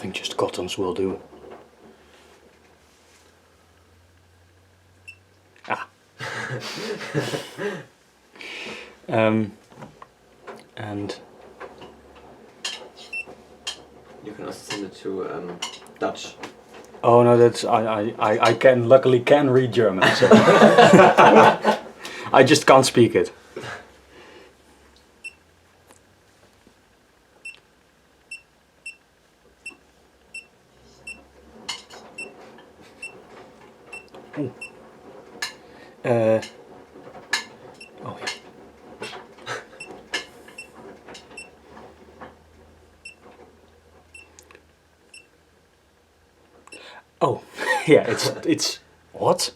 think just cottons will do. Ah. And you can also send it to Dutch. oh no, that's I can luckily can read German, so I just can't speak it. Oh. Oh yeah. Oh, yeah, it's what?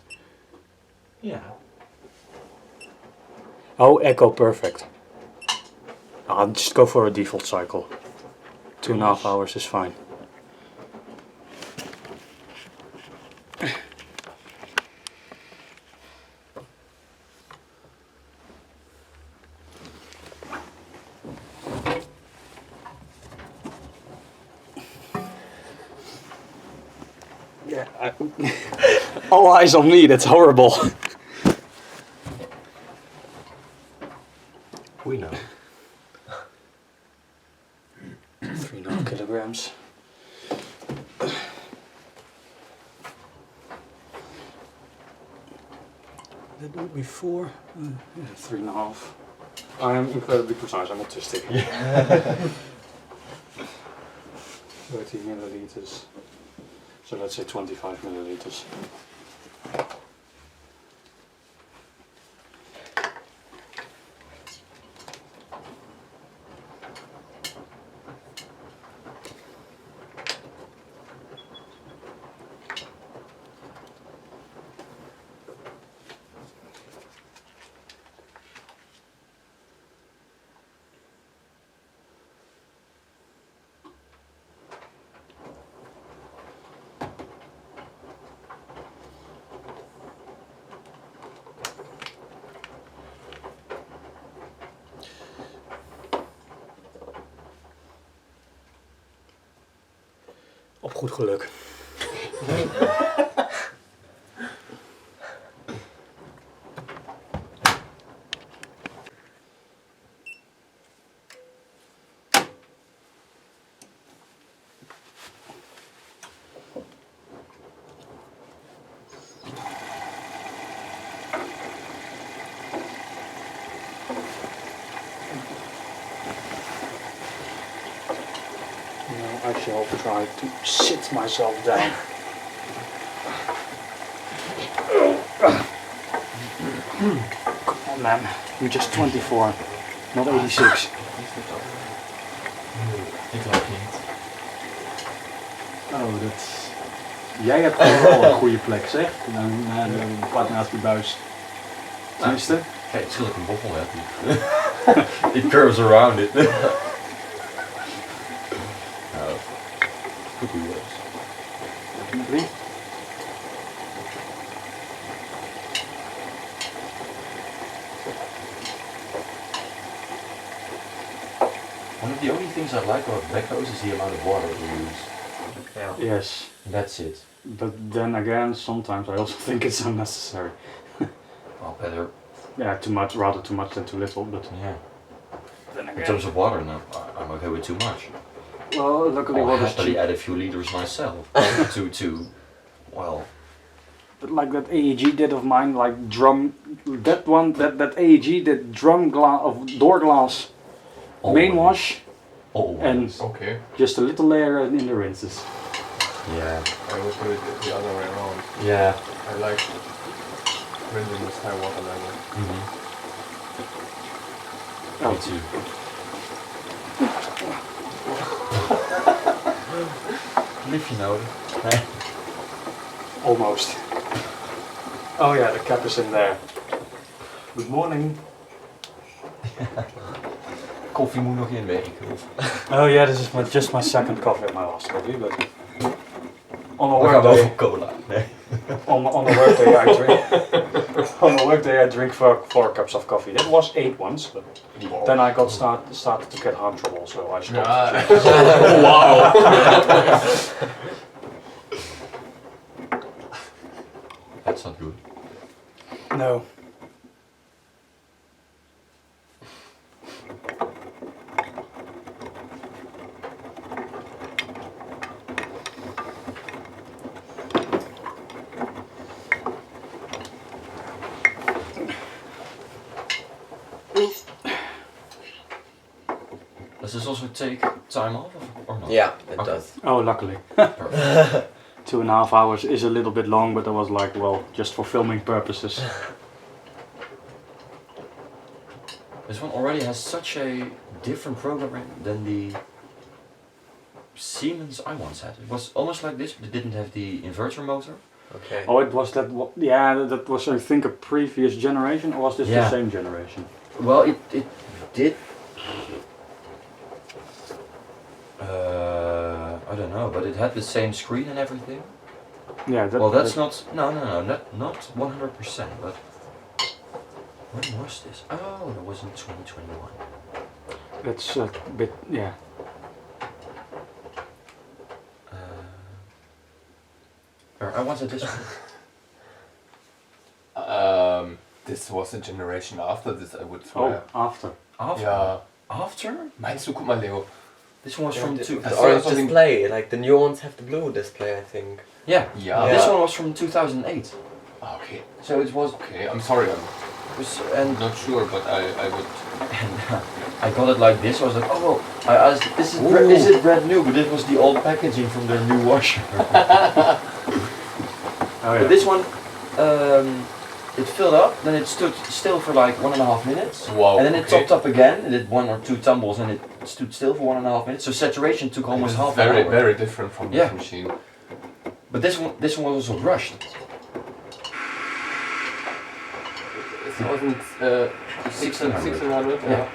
Yeah. Oh, echo perfect. I'll just go for a default cycle. 2.5 hours is fine. Yeah, all eyes on me, that's horrible. We know. 3.5 kilograms. Did I do it before? Yeah, 3.5. I am incredibly precise, I'm autistic. 30 milliliters. So let's say 25 milliliters. Op goed geluk. I shall try to sit myself down. Come on, man. You're just 24, not 86. Oh, that's... Jij hebt wel een goede plek, zeg. Vlak naast die buis. Tenminste. Kijk, het is een bochel, hè. It curves around it. Goed hoe works. Definitely. One of the only things I like about backhoes is the amount of water we use. Yeah. Yes. That's it. But then again, sometimes I also think it's unnecessary. Well, better. Yeah, too much, rather too much than too little, but Yeah. then again. In terms of water, no, I'm okay with too much. Well, luckily I'll water's happily cheap. add a few liters myself. Well. But like that AEG did of mine, like drum, that one, that AEG did drum glass of door glass, main wash, and Okay. just a little layer in the rinses. Yeah. I would do it the other way around. Yeah. I like rinsing with high water level. Me too. Liefje nodig. Nee. Almost. Oh yeah, the cap is in there. Good morning. Koffie moet nog inwerken. Oh yeah, this is just my second coffee at my last coffee, but on a We gaan wel work voor cola. Nee. on a work day actually. On a work day I drink 4 cups of coffee. That was 8 once, but then I got started to get heart trouble, so I stopped. Wow. That's not good. No. Does this also take time off or not? Yeah, it Okay. does. Oh, luckily. Perfect. 2.5 hours is a little bit long, but I was like, well, just for filming purposes. This one already has such a different programming than the Siemens I once had. It was almost like this, but it didn't have the inverter motor. Okay. Oh, it was that. Yeah, that was I think a previous generation, or was this the Yeah. same generation? Well, it did. I don't know, but it had the same screen and everything. Yeah. That, Well, that's that- not. No, not 100%. But when was this? Oh, that was in 2021. That's a bit. Yeah. I wanted this one. This was a generation after this, I would Oh, swear. after. After. Ja. After? Meinst du, guck mal, Leo. This one was from Yeah, two. I The saw orange something- display, like the new ones have the blue display, I think. Yeah. Ja. This one was from 2008. Ah, okay. So it was. Okay, I'm sorry, I'm And not sure, but I would... I got it like this. I was like, oh, well, I asked, is it brand new? But it was the old packaging from their new washer. Oh, yeah. But this one, it filled up, then it stood still for like 1.5 minutes. Wow, And then it okay. topped up again, it did 1 or 2 tumbles and it stood still for 1.5 minutes. So saturation took almost half an very, hour. very different from Yeah. this machine. But this one was also brushed. It wasn't 1600. 1600, Yeah. yeah.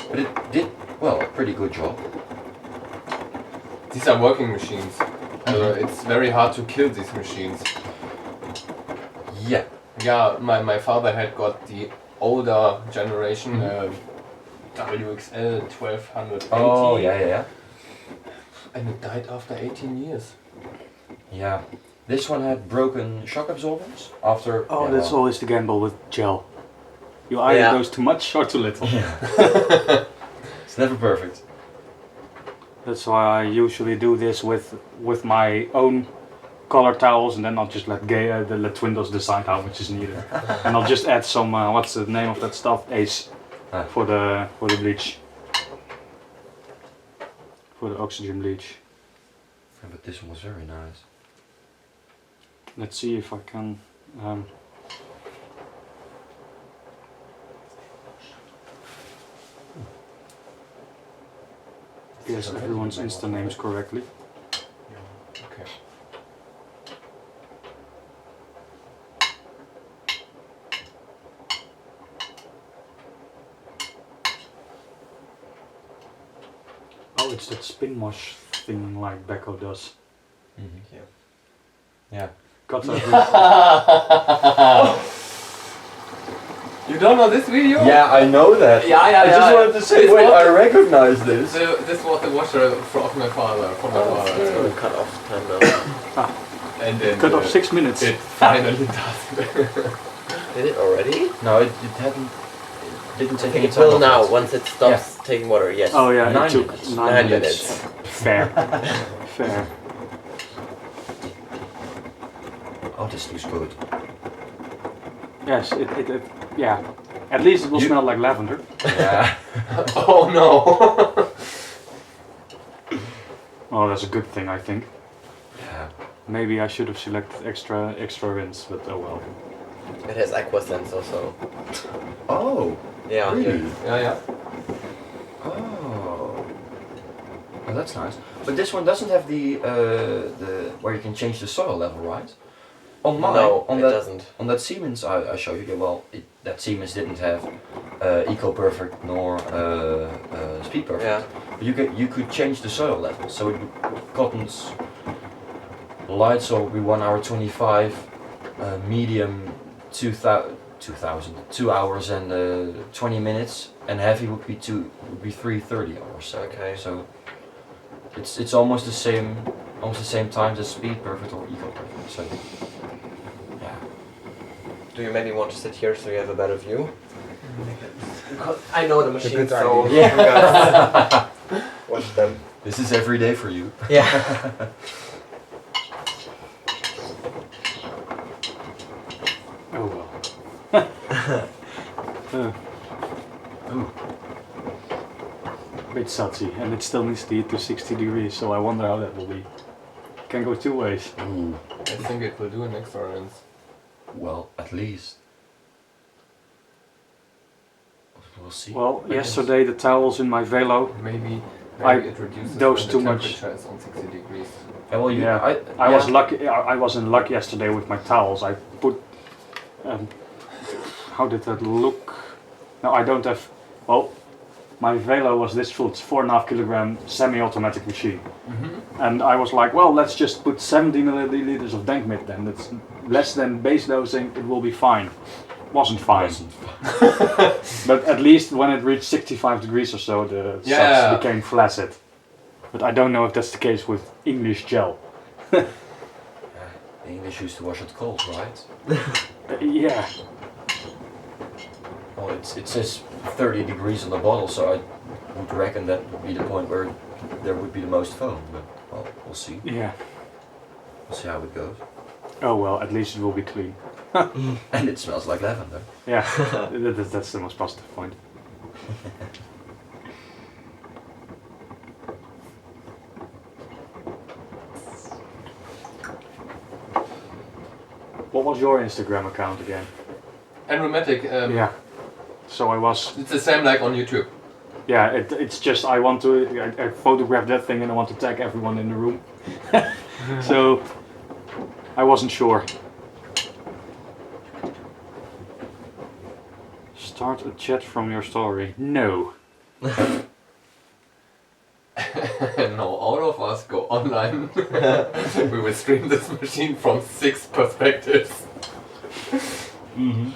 But it did, well, a pretty good job. These are working machines. It's very hard to kill these machines. Yeah. Yeah, my father had got the older generation, WXL 1280. Oh, yeah. And it died after 18 years. Yeah. This one had broken shock absorbers after. Oh, yeah, that's well, always the gamble with gel. You either Yeah. goes too much or too little. It's never perfect. That's why I usually do this with my own color towels, and then I'll just let let Windows decide how much is needed. And I'll just add some what's the name of that stuff? Ace Ah. for the bleach, for the oxygen bleach. Yeah, but this one was very nice. Let's see if I can. Guess everyone's Insta names correctly. Okay. Oh, it's that spin wash thing like Becco does. Mm-hmm. Yeah. Got that. You don't know this video? Yeah, I know that. Yeah. I just wanted to say, This wait, was- I recognize this. This was the washer of my father, from my It's father. gonna cut off time now. And then Cut off 6 minutes. it finally does. Did it already? No, it hadn't. It didn't I take think any it time will off now, it. once it stops taking water, yes. Oh yeah, 9 it took minutes. 9 9 minutes. minutes. Fair. Fair. Oh, this looks good. Yes, yeah. At least it will You- smell like lavender. Yeah. Oh no! Oh, that's a good thing, I think. Yeah. Maybe I should have selected extra rinse, but oh well. It has aqua sense also. Oh, Yeah. really? Yeah. Oh. Oh, that's nice. But this one doesn't have the where you can change the soil level, right? On mine, No, on it that doesn't. on that Siemens I showed you. Well, that Siemens didn't have Eco Perfect nor Speed Perfect. Yeah. But you could change the soil level. So cotton's light soil would be 1 hour 25, medium 2 hours and 20 minutes, and heavy would be 3:30 or so. Okay. So it's almost the same times as Speed Perfect or Eco Perfect. So yeah. Do you maybe want to sit here so you have a better view? I know the machine, good so idea. you guys watch them. This is every day for you. Yeah. Oh well. Ooh. A bit sudsy, and it still needs to heat to 60 degrees, so I wonder how that will be. Can go two ways. Ooh. I think it will do an extra. Well, at least. We'll see. Well, yesterday the towels in my velo, Maybe I it reduces dosed when too the much. temperature is on 60 degrees. Well, I was lucky. I was in luck yesterday with my towels. I put. How did that look? No, I don't have. Well, my velo was this full. It's 4.5 kilogram semi-automatic machine, and I was like, well, let's just put 70 milliliters of Denkmit then. That's less than base dosing. It will be fine. Wasn't fine. But at least when it reached 65 degrees or so, the suds became flaccid. But I don't know if that's the case with English gel. The English used to wash it cold, right? Yeah. Well, it says 30 degrees on the bottle, so I would reckon that would be the point where there would be the most foam. But well, we'll see. Yeah. We'll see how it goes. Oh well, at least it will be clean. And it smells like lavender. Yeah, that's the most positive point. What was your Instagram account again? Aromatic. Yeah. So I was. It's the same like on YouTube. Yeah, it's just I want to. I photographed that thing and I want to tag everyone in the room. So I wasn't sure. Start a chat from your story. No. No, all of us go online. We will stream this machine from 6 perspectives. Mm-hmm.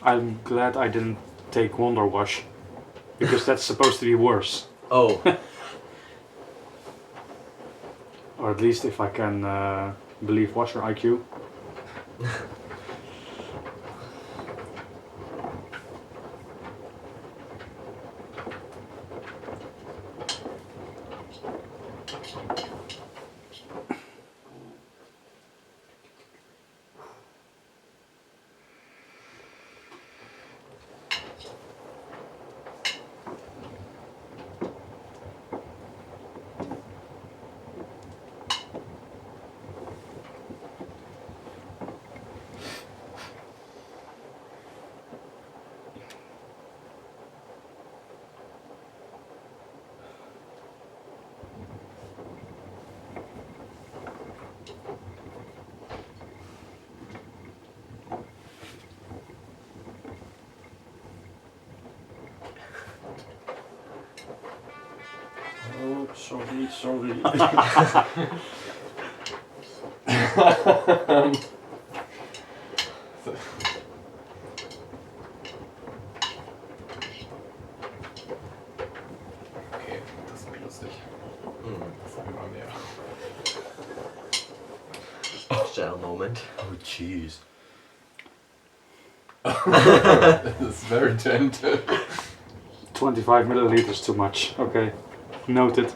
I'm glad I didn't take Wonder Wash, because that's supposed to be worse. Oh. Or at least if I can believe Washer IQ. Oh, sorry. Okay, das ist lustig. Das ist immer mehr. Gel moment. Oh, jeez. This is very gentle. 25 milliliters too much. Okay, noted.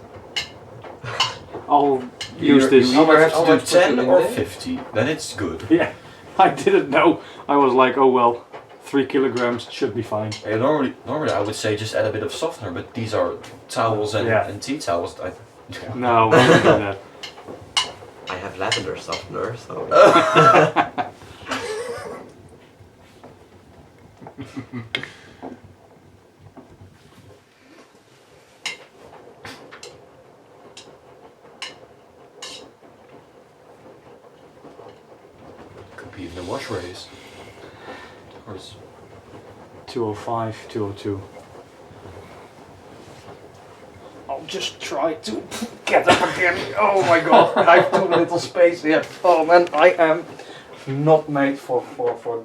I'll use this. You either have how to do much put 10 in or there? 50, then it's good. Yeah, I didn't know. I was like, oh well, 3 kilograms should be fine. Yeah, normally I would say just add a bit of softener, but these are towels and tea towels. No, I don't do that. I have lavender softener, so. compete in the wash race. Of course. 205, 202. I'll just try to get up again. Oh my god, I have too little space here. Oh man, I am not made for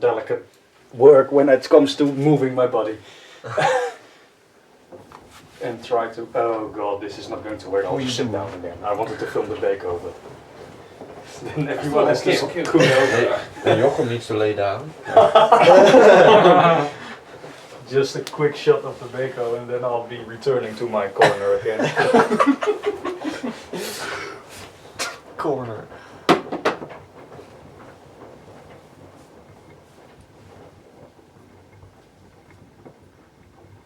delicate work when it comes to moving my body. And try to, oh god, this is not going to work. I'll just sit down again. I wanted to film the bake over. Then everyone has to cool over. And Jochem needs to lay down. Just a quick shot of the bako and then I'll be returning to my corner again. Corner.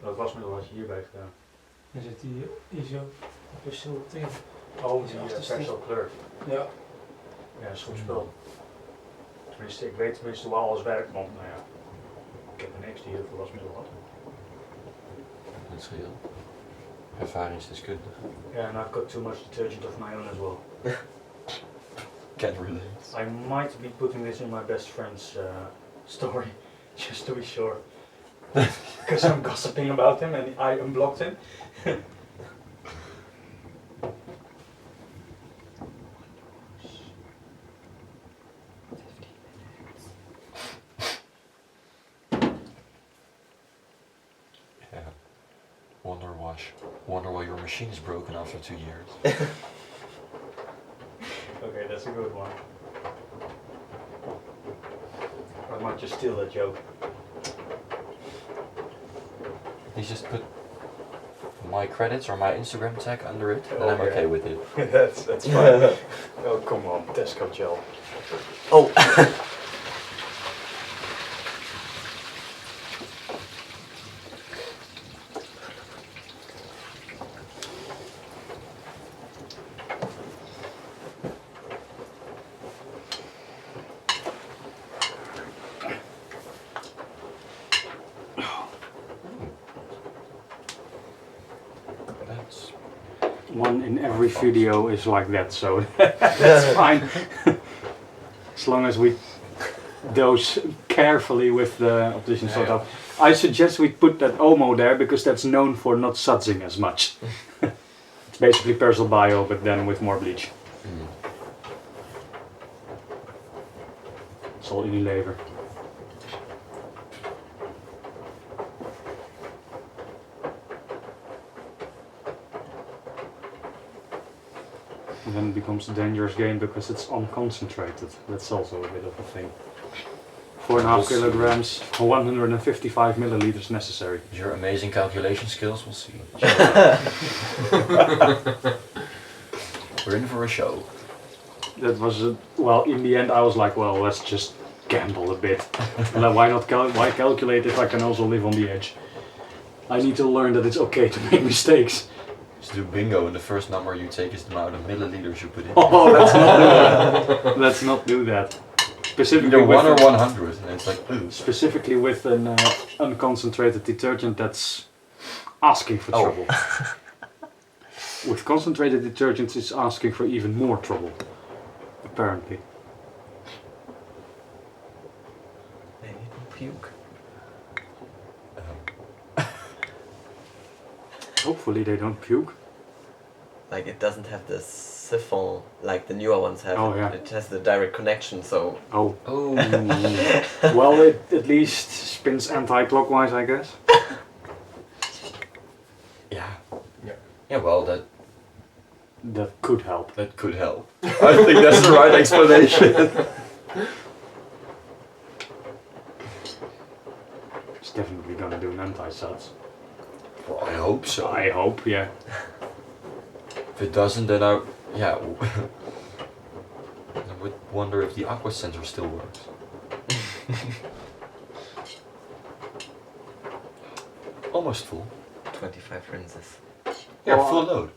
Dat wasmiddel had je hierbij gedaan. Dan zit die hier zo op een zo tegen. Oh, die special kleur. Ja. Ja, is goed spul. Tenminste, ik weet tenminste hoe alles werkt, want nou ja, ik heb een ex die heel veel wasmiddel had. Dat scheelt. Ervaringsdeskundige. Yeah, and I've got too much detergent of my own as well. Can relate. I might be putting this in my best friend's story, just to be sure. Because I'm gossiping about him and I unblocked him. Wonder why your machine is broken after 2 years. Okay, that's a good one. I might just steal that joke. Please just put my credits or my Instagram tag under it, and I'm Okay. okay with it. That's fine. Oh, come on, Tesco gel. Oh. That's One in every video is like that, so that's fine. As long as we dose carefully with the optician sort of. I suggest we put that Omo there because that's known for not sudsing as much. It's basically Persil Bio, but then with more bleach. It's all Unilever. And then it becomes a dangerous game because it's unconcentrated. That's also a bit of a thing. 4.5 kilograms, 155 milliliters necessary. your amazing calculation skills, we'll see. We're in for a show. That was, well, in the end I was like, well, let's just gamble a bit. Why not why calculate if I can also live on the edge? I need to learn that it's okay to make mistakes. Just do bingo, and the first number you take is the amount of milliliters you put in. Oh, let's not do that. Let's not do that. Specifically Either 1 or with 100, and it's like, ooh. specifically with an unconcentrated detergent, that's asking for trouble. With concentrated detergents, it's asking for even more trouble, apparently. Maybe it'll puke. Hopefully they don't puke. Like it doesn't have the siphon like the newer ones have. Oh, yeah. It has the direct connection, so Oh, Oh. well, it at least spins anti-clockwise, I guess. Yeah. Yeah, well, that That could help. could help. I think that's the right explanation. It's definitely gonna do an anti-suds. Well, I hope so. I hope, yeah. If it doesn't, then I would wonder if the aqua sensor still works. Almost full. 25 rinses. Yeah, Well, full load.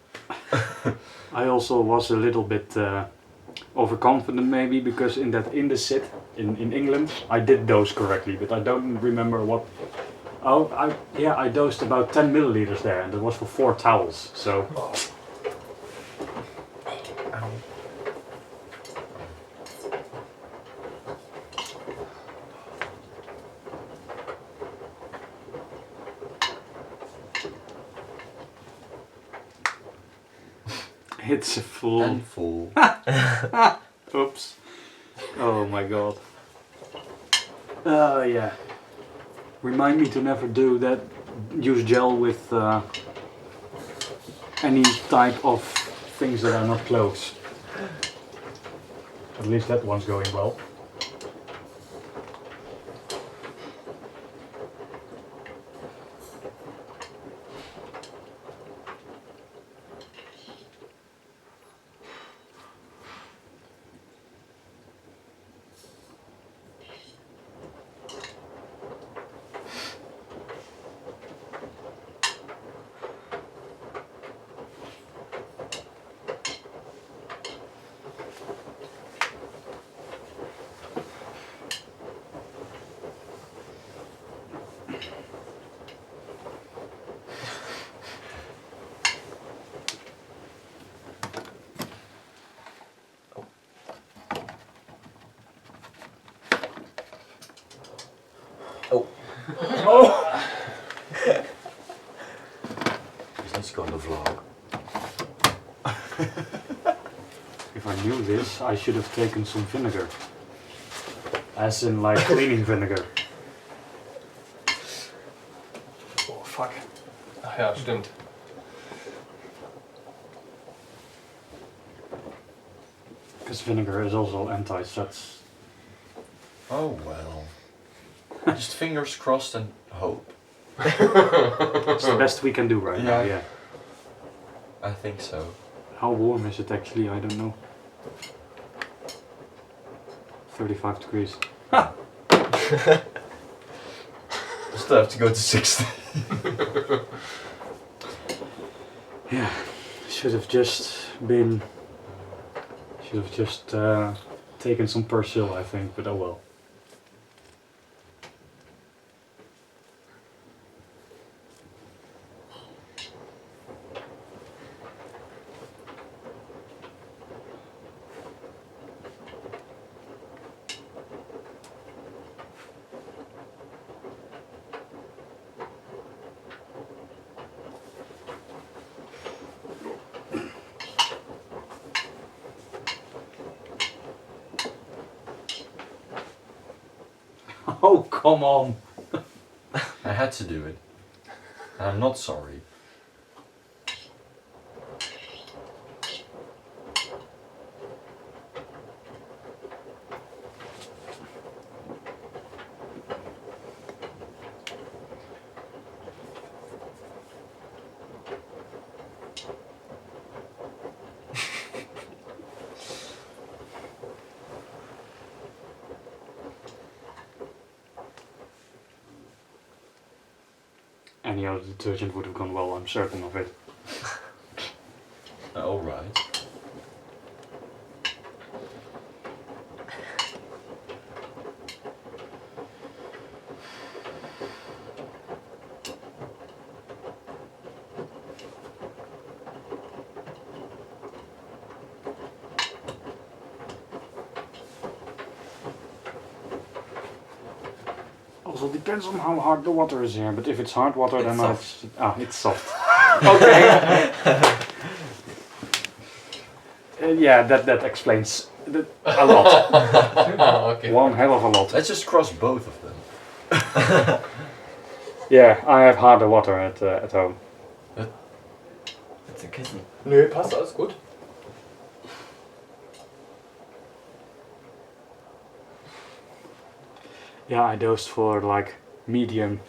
I also was a little bit overconfident maybe because in the sit in England I did dose correctly, but I don't remember what. Oh, I dosed about 10 milliliters there, and that was for 4 towels. So It's a full. And full. Oops. Oh my god. Yeah. Remind me to never do that. Use gel with any type of things that are not clothes. At least that one's going well. This needs to go on the vlog. If I knew this, I should have taken some vinegar. As in like cleaning vinegar. Oh fuck. Ach ja, stimmt. Because vinegar is also anti-suds. Oh well. Just fingers crossed and hope. It's the best we can do right now, yeah. I think so. How warm is it actually? I don't know. 35 degrees. Still have to go to 60. Yeah, should have just taken some Persil, I think, but oh well. Oh, come on! I had to do it. I'm not sorry. Any other detergent would have gone well, I'm certain of it. Alright. Also depends on how hard the water is here, but if it's hard water then it's soft. Okay. Yeah, that explains a lot. Okay. One hell of a lot. Let's just cross both of them. Yeah, I have harder water at home. It's a Kissen. Nö, passt, alles gut. Yeah, I dosed for like medium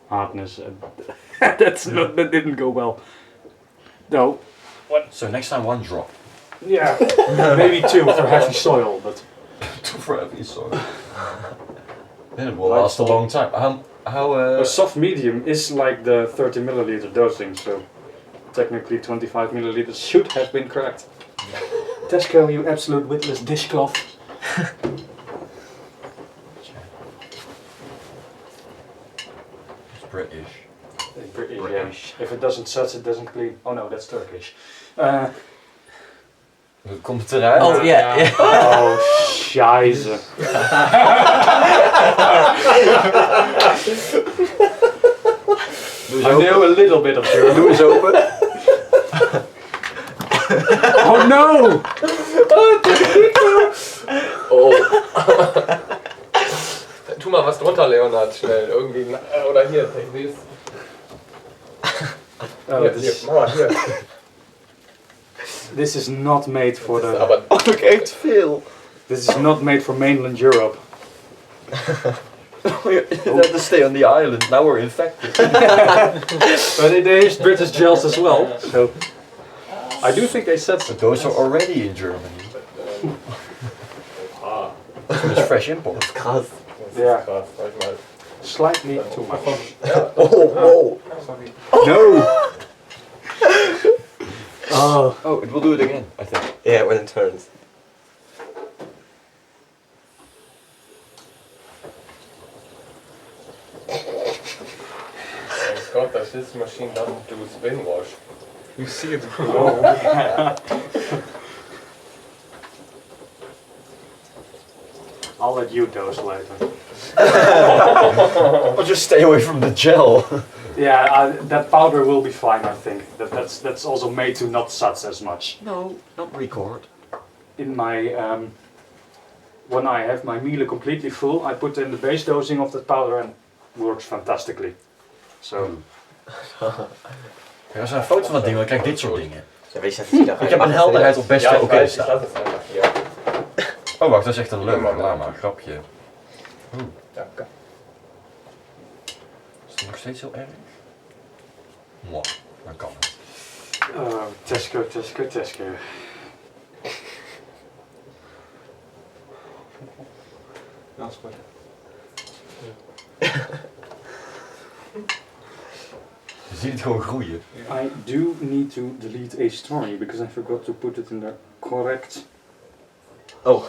hardness, and that didn't go well. No. So next time 1 drop. Yeah, maybe 2 for heavy soil, but 2 for heavy soil. Then it will Light last a soil. long time. a soft medium is like the 30 milliliter dosing, so technically 25 milliliters should have been correct. Tesco, you absolute witless dishcloth. It's British. British. If it doesn't suds, it doesn't clean. Oh no, that's Turkish. Het komt eruit. Oh yeah, yeah. Oh, scheisse. I know a little bit of German. Doe eens open. No! Oh. Tu mal was drunter, Leonard, schnell. Irgendwie. Oder hier, take this. Oh, Hier, this, Mama, hier. this is not made for the. Aber Oh, look, echt veel. This is not made for mainland Europe. You had to stay on the island. Now we're infected. But there is British gels as well. So I do think they said so. But those are already in Germany. It's fresh import. Krass. Yeah. krass, sag ich mal. Slightly too much. Oh, wow. Sorry. No! Oh. Oh, it will do it again, I think. Yeah, when it turns. Thank God that this machine doesn't do spin wash. You see it. I'll let you dose later. Or just stay away from the gel. Yeah, that powder will be fine, I think. That's also made to not suds as much. No, not record. In my when I have my meal completely full, I put in the base dosing of that powder and it works fantastically. So Ja, als we een foto van dat ding, dan krijg ik dit soort dingen. Ja, weet je, dat die Ik heb een helderheid op best Ja, wel ich oké weiß, ich staan. lass es einfach hier. Oh wacht, dat is echt een leuk lama grapje. Danke. Is het nog steeds heel erg? Mwah, dan kan het. Tesco. Dat is goed. Je ziet het gewoon groeien. I do need to delete a story because I forgot to put it in the correct. Oh.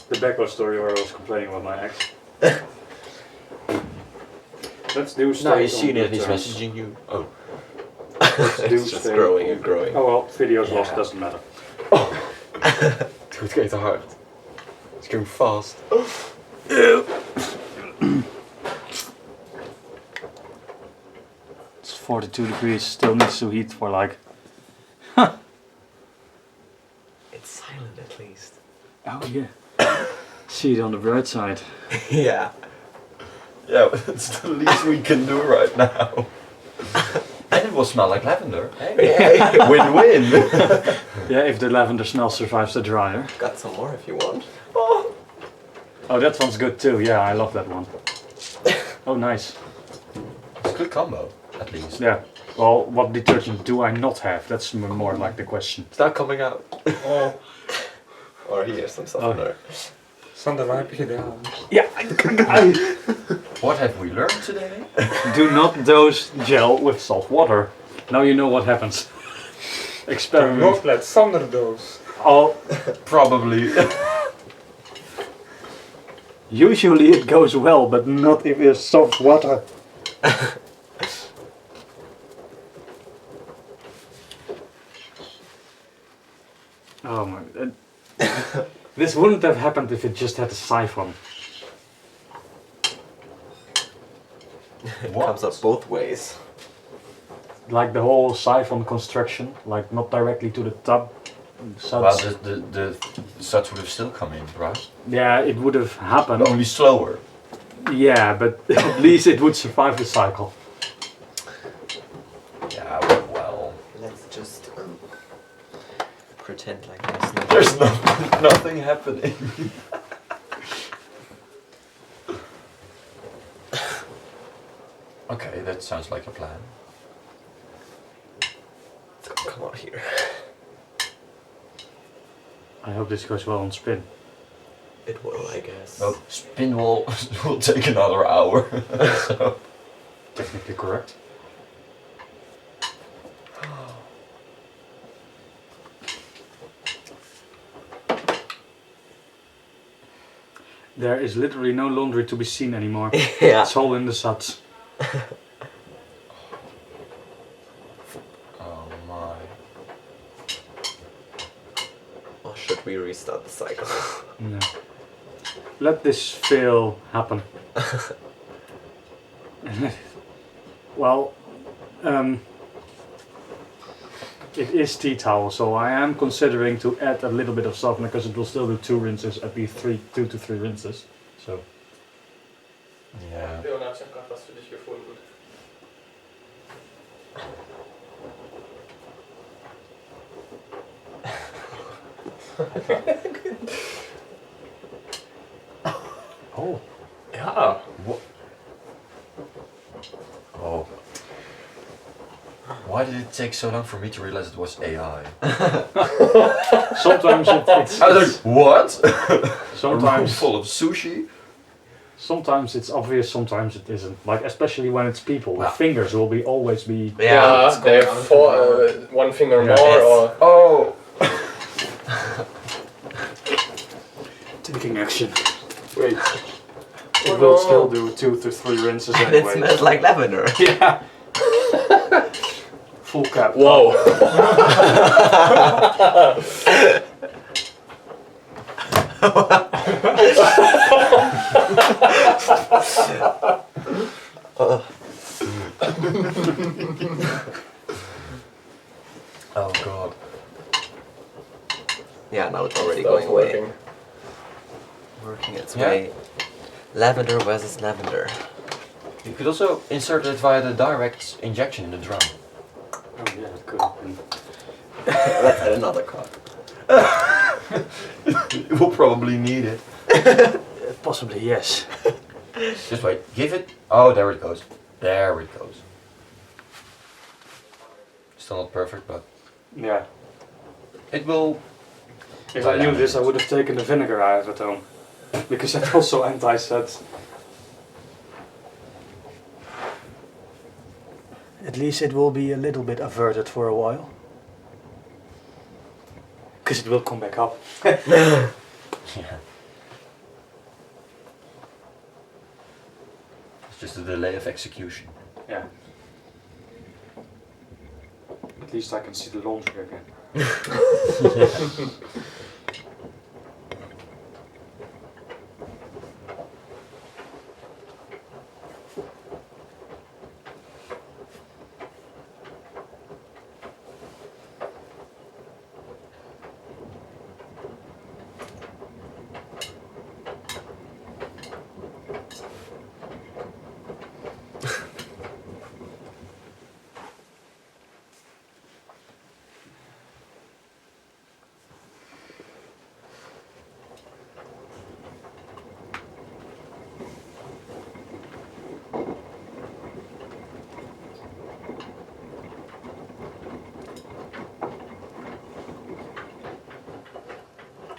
The backup story where I was complaining about my ex. Let's do Nou, je state ziet on het, the he's terms. messaging you. Oh. Let's do It's just state growing on and the- growing. Oh well, video's lost, Yeah. doesn't matter. Het gaat echt te hard. It's going fast. It's 42 degrees, still needs to heat for like. It's silent at least. Oh yeah. See it on the bright side. Yeah. Yeah, it's the least we can do right now. And it will smell like lavender. Hey, win-win. Yeah, if the lavender smell survives the dryer. Got some more if you want. Oh, that one's good too. Yeah, I love that one. Oh, nice. It's a good combo, at least. Yeah. Well, what detergent do I not have? That's more like the question. It's not coming out. Oh, Or here, some softener. Sander, wat heb je gedaan? Yeah. What have we learned today? Do not dose gel with salt water. Now you know what happens. Do Experiment. not let Sander dose. Oh, Probably. usually it goes well, but not if it's soft water. Oh my. This wouldn't have happened if it just had a siphon. It comes up both ways. Like the whole siphon construction, like not directly to the tub. Well, Suds. the suds would have still come in, right? Yeah, it would have happened. But only slower. Yeah, but at least it would survive the cycle. Yeah, well. Let's just pretend like There's nothing happening. Okay, that sounds like a plan. It's gonna come out here. I hope this goes well on spin. It will, I guess. Well, spin will take another hour. So. Technically correct. There is literally no laundry to be seen anymore. Yeah. It's all in the suds. Oh my. Or should we restart the cycle? No. Let this fail happen. Well, it is tea towel, so I am considering to add a little bit of softener because it will still do 2 rinses, at least 2 to 3 rinses. So Yeah. Leonard, ich habe gerade was für dich gefunden. Oh. Ja. Oh. Why did it take so long for me to realize it was AI? sometimes it's I was like, what? A room sometimes full of sushi? sometimes it's obvious, sometimes it isn't. Like especially when it's people, Wow. the fingers will be always be. Yeah, it's they going have on. one finger Yeah. more Yes. or... Oh! Taking action. Wait. It will still do 2 to 3 rinses And it anyway. smells like lavender. Yeah. Full cap. Whoa. Oh god. Yeah, now it's already Starts going away. working. Working its Yeah. way. Lavender versus lavender. You could also insert it via the direct injection in the drum. Oh yeah, it could have been. Let's add another card. We'll probably need it. Possibly yes. Just wait. Give it. Oh, there it goes. There it goes. Still not perfect, but Yeah. it will. If I knew this, I would have taken the vinegar I have at home, because that also anti-sets. At least it will be a little bit averted for a while. Because it will come back up. Yeah. It's just a delay of execution. Yeah. At least I can see the laundry again.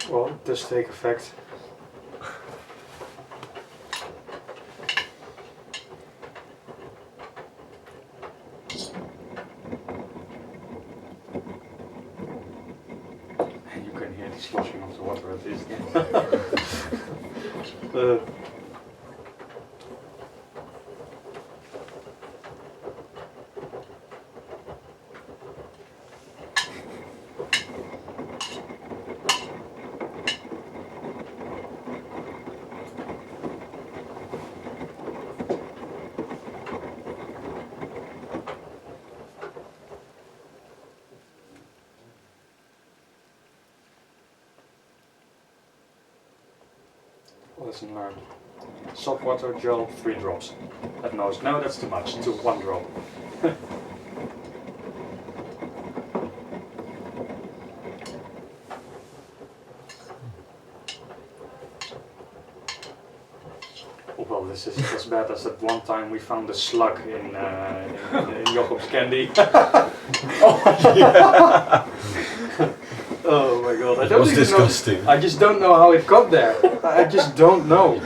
Well, it does take effect. And you can hear the sloshing of the water at least. Lesson learned. Soft water, gel, 3 drops. That knows. No, that's too much. 1 drop. Oh, well, this is as bad as that one time we found a slug in Jochen's candy. Oh my god, I It don't was even disgusting. know. I just don't know how it got there. I just don't know.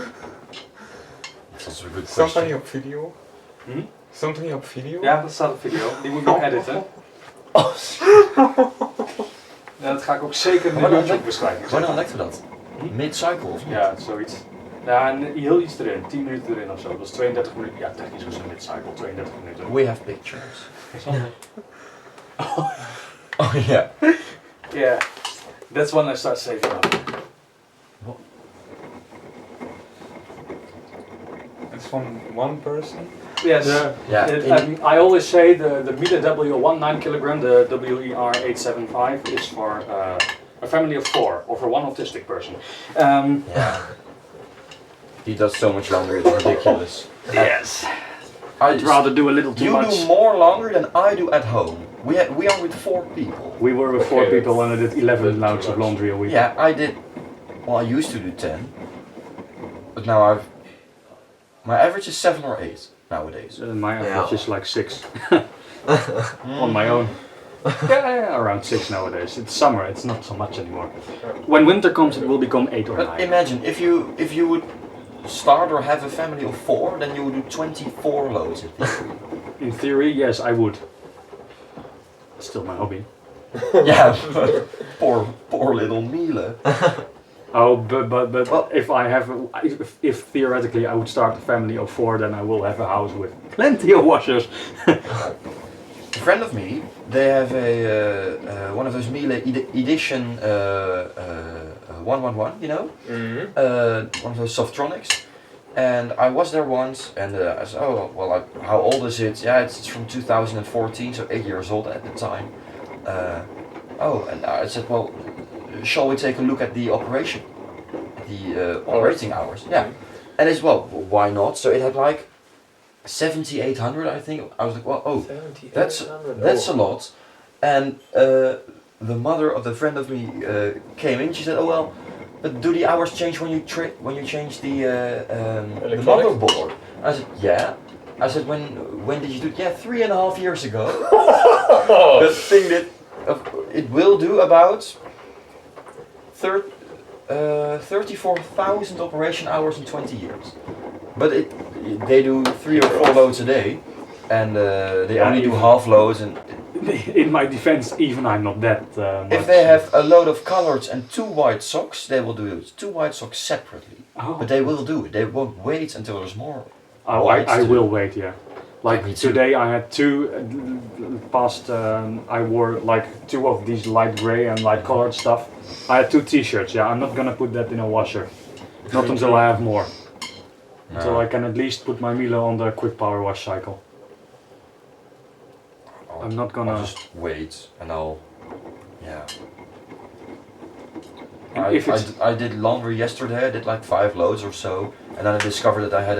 That's also a good Something question. op video? Hm? Something op video? Ja, dat staat op video. Die moet ik nog editen. Ja, dat ga ik ook zeker in de YouTube beschrijving Wanneer zetten. lekte dat? Hm? Mid-cycle of niet? Ja, zoiets. Ja, en heel iets erin. 10 minuten erin of zo. Dat is 32 minuten. Ja, technisch gezien mid-cycle. 32 minuten. We have pictures. Zonde. Oh yeah. Yeah, that's when I start saving up. It's from one person. Yes. Yeah. I always say the Miele W1 9 kilogram, the WER 875 is for a family of 4 or for one autistic person. Yeah. He does so much laundry, it's ridiculous. Yes. I'd rather do a little too much. You do more laundry than I do at home. We are with 4 people. We were with 4 Okay, people and I did 11 loads of laundry a week. Yeah, I did. Well, I used to do 10, but now my average is 7 or 8 nowadays. My average is like 6 on my own. Yeah, around 6 nowadays. It's summer, it's not so much anymore. When winter comes, it will become 8 or 9. But imagine if you would start or have a family of 4, then you would do 24 loads in theory. In theory, yes, I would. Still my hobby. Yeah, but poor little Miele. Oh, but Well, if I have, if theoretically I would start a family of 4, then I will have a house with plenty of washers. A friend of me, they have a one of those Miele edition 111, you know, one of those Softronics. And I was there once, and I said, oh well, how old is it? Yeah, it's from 2014, so 8 years old at the time. And I said, well, shall we take a look at the operation, the operating hours? Yeah, and it's well, why not? So it had like 7,800, I think. I was like, well, oh, that's a lot. And the mother of the friend of me came in. She said, oh well, but do the hours change when you change the motherboard? I said, yeah. I said, when did you do it? Yeah, 3.5 years ago. The thing that it will do about 34,000 operation hours in 20 years. But they do 3 or 4 loads a day, and they only do half loads. And in my defense, even I'm not that much. if they have a load of colors and 2 white socks, they will do it. 2 white socks separately. Oh. But they will do it. They won't wait until there's more. Oh, whites I to will do. wait, yeah. Like Me too. today I had 2 past, I wore like 2 of these light grey and light colored stuff. I had 2 t-shirts, yeah, I'm not gonna put that in a washer. Not until I have more. Until I can at least put my Miele on the quick power wash cycle. I'm not gonna... I'll just wait and yeah. And if it's... I did laundry yesterday, I did like 5 loads or so, and then I discovered that I had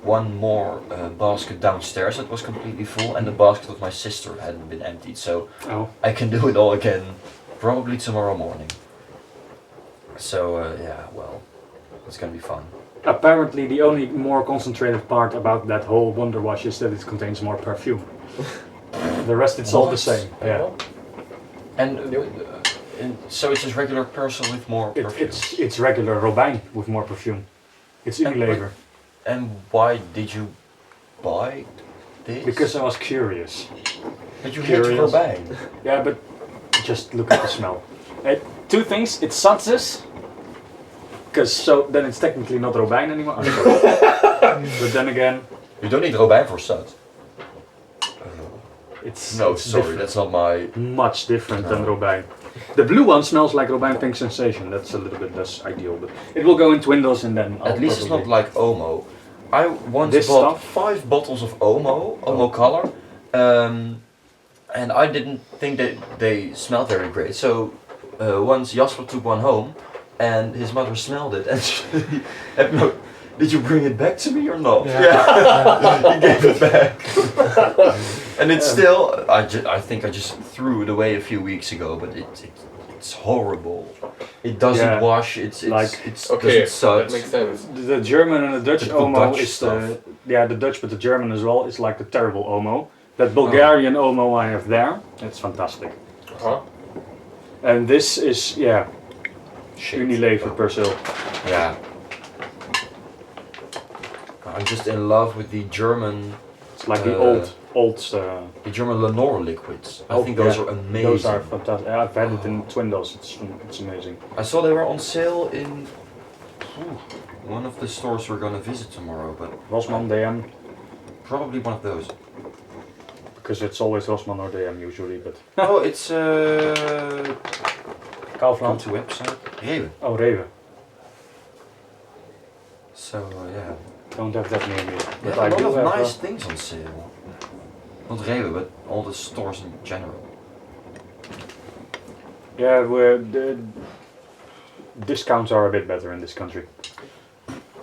one more basket downstairs that was completely full, and the basket of my sister hadn't been emptied, so I can do it all again, probably tomorrow morning. So yeah, well, it's gonna be fun. Apparently the only more concentrated part about that whole Wonder Wash is that it contains more perfume. The rest it's all the same. Yeah. And so it's just regular Persil with more perfume? It's regular Robijn with more perfume. It's Unilever. And why did you buy this? Because I was curious. But you hate Robijn. Yeah, but just look at the smell. 2 things, it's Satzes. Because so then it's technically not Robijn anymore. I'm sorry. But then again, you don't need Robijn for Sat. It's sorry, different. that's not my... Much different than Robijn. The blue one smells like Robijn Pink Sensation. That's a little bit less ideal, but it will go into Windows and then At least it's not like Omo. I once This bought stuff? 5 bottles of Omo color, and I didn't think that they smelled very great. So once Jasper took one home, and his mother smelled it, and she no, did you bring it back to me or not? Yeah. He gave it back. And it's still, I think I just threw it away a few weeks ago, but it's horrible. It doesn't wash, it's Okay, doesn't suck. that makes sense. The German and the Dutch Typical Omo Dutch is stuff. the Dutch, but the German as well is like the terrible Omo. That Bulgarian Omo I have there, it's fantastic. And this is Unilever Persil. Yeah. I'm just in love with the German. It's like the old. The German Lenore liquids. I think those are amazing. Those are fantastic. I've had it in Twindos. It's amazing. I saw they were on sale in one of the stores we're gonna visit tomorrow, but Rossmann, DM. probably one of those. Because it's always Rossmann or DM usually, but Oh, it's Kaufland. website. Rewe. Oh, Rewe. So yeah. Don't have that near me. They But have I a lot do of have nice things on sale. Not Rewe, but all the stores in general. yeah, where the discounts are a bit better in this country.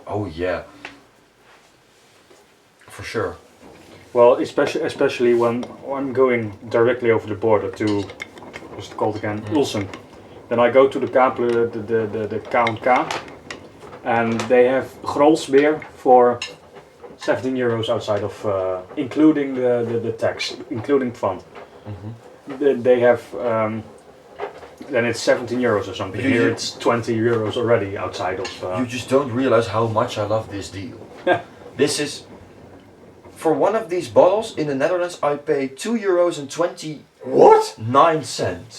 Oh yeah. For sure. Well, especially when I'm going directly over the border to, what's it called again, Ulsen. Then I go to the the K&K, and they have Grols beer for 17 euros outside of, including the tax, including fund. They have, then it's 17 euros or something. But Here it's 20 euros already outside of. You just don't realize how much I love this deal. This is, for one of these bottles in the Netherlands, I pay €2.29. What?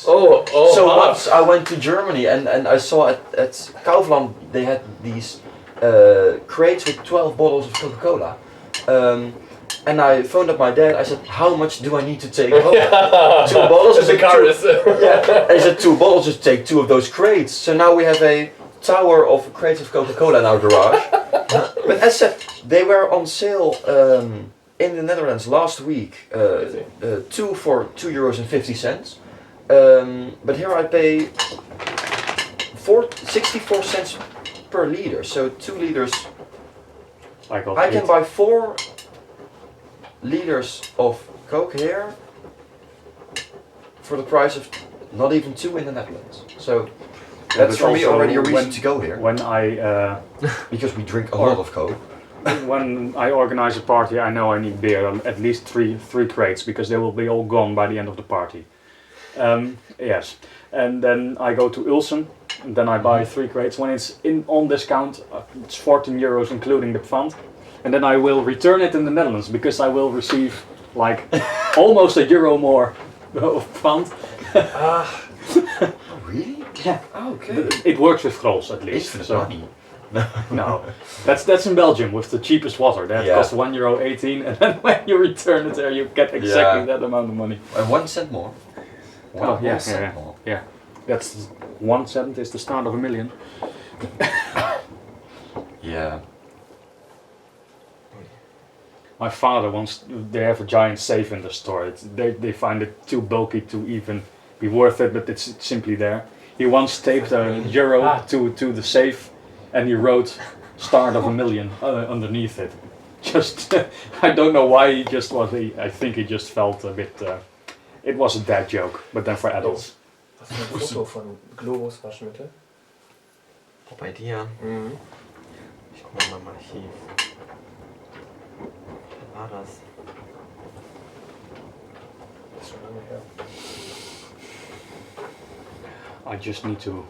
Oh, So half. once I went to Germany and I saw at Kaufland they had these crates with 12 bottles of Coca-Cola. And I phoned up my dad. I said, "How much do I need to take home?" 2 bottles. The car is. Yeah. And he said 2 bottles. Just take 2 of those crates. So now we have a tower of crates of Coca-Cola in our garage. But as said, they were on sale in the Netherlands last week. 2 for €2.50. But here I pay 64 cents per liter. So 2 liters. I can buy 4 liters of Coke here for the price of not even 2 in the Netherlands. So that's for me already a reason to go here. When I Because we drink a lot of Coke. when I organize a party, I know I need beer, at least three crates, because they will be all gone by the end of the party. Yes, and then I go to Ulsen, and then I buy 3 crates. When it's on discount, it's 14 euros including the fund, and then I will return it in the Netherlands because I will receive like almost €1 more of fund. Really? Yeah. Oh, okay. It works with Grols at least. Infinite so- money. No, that's in Belgium with the cheapest water. That costs €1.18, and then when you return it there, you get exactly that amount of money. And 1 cent more. One cent more. Yeah. That's 1 cent is the start of $1 million. Yeah. My father wants. They have a giant safe in the store. They find it too bulky to even be worth it, but it's simply there. He once taped a euro to the safe, and he wrote "start of $1 million" underneath it. Just I don't know why he just was. I think he just felt a bit. It was a dad joke, but then for adults. Was ist ein Foto von Globus Waschmittel? Oh, bei dir? Mhm. Ich guck mal in meinem Archiv. Wann war das? Das ist schon lange her. I just need to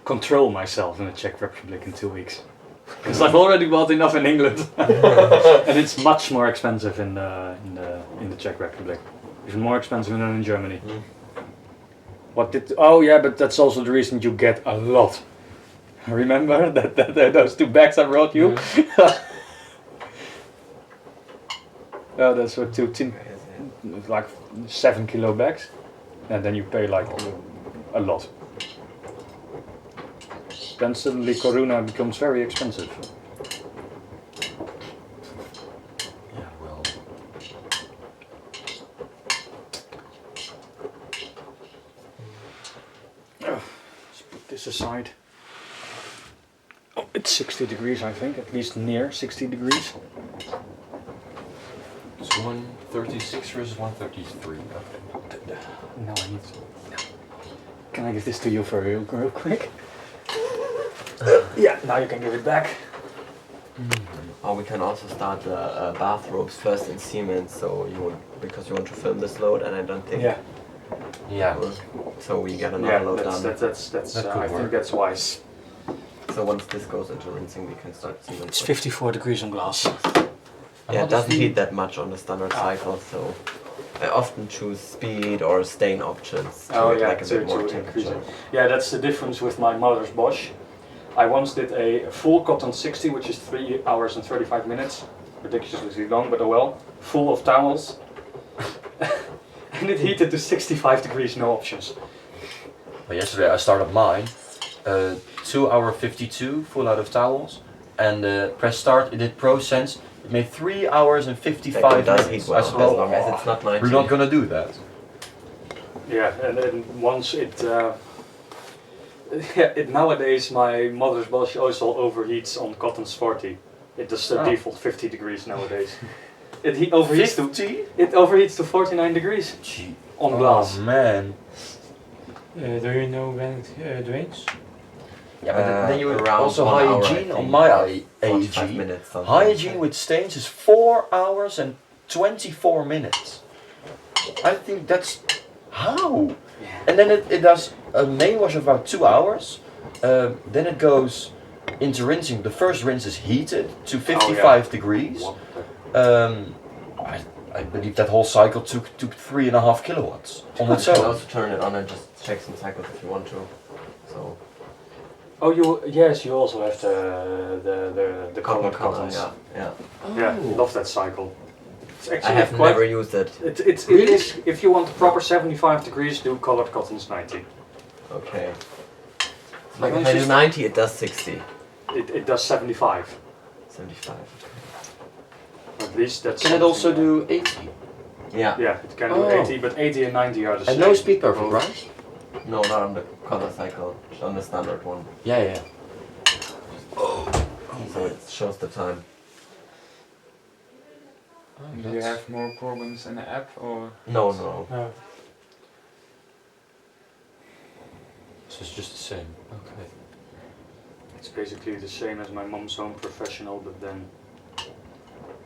control myself in the Czech Republic in 2 weeks. Because I've already bought enough in England, and it's much more expensive in the Czech Republic. Even more expensive than in Germany. What did? Oh yeah, but that's also the reason you get a lot. Remember that those 2 bags I brought you? Oh, that's what 2 like 7 kilo bags, and then you pay like a lot. Then suddenly Corona becomes very expensive. Yeah, well. Let's put this aside. Oh, it's 60 degrees, I think, at least near 60 degrees. It's 136 versus 133. Okay. No, I need to. Can I give this to you for real quick? Yeah, now you can give it back. Oh, we can also start the bathrobes first in Siemens, so because you want to film this load, and I don't think. Yeah. Yeah. So we get another load done. That's That could I work. think that's wise. So once this goes into rinsing, we can start Siemens. It's 54 degrees on glass. Yeah, it doesn't heat that much on the standard cycle, so I often choose speed or stain options to get like a bit more temperature. Yeah, that's the difference with my mother's Bosch. I once did a full cotton 60, which is 3 hours and 35 minutes. Ridiculously long, but oh well. Full of towels. And it heated to 65 degrees, no options. Well, yesterday I started mine. 2 hour 52 full out of towels. and press start. It did Pro Sense. It made 3 hours and 55 That does minutes. heat well, I said, as long as it's not 90. we're not gonna do that. Yeah, and then once it, yeah, it nowadays my mother's Bosch also overheats on cottons 40. It does the default 50 degrees nowadays. It overheats to 49 degrees Gee. on glass. Oh man. Do you know when it drains? Yeah, but then you would around also 1 hour, I hygiene on think, my 45 AEG. minutes, something. Hygiene with stains is 4 hours and 24 minutes. I think that's how. And then it does a main wash of about 2 hours. Then it goes into rinsing. The first rinse is heated to 55 degrees. I believe that whole cycle took 3.5 kilowatts on its You can own. also turn it on and just check some cycles if you want to. So Oh, you also have the colored cottons. yeah. Yeah, love that cycle. It's I actually have quite. never used it. It is, if you want proper 75 degrees, do colored cottons 90. Okay. Like if I do 90, it does 60. It does 75. 75. At least that's. Can it also do 80? Yeah. Yeah, it can do 80, but 80 and 90 are the same. And no speed perfect, right? No, not on the color cycle. Just on the standard one. Yeah. So it shows the time. Do you have more programs in the app or? No. So it's just the same. Okay. It's basically the same as my mom's home professional, but then.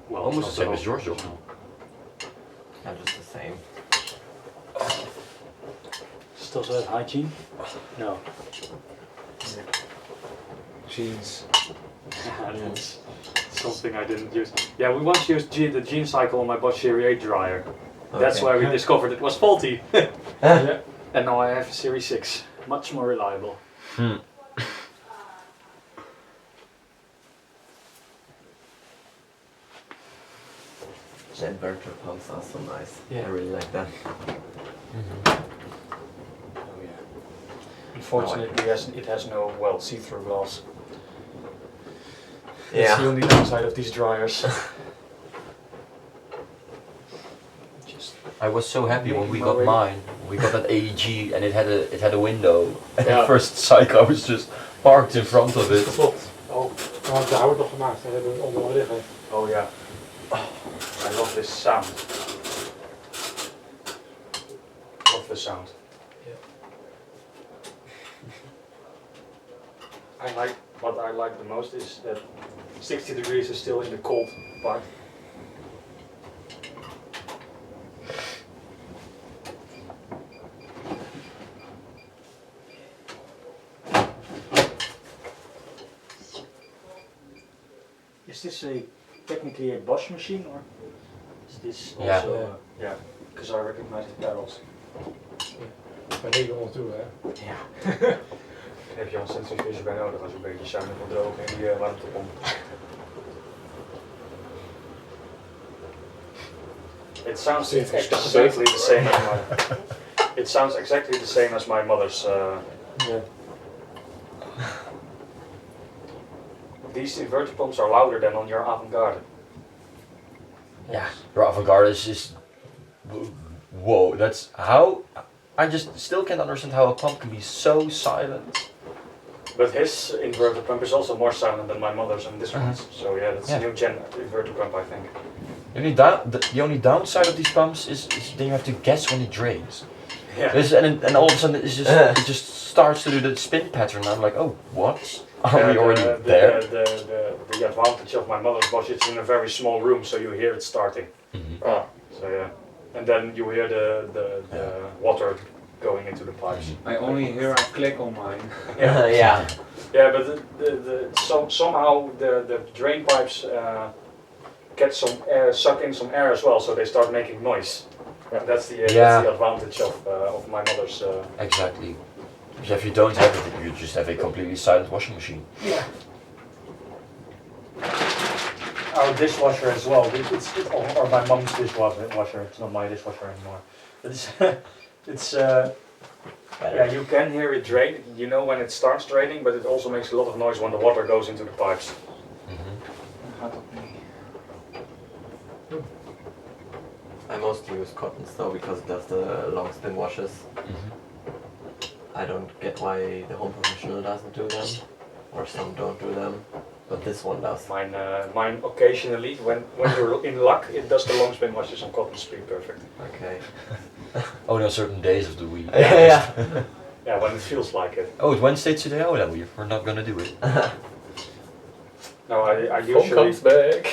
Well, Almost the not same as yours, professional. Yeah, just the same. Still says hygiene? No. Jeans. That's something I didn't use. Yeah, we once used the gene cycle on my Bosch Series 8 dryer. That's Okay. why we discovered it was faulty. Yeah. And now I have a Series 6. Much more reliable. The inverter pumps are so nice. Yeah. I really like that. Oh yeah. Unfortunately, it has no, well, see-through glass. That's the Yeah. only downside of these dryers. I was so happy when we Making my got way. mine. We got that AEG and it had a window. And Yeah. the first cycle I was just parked in front of it. Klopt. Oh. Nou, daar wordt nog gemaakt. Daar hebben we onder liggen. Oh yeah. I love this sound. Love the sound. What I like the most is that 60 degrees is still in the cold part. Is this technically a Bosch machine or is this Yeah. also? Yeah, because I recognize the pedals. Bij Nederland toe, hè. Ja. Heb je al een centrifuge bij nodig als je een beetje zuinig wil drogen in die warmtepomp. It sounds exactly the same as my. It sounds exactly the same as my mother's. Yeah. These inverter pumps are louder than on your avant-garde. Yeah, your avant-garde is just... Whoa, that's how... I just still can't understand how a pump can be so silent. But his inverter pump is also more silent than my mother's and this one's. So yeah, that's a new gen inverter pump, I think. The only downside of these pumps is then you have to guess when it drains. Yeah. And all of a sudden it just starts to do the spin pattern. I'm like, oh, what? Are we already there? The advantage of my mother's Bosch, it's in a very small room, so you hear it starting. So yeah, and then you hear the water going into the pipes. I only hear a click on mine. Yeah. Yeah, but somehow the drain pipes get some air, suck in some air as well, so they start making noise. And that's the advantage of my mother's. Exactly. Because if you don't have it, you just have a completely silent washing machine. Yeah. Our dishwasher as well. Or my mom's dishwasher. It's not my dishwasher anymore. It's yeah, you can hear it drain. You know when it starts draining, but it also makes a lot of noise when the water goes into the pipes. Gaat ook niet. I mostly use cottons though because it does the long spin washes. I don't get why the home professional doesn't do them, or some don't do them, but this one does. Mine occasionally, when you're in luck, it does the long spin washes on cotton speed perfect. Okay. Oh, there are certain days of the week. Yeah. Yeah, when it feels like it. Oh, it's Wednesday today? Oh, then we're not gonna do it. No, I Phone usually comes back.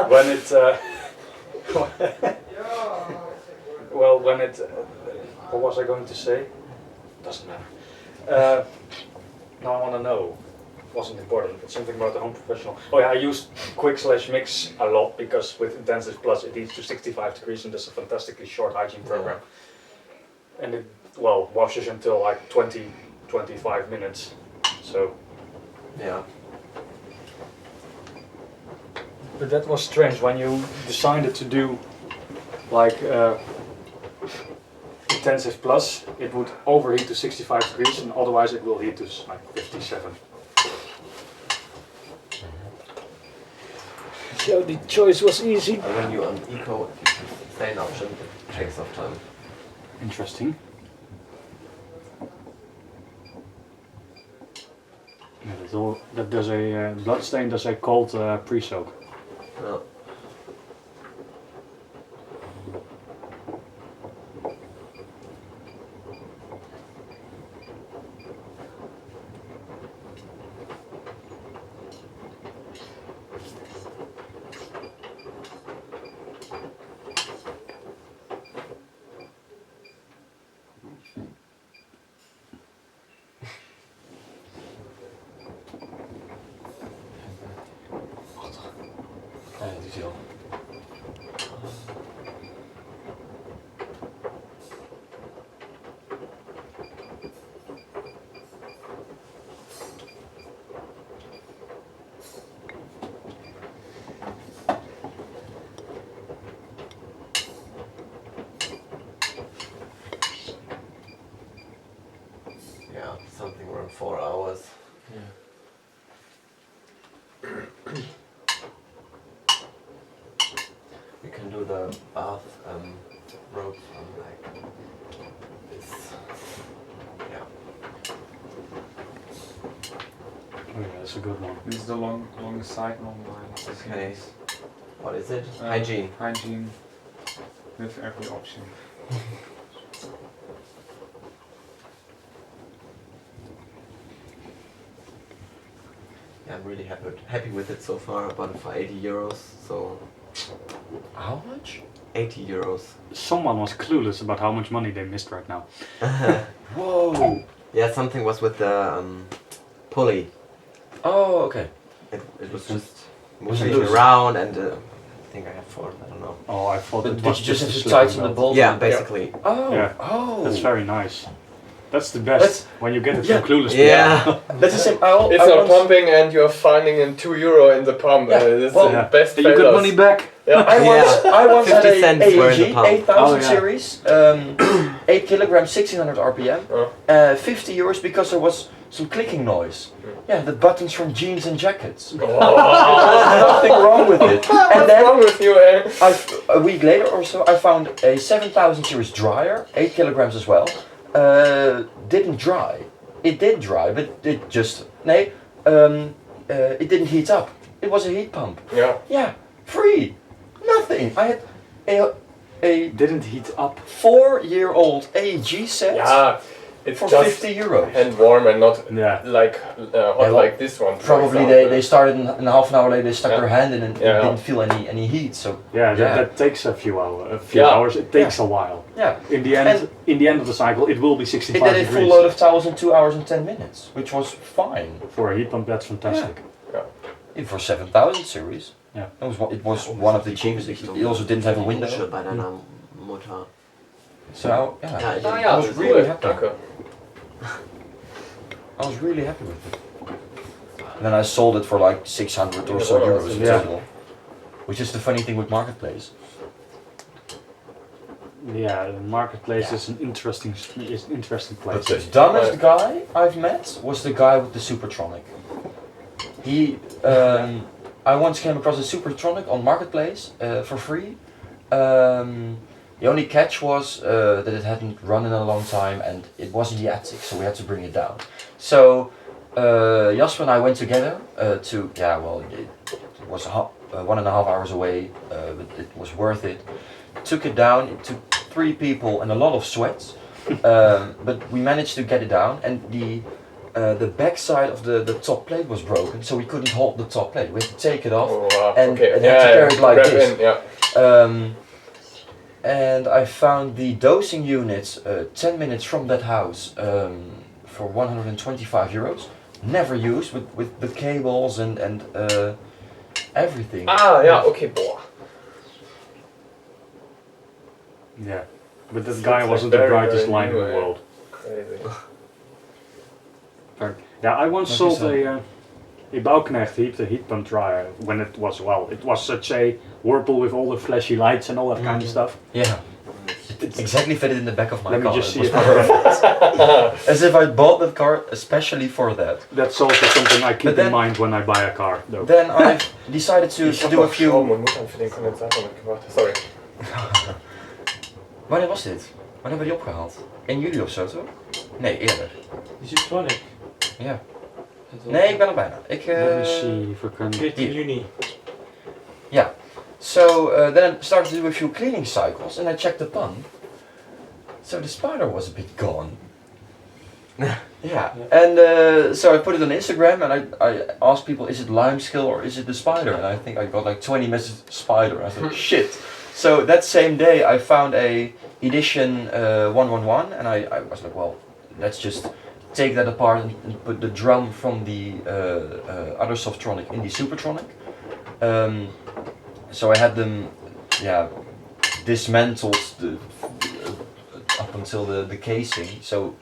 when it well, when it what was I going to say? Doesn't matter. Now I want to know. Wasn't important. It's something about the home professional. Oh yeah, I use quick/mix a lot because with Intensive Plus it heats to 65 degrees and there's a fantastically short hygiene program. And it washes until like 20-25 minutes. So Yeah. but that was strange when you decided to do like Intensive Plus, it would overheat to 65 degrees and otherwise it will heat to like 57. So the choice was easy. And when you on eco, you choose stain option, it takes off time. Interesting. Yeah, that does a blood stain does a cold pre-soak. No. Ja, die is heel. Yeah, something around 4 hours. We can do the bath rope on like this. Yeah. Oh yeah, that's a good one. This is the longest cycle online. Okay. What is it? Um, Hygiene. Hygiene with every option. Yeah, I'm really happy with it so far. I bought it for 80 euros, so How much? 80 euros. Someone was clueless about how much money they missed right now. Whoa! Yeah, something was with the pulley. Oh, okay. It was just Was it moving loose? around, and I think I have 4. I don't know. Oh, I thought But it did was you just have a to slippery tighten the belt. bolt? Yeah, basically. Oh, Yeah. oh. That's very nice. That's the best That's- when you get it yeah. from clueless. Yeah. That's the same. It's not pumping and you're finding in €2 in the pump. Yeah, This well, is the best You got failures. money back. Yeah. I once had 50 a cents were in the AEG pump. 8000 Oh, yeah. series, 8 kilograms, 1600 RPM, Oh. 50 euros because there was some clicking noise. Yeah, the buttons from jeans and jackets. Oh. Nothing wrong with it. And What's then wrong with you, eh? a week later or so, I found a 7000 series dryer, 8 kilograms as well. Didn't dry. It did dry, but it just it didn't heat up. It was a heat pump. Yeah. Yeah, free. Nothing. I had a Didn't heat up. 4-year-old AEG set Yeah. It's for just 50 euros. hand warm and not Yeah. like hot well, like this one. for Probably example. they started and half an hour later they stuck Yeah. their hand in and Yeah. didn't feel any heat. So Yeah, Yeah. that takes a few Yeah. hours. It takes a while. yeah, In the end, And- of the cycle, it will be it 65 did a full degrees. load of towels in 2 hours and 10 minutes, which was fine. For a heat pump, that's fantastic. For 7000 series. Yeah. It was one of the cheapest. It also didn't have a window. Bei deiner Mutter. So yeah, Ja, Ah I ja, was das ist really cool. happy. Danke. I was really happy with it. And then I sold it for like 600 or so Yeah, euros in yeah. total. Which is the funny thing with Marketplace. Yeah, the marketplace Yeah. is an interesting But place. the dumbest guy I've met was the guy with the Supertronic. He, I once came across a Supertronic on Marketplace for free. The only catch was that it hadn't run in a long time and it wasn't the attic, so we had to bring it down. So Jasper and I went together to, it was 1.5 hours away, but it was worth it. Took it down, it took 3 people and a lot of sweat, but we managed to get it down, and the back side of the top plate was broken, so we couldn't hold the top plate. We had to take it off and had to carry it like this. And I found the dosing units 10 minutes from that house for 125 euros. Never used with the cables and everything. Okay, boah. Yeah, but this So guy it's wasn't like the very, brightest very light in new, the eh? world. Crazy. Yeah, I once Like you sold a Bauknecht heat pump dryer when it was such a whirlpool with all the flashy lights and all that kind of stuff. Yeah. It exactly fitted in the back of my Let car. me just see It if was perfect. As if I bought that car especially for that. that's also something I keep But then- in mind when I buy a car, though. Then I decided to Ich hab do a noch Schaum few... und Muttern für den Kondensator mitgebracht. Sorry. Wanneer was dit? Wanneer hebben we die opgehaald? 1 juli of zo, toch? Nee, eerder. Die Supertronic. Ja. Nee, ik ben er bijna. Let me see if I can... 14 juni. So then I started to do a few cleaning cycles and I checked the pump. So the spider was a bit gone. Yeah, and so I put it on Instagram and I asked people, is it limescale or is it the spider? And I think I got like 20 messages, spider. I thought, shit. So that same day I found a edition 111 and I was like, well, let's just take that apart and put the drum from the other Softronic in the Supertronic. So I had them, dismantled up until the casing. So,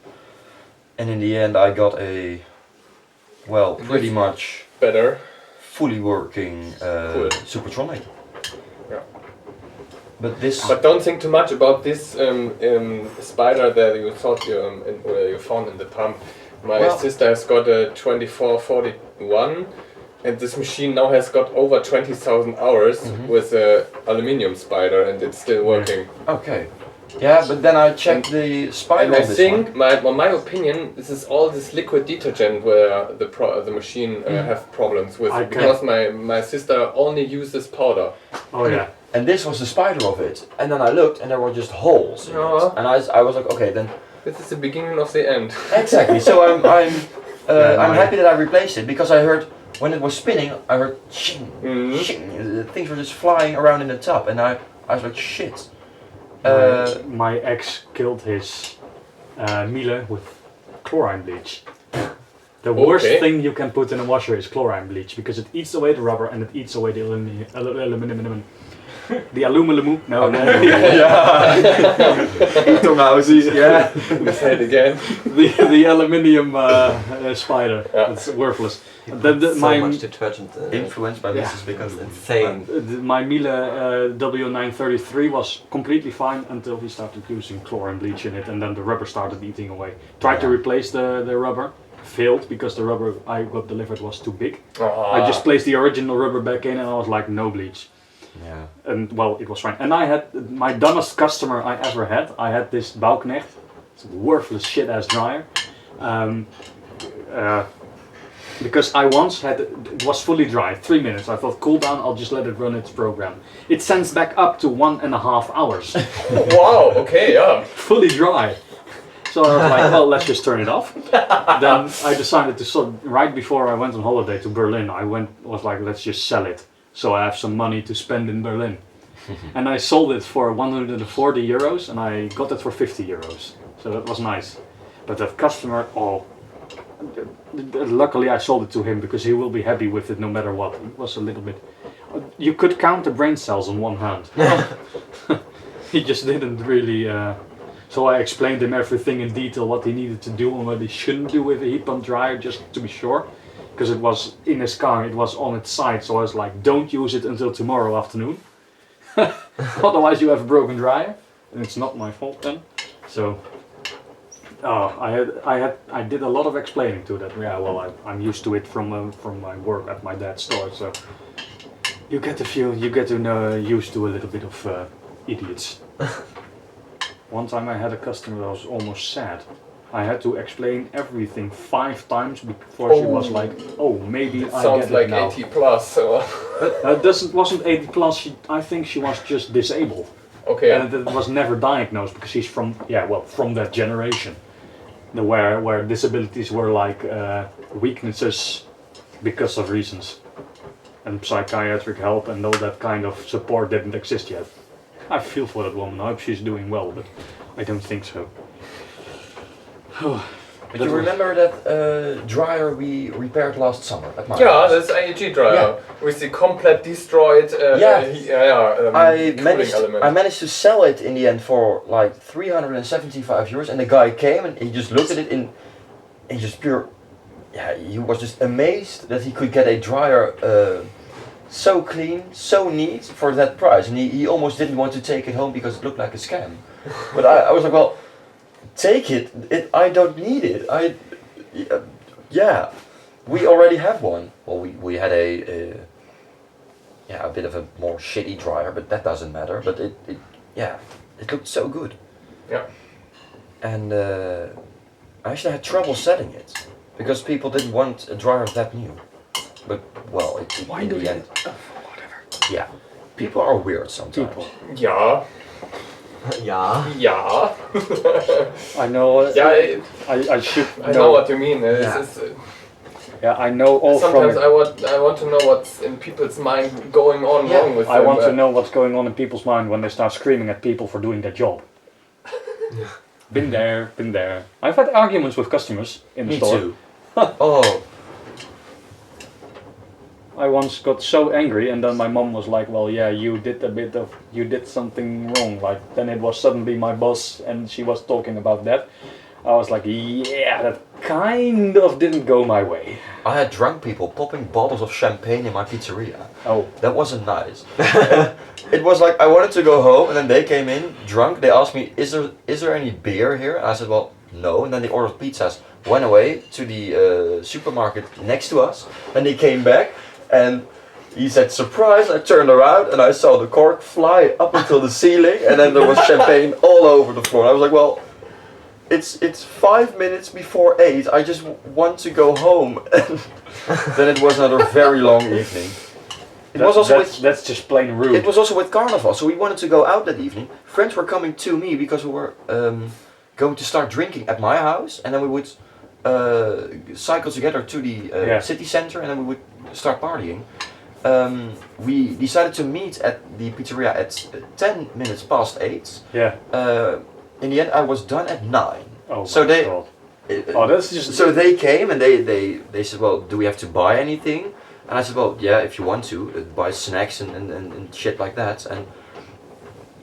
and in the end I got a, pretty much Better. fully working Cool. Supertronic. Yeah. But this. But don't think too much about this spider that you thought you found in the pump. My sister has got a 2441, and this machine now has got over 20,000 hours with a aluminium spider, and it's still working. Okay. Yeah, but then I checked the spider And on I this think, one. my opinion, this is all this liquid detergent where the machine have problems with, because my sister only uses powder. Oh yeah. And this was the spider of it. And then I looked and there were just holes in Oh. it. And I was like, okay, then This is the beginning of the end. exactly. So I'm happy that I replaced it because I heard when it was spinning, I heard shing, shing. Things were just flying around in the tub, and I was like, shit. My ex killed his Miele with chlorine bleach. The worst thing you can put in a washer is chlorine bleach because it eats away the rubber and it eats away the aluminum. The aluminum. No. Yeah. Say it again. The aluminium spider. Yeah. It's worthless. So much detergent. Influenced by Mrs. Because Bickham. insane. My Miele W933 was completely fine until we started using chlorine bleach in it, and then the rubber started eating away. Tried to replace the rubber, failed because the rubber I got delivered was too big. I just placed the original rubber back in, and I was like, no bleach. Yeah. And well, it was fine. And I had my dumbest customer I ever had. I had this Bauknecht, it's a worthless shit ass dryer. Because I once had it was fully dry, 3 minutes. I thought, cool down, I'll just let it run its program. It sends back up to 1.5 hours, Wow, okay, yeah. fully dry. So I was like, well, let's just turn it off. Then I decided to right before I went on holiday to Berlin, was like, let's just sell it. So I have some money to spend in Berlin. And I sold it for 140 euros and I got it for 50 euros. So that was nice. But that customer, luckily I sold it to him because he will be happy with it no matter what. It was a little bit, you could count the brain cells on one hand. He just didn't really, so I explained him everything in detail, what he needed to do and what he shouldn't do with a heat pump dryer, just to be sure. Because it was in his car, it was on its side, so I was like, don't use it until tomorrow afternoon. Otherwise you have a broken dryer. and it's not my fault then. So I did a lot of explaining to that. Yeah, well, I'm used to it from my work at my dad's store. So you get to know used to a little bit of idiots. One time I had a customer that was almost sad. I had to explain everything 5 times before she was like, "Oh, maybe I Sounds get like it now." 80 plus. So. Wasn't 80 plus. I think she was just disabled, Okay. and it was never diagnosed because she's from from that generation, where disabilities were like weaknesses because of reasons, and psychiatric help and all that kind of support didn't exist yet. I feel for that woman. I hope she's doing well, but I don't think so. But you remember that dryer we repaired last summer at my Yeah, house? that's AEG dryer Yeah. with the complete destroyed cooling element. I managed to sell it in the end for like 375 euros, and the guy came and he just looked at it in just pure. Yeah, he was just amazed that he could get a dryer so clean, so neat for that price, and he almost didn't want to take it home because it looked like a scam. But I was like, well, take it. I don't need it. Yeah, we already have one. Well, we had a bit of a more shitty dryer, but that doesn't matter. But it looked so good. Yeah. And I actually had trouble setting it because people didn't want a dryer that new. But well, Why in do the you? end, yeah, people are weird sometimes. People. Yeah. Yeah. Yeah. I know. Yeah. I should I know what you mean. Yeah. I know all Sometimes from it. I want to know what's in people's mind going on wrong with I them. want to know what's going on in people's mind when they start screaming at people for doing their job. Been there, been there. I've had arguments with customers in the Me store. too. Oh, I once got so angry, and then my mom was like, "Well, yeah, you did something wrong." Like then it was suddenly my boss, and she was talking about that. I was like, "Yeah, that kind of didn't go my way." I had drunk people popping bottles of champagne in my pizzeria. Oh, That wasn't nice. It was like I wanted to go home, and then they came in drunk. They asked me, "Is there any beer here?" And I said, "Well, no." And then they ordered pizzas. Went away to the supermarket next to us, and they came back, and he said, "Surprise!" I turned around, and I saw the cork fly up until the ceiling, and then there was champagne all over the floor. I was like, "Well, it's 5 minutes before 8. I just want to go home." And then it was another very long evening. It was also that's just plain rude. it was also with Carnival, so we wanted to go out that evening. Friends were coming to me because we were going to start drinking at my house, and then we would cycle together to the city center, and then we would start partying. We decided to meet at the pizzeria at 10 minutes past 8. Yeah. In the end, I was done at 9. Oh, So my they- God. Oh, that's just. So they came and they said, "Well, do we have to buy anything?" And I said, "Well, yeah, if you want to, buy snacks and shit like that." And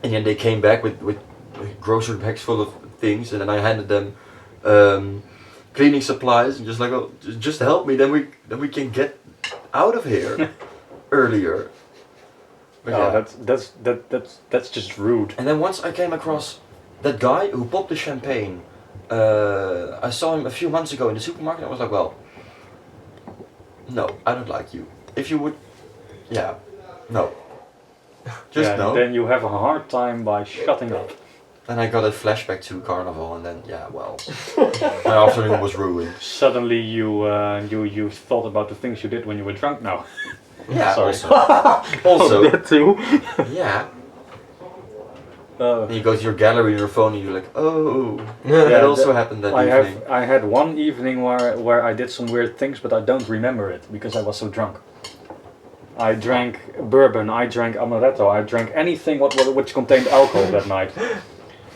in the end, they came back with grocery bags full of things, and then I handed them cleaning supplies and just like, "Oh, just help me, then we can get out of here earlier." But Oh, yeah. that's just rude. And then once I came across that guy who popped the champagne. I saw him a few months ago in the supermarket. I was like, "Well, no, I don't like you. If you would, yeah, no, just yeah, no." Then you have a hard time by shutting up. Then I got a flashback to Carnival, and then yeah, well, my afternoon was ruined. Suddenly you thought about the things you did when you were drunk now. Yeah, Sorry. also, That too. yeah. Then you go to your gallery on your phone, and you're like, "Oh, Yeah, that also happened that evening." I had one evening where I did some weird things, but I don't remember it because I was so drunk. I drank bourbon, I drank amaretto, I drank anything which contained alcohol that night.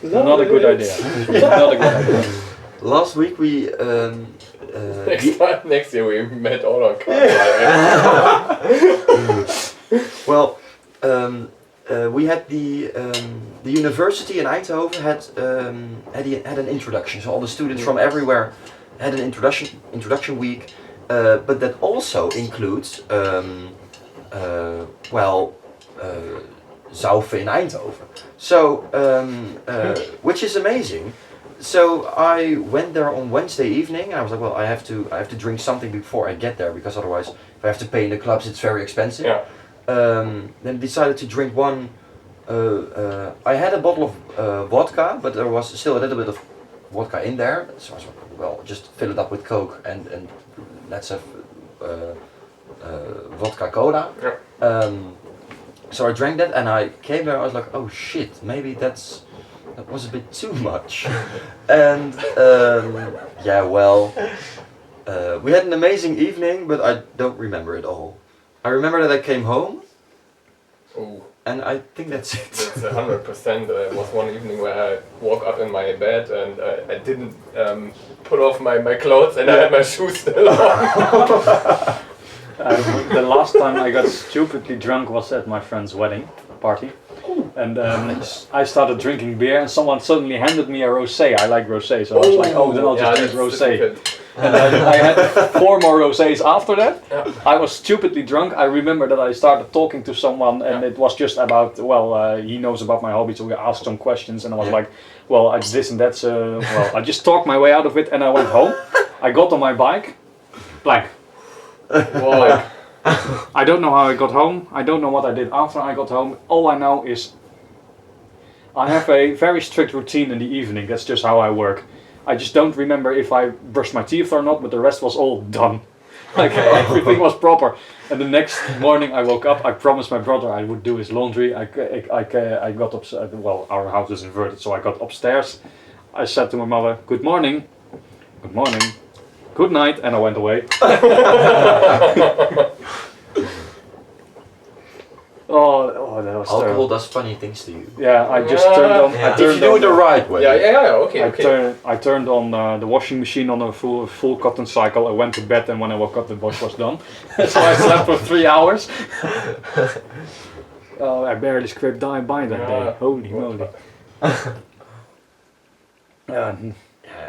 Not a good idea. Not a good idea. Last week we Next year we met all our cars. well, we had the university in Eindhoven had an introduction. So all the students from everywhere had an introduction week, but that also includes Saufen in Eindhoven. So, which is amazing. So I went there on Wednesday evening. I was like, well, I have to drink something before I get there, because otherwise, if I have to pay in the clubs, it's very expensive. Yeah. Then decided to drink one. I had a bottle of vodka, but there was still a little bit of vodka in there. So I was like, well, just fill it up with Coke and let's have vodka cola. Yeah. So I drank that, and I came there. I was like, oh shit, maybe that was a bit too much. And yeah, well, we had an amazing evening, but I don't remember it all. I remember that I came home, Ooh. and I think that's it. That's 100%. There was one evening where I woke up in my bed and I didn't put off my clothes and I had my shoes still on. The last time I got stupidly drunk was at my friend's wedding party. And I started drinking beer, and someone suddenly handed me a rosé. I like rosé, so I was like, oh, then I'll just drink rosé. And I had 4 more rosés after that. Yeah. I was stupidly drunk. I remember that I started talking to someone, and it was just about, well, he knows about my hobby, so we asked some questions, and I was like, well, it's this and that. Well, I just talked my way out of it, and I went home. I got on my bike, blank. Whoa. I don't know how I got home. I don't know what I did after I got home. All I know is I have a very strict routine in the evening. That's just how I work. I just don't remember if I brushed my teeth or not, but the rest was all done. Like everything was proper. And the next morning I woke up. I promised my brother I would do his laundry. I got upstairs. Well, our house is inverted, so I got upstairs. I said to my mother, "Good morning, good morning, good night," and I went away. Oh, that was Alcohol terrible. does funny things to you. Yeah, I just turned on. Yeah. I If you turned do on. it the right way. Yeah, okay. I turned on the washing machine on a full cotton cycle. I went to bed, and when I woke up, the wash was done. So I slept for 3 hours. Oh, I barely scraped by that day. Holy moly!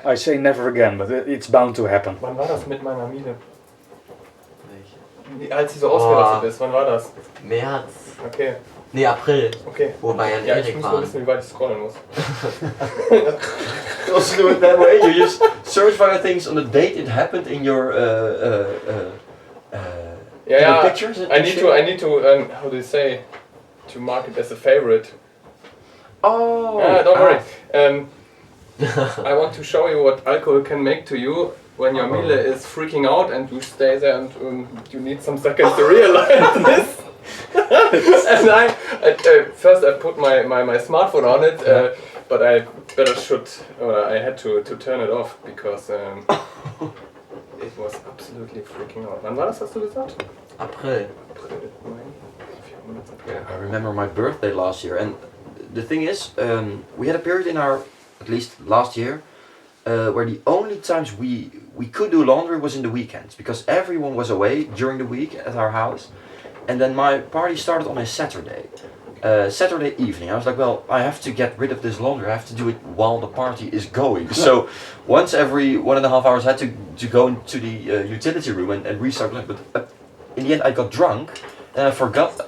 I say never again, but it's bound to happen. Wann war das mit meiner Miele? Welche? Als sie so ausgerastet ist, wann war das? März. Okay, Nee, April. okay. Wo wir in Ja, ich Erik muss mal waren. wissen, wie weit ich scrollen muss. You also do it that way. You just search for things on the date it happened in your Yeah, pictures. And I need to how do you say, to mark it as a favorite. Oh. Don't worry. I want to show you what alcohol can make to you when your Miele is freaking out and you stay there and you need some seconds to realize this. And first I put my smartphone on it, but I had to turn it off because it was absolutely freaking out. Wann war das, hast du gesagt? April. April, Mai, 4 Monate April. I remember my birthday last year, and the thing is, we had a period in our, at least last year, where the only times we could do laundry was in the weekends, because everyone was away during the week at our house. And then my party started on a Saturday evening. I was like, well, I have to get rid of this laundry. I have to do it while the party is going. So once every 1.5 hours, I had to go into the utility room and restart. But in the end, I got drunk and I forgot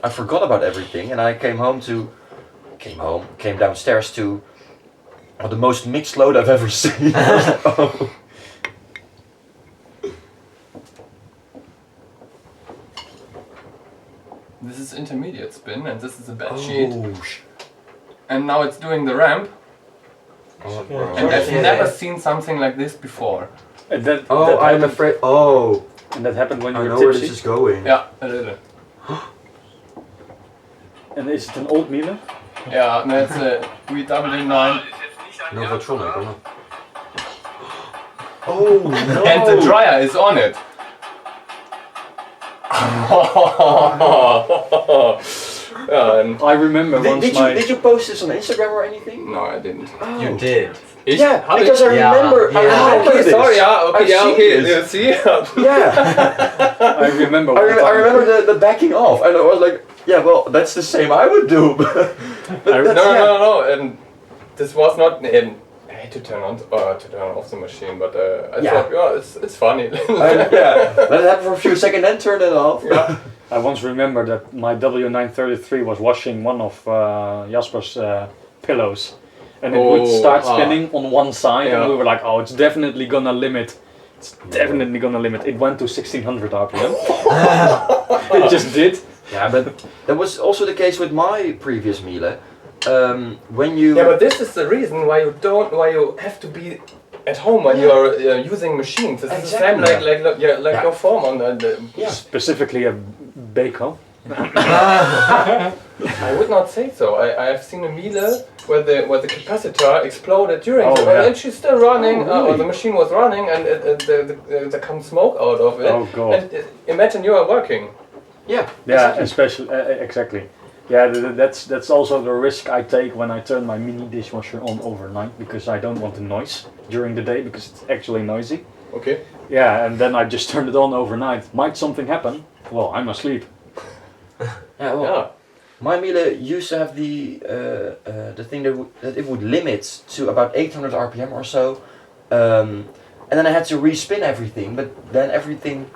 about everything. And I came downstairs to the most mixed load I've ever seen. Oh. This is intermediate spin and this is a bed sheet. And now it's doing the ramp. And I've never seen something like this before. And that, I'm afraid. Oh, and that happened when you I were know where tipsy. this is going. Yeah, a little. And is it an old Miele? Yeah, no, it's a WW9. Novatronic, or not? Oh no! And the dryer is on it. Yeah, and I remember once Did you post this on Instagram or anything? no, I didn't. Oh. You did. Yeah, How because did- I Yeah. remember. I Yeah. remember Okay, this. sorry, yeah, okay, I've yeah, seen okay, this. you see? Yeah, I remember. I one time. remember the backing off, and I was like, yeah, well, that's the same I would do. But No, and this was not. I had to turn off the machine, but I Yeah. thought, yeah, it's funny. yeah, let it happen for a few seconds, then turn it off. Yeah. I once remember that my W933 was washing one of Jasper's pillows, and it would start spinning on one side, and we were like, "Oh, it's definitely gonna limit. It's definitely gonna limit." It went to 1600 RPM. It just did. Yeah, but that was also the case with my previous Miele. When you Yeah, but this is the reason why you have to be at home when you are using machines. This is the same like your form on the Specifically a Beko. I would not say so. I have seen a Miele where the capacitor exploded during and she's still running, or the machine was running, and there comes smoke out of it. Oh god. And imagine you are working. yeah, Yeah, especially exactly. Yeah, that's also the risk I take when I turn my mini dishwasher on overnight, because I don't want the noise during the day because it's actually noisy. Okay. Yeah, and then I just turn it on overnight. Might something happen? Well, I'm asleep. Yeah, well, my Miele used to have the thing that it would limit to about 800 RPM or so, and then I had to respin everything. But then everything,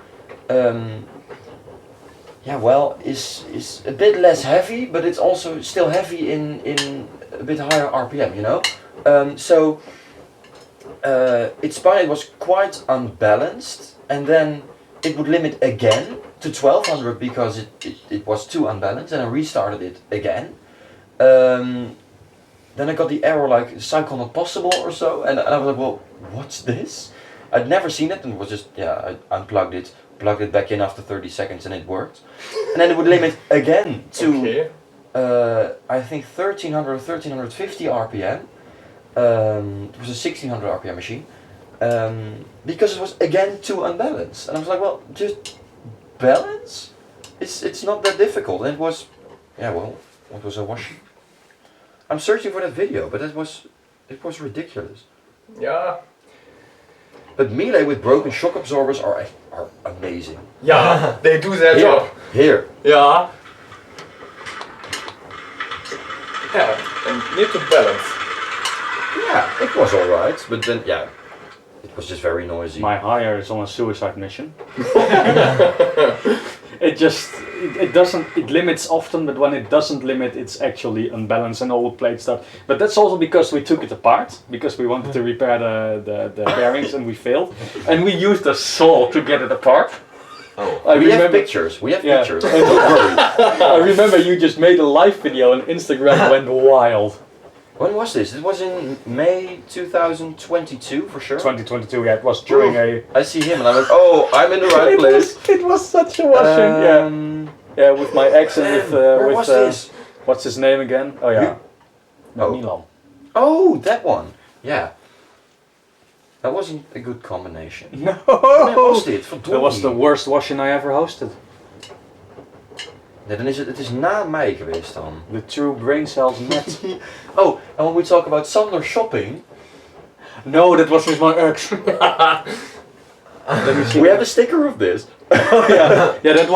is a bit less heavy, but it's also still heavy in a bit higher RPM, you know. So its spine was quite unbalanced, and then it would limit again to 1200 because it was too unbalanced, and I restarted it again. Then I got the error like cycle not possible or so, and I was like, well, what's this? I'd never seen it, and it was just, I unplugged it, plugged it back in after 30 seconds, and it worked. And then it would limit again to I think 1300 or 1350 RPM. It was a 1600 RPM machine. Because it was again too unbalanced, and I was like, well, just balance. It's not that difficult. And it was, what was I washing? I'm searching for that video, but it was ridiculous. Yeah. But Miele with broken shock absorbers are amazing. Yeah, they do their job. Here. Yeah. Yeah, and need to balance. Yeah, it was alright, but then it was just very noisy. My hire is on a suicide mission. It limits often, but when it doesn't limit, it's actually unbalanced and all plate stuff. But that's also because we took it apart, because we wanted to repair the bearings, and we failed. And we used a saw to get it apart. Oh. We have pictures. Don't worry. I remember you just made a live video and Instagram went wild. When was this? It was in May 2022 for sure. 2022, yeah, it was during I see him and I'm like, oh, I'm in the right place. It was such a washing, yeah, with my ex and where was this? What's his name again? Oh yeah, Milan. Oh, that one. Yeah. That wasn't a good combination. No, Was dit? that was the worst washing I ever hosted. Nee, dan is het is na mei geweest dan. The true brain cells net. Oh, and when we talk about summer shopping. No, that was with my ex. Let me see. We have a sticker of this. Oh yeah, that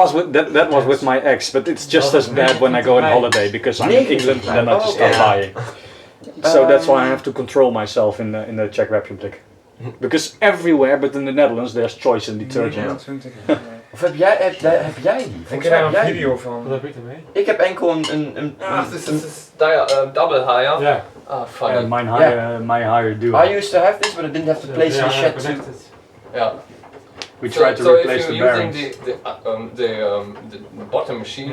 was with my ex, but it's just as bad when I go on holiday because I'm in England and then I just start buying. So that's why I have to control myself in the Czech Republic. Because everywhere but in the Netherlands there's choice in detergent. Of heb jij die? Ik heb daar een video van. Wat heb ik ermee? Ik heb enkel een This is double higher. Yeah. Ah, funny. My hire do. I used to have this, but I didn't have to place the shed too. Yeah. We tried to so replace if the you're bearings. using the bottom machine,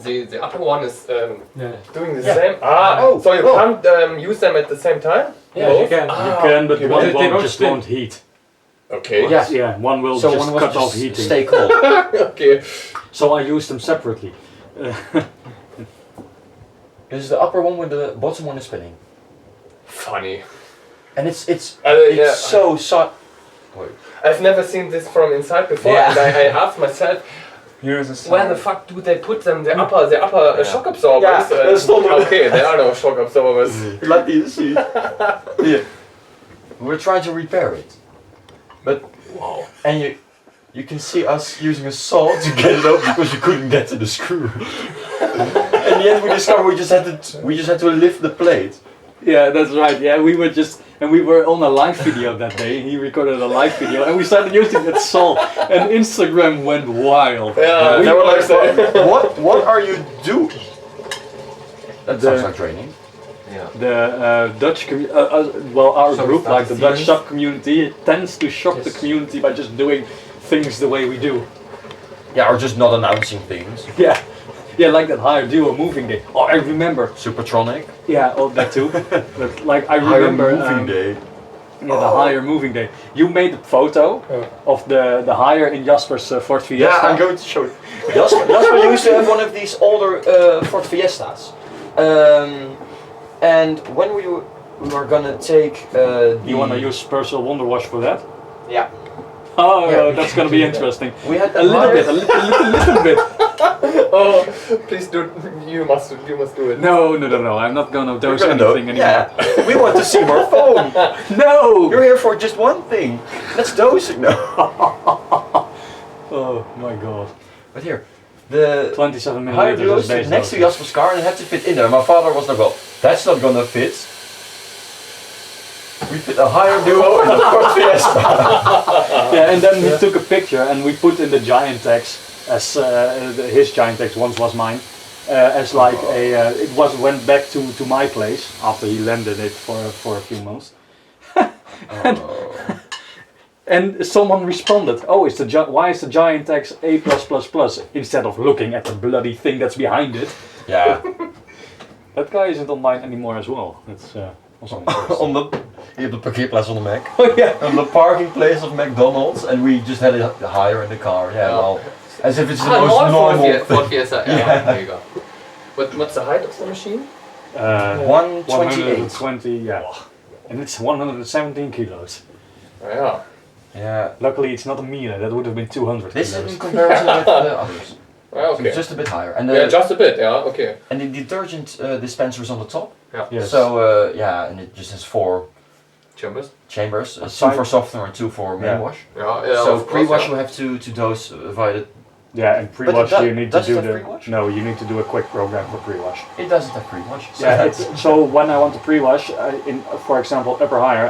the upper one is Doing the Yeah. same. So you can't use them at the same time? Yeah, you can. You can, but okay, one but they won't don't just spin. won't heat. Okay. Yeah. Yeah, one will So just one was cut just off heating. stay cold. Okay. So I used them separately. This is the upper one when the bottom one is spinning. Funny. And it's yeah. so soft. I've never seen this from inside before, Yeah. and I asked myself, Here is a sound. where the fuck do they put them? The upper shock absorbers. Yeah, that's not okay. There are no shock absorbers. Let me see. Yeah. We're trying to repair it. But and you can see us using a saw to get it out because you couldn't get to the screw. In the end we discovered we just had to lift the plate. Yeah, that's right. Yeah, we were just And we were on a live video that day. He recorded a live video, and we started using it salt. And Instagram went wild. Yeah, we they were like, What are you doing? That sounds like training. Yeah. The Dutch our So group, like the Dutch Siemens? sub community, tends to shock the community by just doing things the way we do. Yeah, or just not announcing things. Yeah, yeah, like that hire duo moving day. Oh, I remember. Supertronic. Yeah, oh, that too. But like I Higher remember moving day. Yeah, the hire moving day. You made a photo of the hire in Jasper's Ford Fiesta. Yeah, I'm going to show you. Jasper used to have one of these older Ford Fiestas. And when we were gonna take You want to use Personal Wonder Wash for that? Yeah. Oh, Yeah. that's gonna be interesting. We had A little bit, a little bit. oh, please do. You must do it. No, I'm not gonna dose We're gonna do anything it. anymore. Yeah, we want to see more foam. No! You're here for just one thing. Let's dose it now. Oh my god. But here, the 27 higher milliliters duo is stood base next to dose. Jasper's car and it had to fit in there. My father was like, well, that's not gonna fit. We fit a higher duo in the Ford Fiesta. Yeah, and then we took a picture and we put in the giant text as his giant text once was mine. As like it went back to my place after he landed it for a few months. And someone responded, "Oh, why is the giant text A+++ instead of looking at the bloody thing that's behind it?" Yeah. That guy isn't on mine anymore as well. That's also On the parkeerplaats on the Mac. oh yeah. On the parking place of McDonald's, and we just had it higher in the car. Yeah, well, as if it's the most normal. Ford Fiesta. Yeah. There you go. What's the height of the machine? 128. 120, yeah. And it's 117 kilos. Yeah. Yeah. Luckily, it's not a meter. That would have been 200 This kilos. is in comparison with the others. Ah, So okay. it's just a bit higher. And Yeah, just a bit. Yeah. Okay. and the detergent dispenser is on the top. Yes. So yeah, and it just has 4 Chambers. chambers, 2 Aside- for softener and 2 for main Yeah. wash. Yeah. So of course, pre-wash yeah. you have to dose via the. Yeah, and pre-wash But it you need to does it do have the. pre-wash? No, you need to do a quick program for pre-wash. It doesn't have pre-wash. So Yeah, that's- so when I want to pre-wash, for example, upper higher,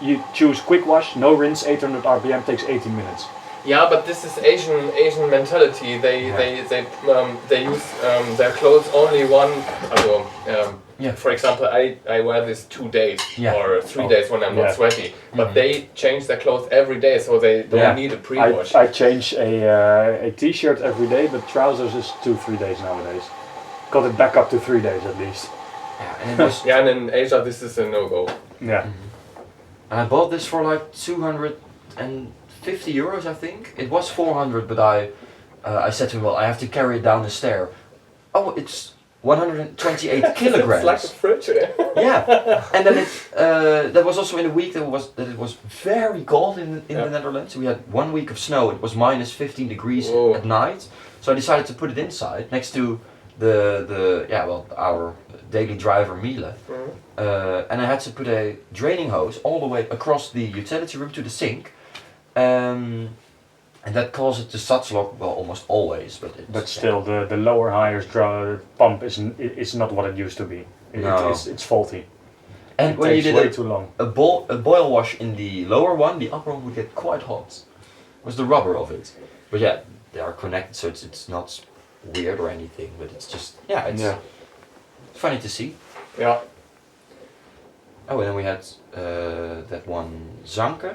you choose quick wash, no rinse, 800 RPM, takes 18 minutes. Yeah, but this is Asian mentality. They use their clothes only one. Yeah. For example, I wear this 2 days Yeah. or 3 Oh, days when I'm yeah. not sweaty. But Mhm. they change their clothes every day, so they don't Yeah. need a pre-wash. I change a t-shirt every day, but trousers is 2-3 days nowadays. Got it back up to 3 days at least. yeah, and it was. Yeah, and in Asia this is a no-go. Yeah. And I bought this for like 250 euros, I think. It was 400, but I said to him, well, I have to carry it down the stair. Oh, it's 128 kilograms. It's like a fridge. Yeah, and then that was also in a week that it was very cold in Yeah. the Netherlands. We had 1 week of snow. It was minus 15 degrees Whoa. at night. So I decided to put it inside next to our daily driver Miele. And I had to put a draining hose all the way across the utility room to the sink. And that causes it to satslok, well, almost always, but it's, But still, the lower higher pump is not what it used to be. No. It's faulty. And It when you takes did way too long. a boil wash in the lower one, the upper one would get quite hot. It was the rubber of it. But yeah, they are connected, so it's not weird or anything, but it's just, it's funny to see. Yeah. Oh, and then we had that one Zanker,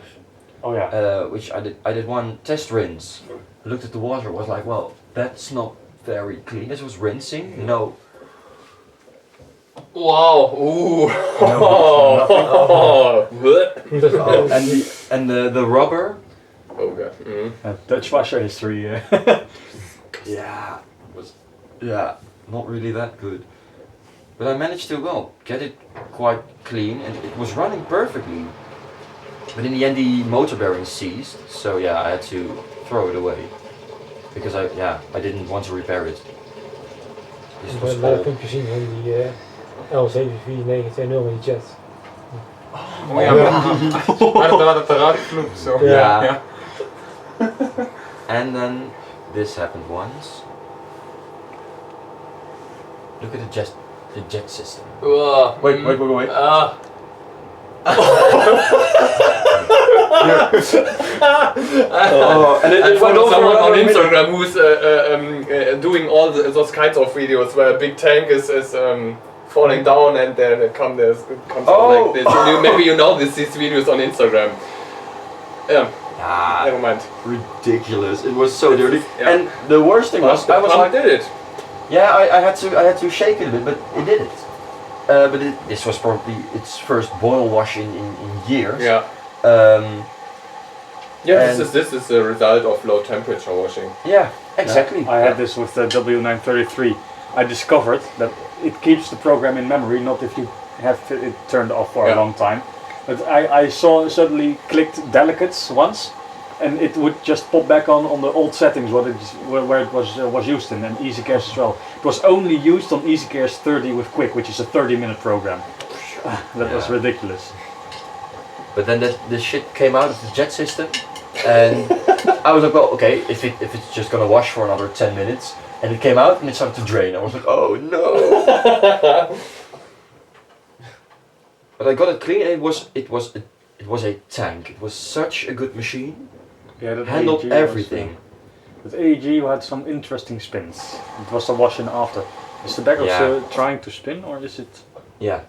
Oh yeah. which I did one test rinse. I looked at the water, was like, well, that's not very clean. This was rinsing, no. Wow. Ooh. And the rubber. Oh god. Mm. Dutch washer history. Yeah, was not really that good. But I managed to get it quite clean, and it was running perfectly. But in the end, the motor bearing seized, so yeah, I had to throw it away because I didn't want to repair it. This Ik was heb wel een all. filmpje gezien van die L74920 met die jet. Oh ja, maar dat had het eruit gevloept zo. Ja. Ja. And then this happened once. Look at the jet system. Wait. Wait. Ah. And it went over someone on another minute. Instagram who's doing all those kinds of videos where a big tank is falling down and then it comes out like this. Maybe you know these videos on Instagram. Never mind. Ridiculous. It was so dirty. Yeah. And the worst thing was, I was like, did it. yeah, I had to shake it a bit, but it did it. This was probably its first boil wash in years. Yeah. And- This is the result of low temperature washing. Yeah, exactly. I had this with the W933. I discovered that it keeps the program in memory, not if you have it turned off for a long time. But I saw suddenly clicked delicates once, and it would just pop back on the old settings where it was used in, and EasyCares as well. It was only used on EasyCares 30 with Quick, which is a 30-minute program. That was ridiculous. But then the shit came out of the jet system, and I was like, well, okay, if it's just gonna wash for another 10 minutes, and it came out and it started to drain. I was like, oh no. But I got it clean, and it was a tank. It was such a good machine. Yeah, that Handled AEG everything. With AEG, had some interesting spins. It was a washing after. Is the back Yeah. trying to spin, or is it Yeah.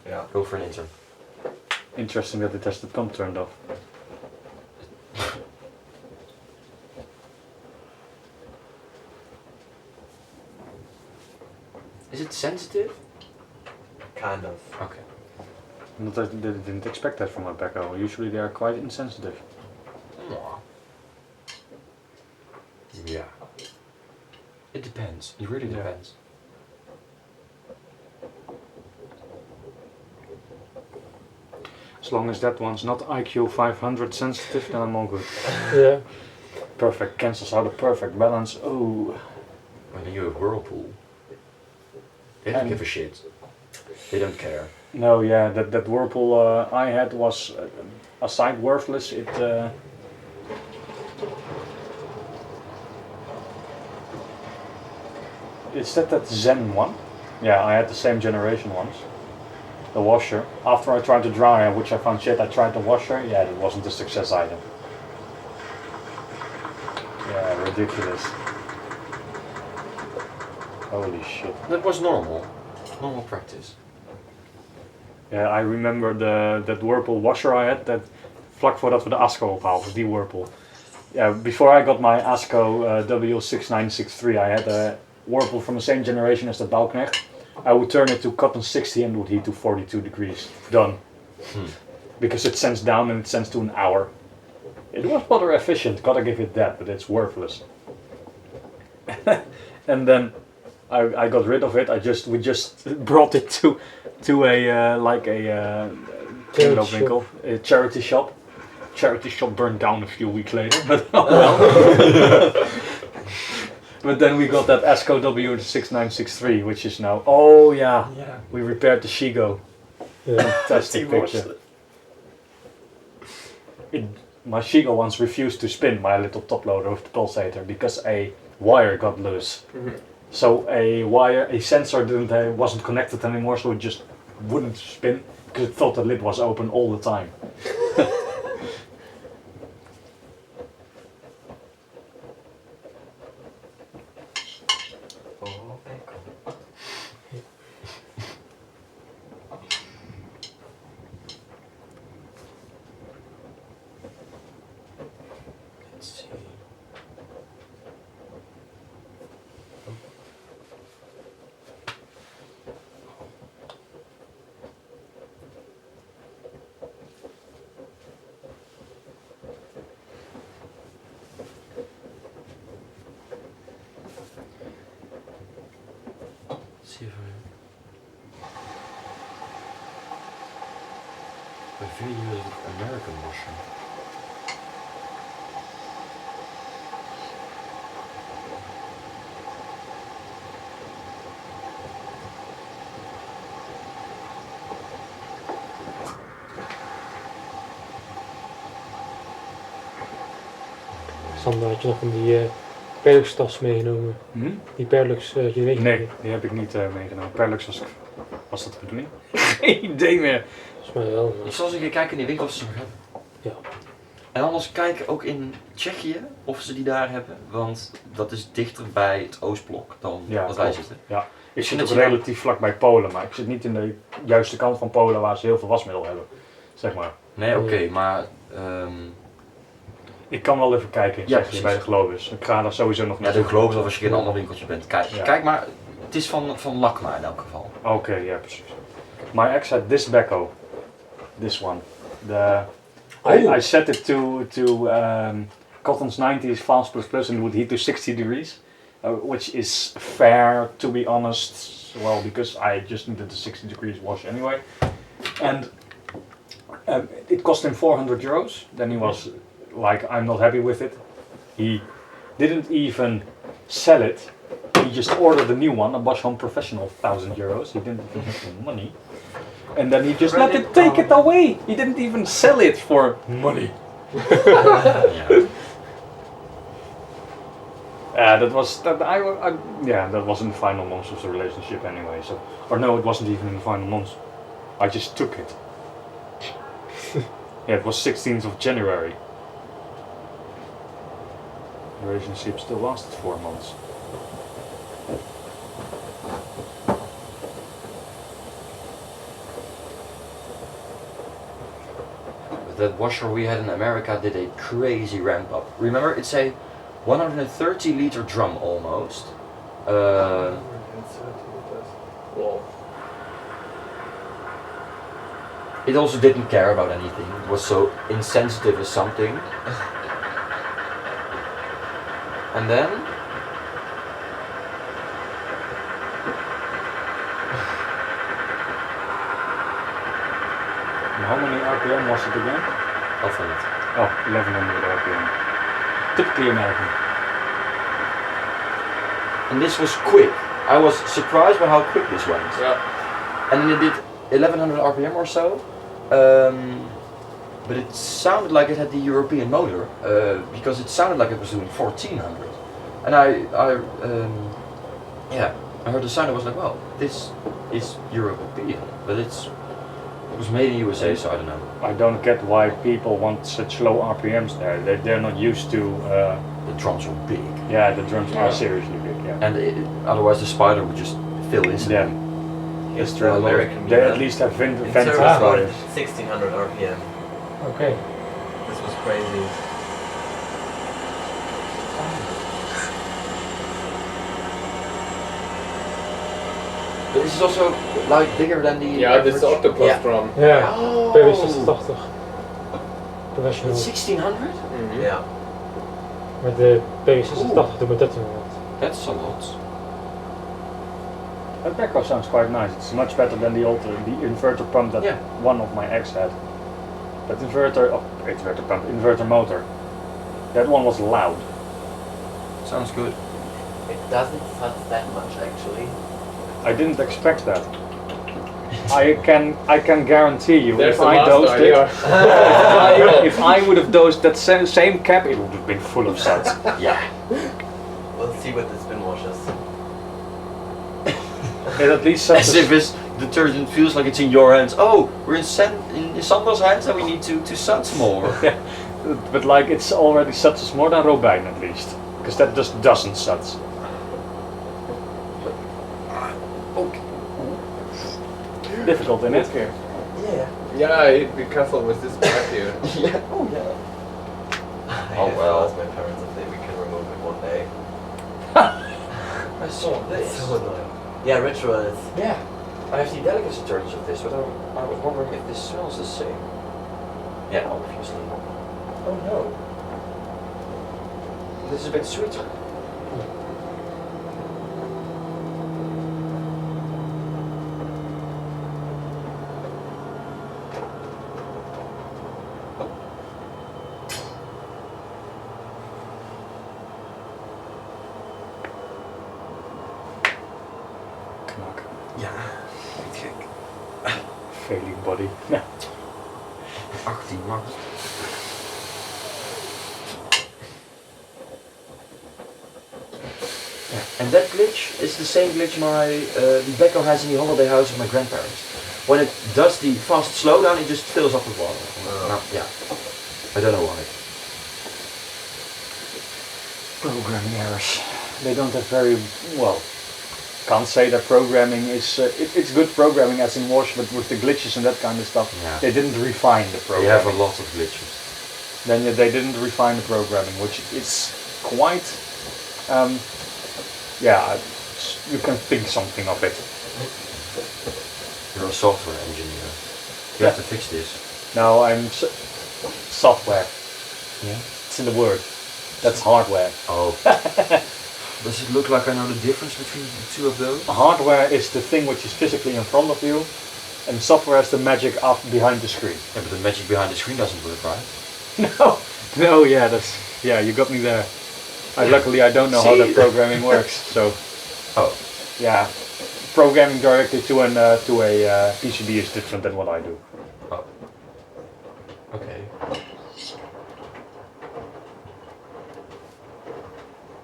Yeah. Go for an intern. interesting that it has the pump turned off? Is it sensitive? Kind of. Okay. Not that I didn't expect that from a backhoe. Usually they are quite insensitive. Yeah. It depends. It really Yeah. depends. As long as that one's not IQ 500 sensitive, then I'm all good. Yeah. Perfect cancels out a perfect balance. Oh. When you have Whirlpool, they don't give a shit. They don't care. No, yeah, that Whirlpool I had was aside worthless. Is that Zen one? Yeah, I had the same generation ones. The washer. After I tried the dryer, which I found shit, I tried the washer. Yeah, it wasn't a success either. Yeah, ridiculous. Holy shit. That was normal. Normal practice. Ja, I remember that Whirlpool washer I had, that vlak voordat we de ASCO ophaalden, die Whirlpool. Yeah, before I got my ASCO W6963, I had a Whirlpool from the same generation as the Bauknecht. I would turn it to cotton 60 and it would heat to 42 degrees. Done. Because it sends down and it sends to an hour. It was rather efficient, gotta give it that, but it's worthless. And then I got rid of it. We just brought it to a a charity shop. Charity shop burned down a few weeks later, but oh well. But then we got that ASCO W6963, which is now, oh yeah, we repaired the Shigo. Yeah. Fantastic picture. My Shigo once refused to spin my little top loader with the pulsator because a wire got loose. So a sensor wasn't connected anymore, so it just wouldn't spin because it thought the lid was open all the time. Let's see. See if a video of American washer. Sander, had je nog van die Perlux tas meegenomen? Die Perlux, die weet je Nee, niet. die heb ik niet meegenomen. Perlux was Was dat de bedoeling? Geen idee meer. Volgens mij wel. Ik zal eens een keer kijken in de winkel of ze nog hebben. Ja. En anders kijken ook in Tsjechië of ze die daar hebben, want dat is dichter bij het Oostblok dan Ja, wat wij klopt. zitten. Ja. Ik zit dat ook je dan- relatief vlak bij Polen, maar ik zit niet in de juiste kant van Polen waar ze heel veel wasmiddel hebben. Zeg maar. Nee, oké, maar Ik kan wel even kijken in Ja, Tsjechië precies. bij de Globus. Ik ga daar sowieso nog ja, de Globus of als je in een ander winkeltje bent. Kijk, Ja. kijk maar, het is van Lakma in elk geval. Oké, ja precies. My ex had this backhoe. This one. I set it to Cotton's 90s fast plus plus and it would heat to 60 degrees. Which is fair, to be honest. Well, because I just needed the 60 degrees wash anyway. And it cost him 400 euros. Then he was like, I'm not happy with it. He didn't even sell it. He just ordered a new one, a Bosch Home Professional, 1,000 euros. He didn't even have the money. And then he just let it take it away. He didn't even sell it for money. That was that. That was in the final months of the relationship anyway. So, or no, it wasn't even in the final months. I just took it. Yeah, it was 16th of January. The relationship still lasted 4 months. That washer we had in America did a crazy ramp up. Remember, it's a 130 liter drum almost. Wow. It also didn't care about anything. It was so insensitive as something. And then And how many RPM was it again? often. Oh, 1100 RPM. Typically American. And this was quick. I was surprised by how quick this went. Yeah. And then it did 1100 RPM or so. But it sounded like it had the European motor because it sounded like it was doing 1400. And I heard the sound. I was like, well, this is European, but it was made in USA, so I don't know. I don't get why people want such low RPMs there. They're not used to. The drums were big, Yeah, the drums are seriously big. Yeah. and otherwise the spider would just fill instantly. Yeah. It's true. American. They at least have In vented service mode, fires. 1600 RPM. Okay. This was crazy. But this is also like bigger than the Yeah, this is average- octopus Yeah. drum. Ja, Oh. PW86. Professional. It's 1600? Mhm. Yeah. Met de PW86 doen we 1300. That's a lot. That backhoe sounds quite nice. It's much better than the inverter pump that Yeah. one of my ex had. That inverter pump, inverter motor. That one was loud. Sounds good. It doesn't suck that much actually. I didn't expect that. I can guarantee you, There's if a I master dosed it, idea. if I would have dosed that same cap, it would have been full of suds. Yeah. We'll see what the spin washes. It at least suds As if this detergent feels like it's in your hands. Oh, we're in Sandra's hands and we need to suds more. but like it's already suds more than Robijn at least, because that just doesn't suds. Okay. Difficult, isn't it? Okay. Yeah. Yeah, be careful with this part here. Yeah. Oh yeah. I Oh, have to well. ask my parents if we can remove it one day. I saw this. So annoying. Yeah, rituals. Yeah. I have the delicacy detergents of this, but I was wondering if this smells the same. Yeah, obviously. Oh no. This is a bit sweeter. Knak. Ja, niet gek. Failing body. Ja. 18 max. And that glitch is the same glitch the backhoe has in the holiday house of my grandparents. When it does the fast slowdown, it just fills up with water. Yeah, I don't know why. Programming errors. They don't have very well. Can't say that programming is. It's good programming as in Wash, but with the glitches and that kind of stuff, they didn't refine the programming. They have a lot of glitches. Then they didn't refine the programming, which is quite. You can think something of it. You're a software engineer. You have to fix this. No, I'm software. Yeah. It's in the word. That's hardware. Oh. Does it look like I know the difference between the two of those? Hardware is the thing which is physically in front of you, and software is the magic up behind the screen. Yeah, but the magic behind the screen doesn't work, right? No, you got me there. Luckily I don't know how that programming works, so. Oh. Yeah, programming directly to a PCB is different than what I do. Oh. Okay.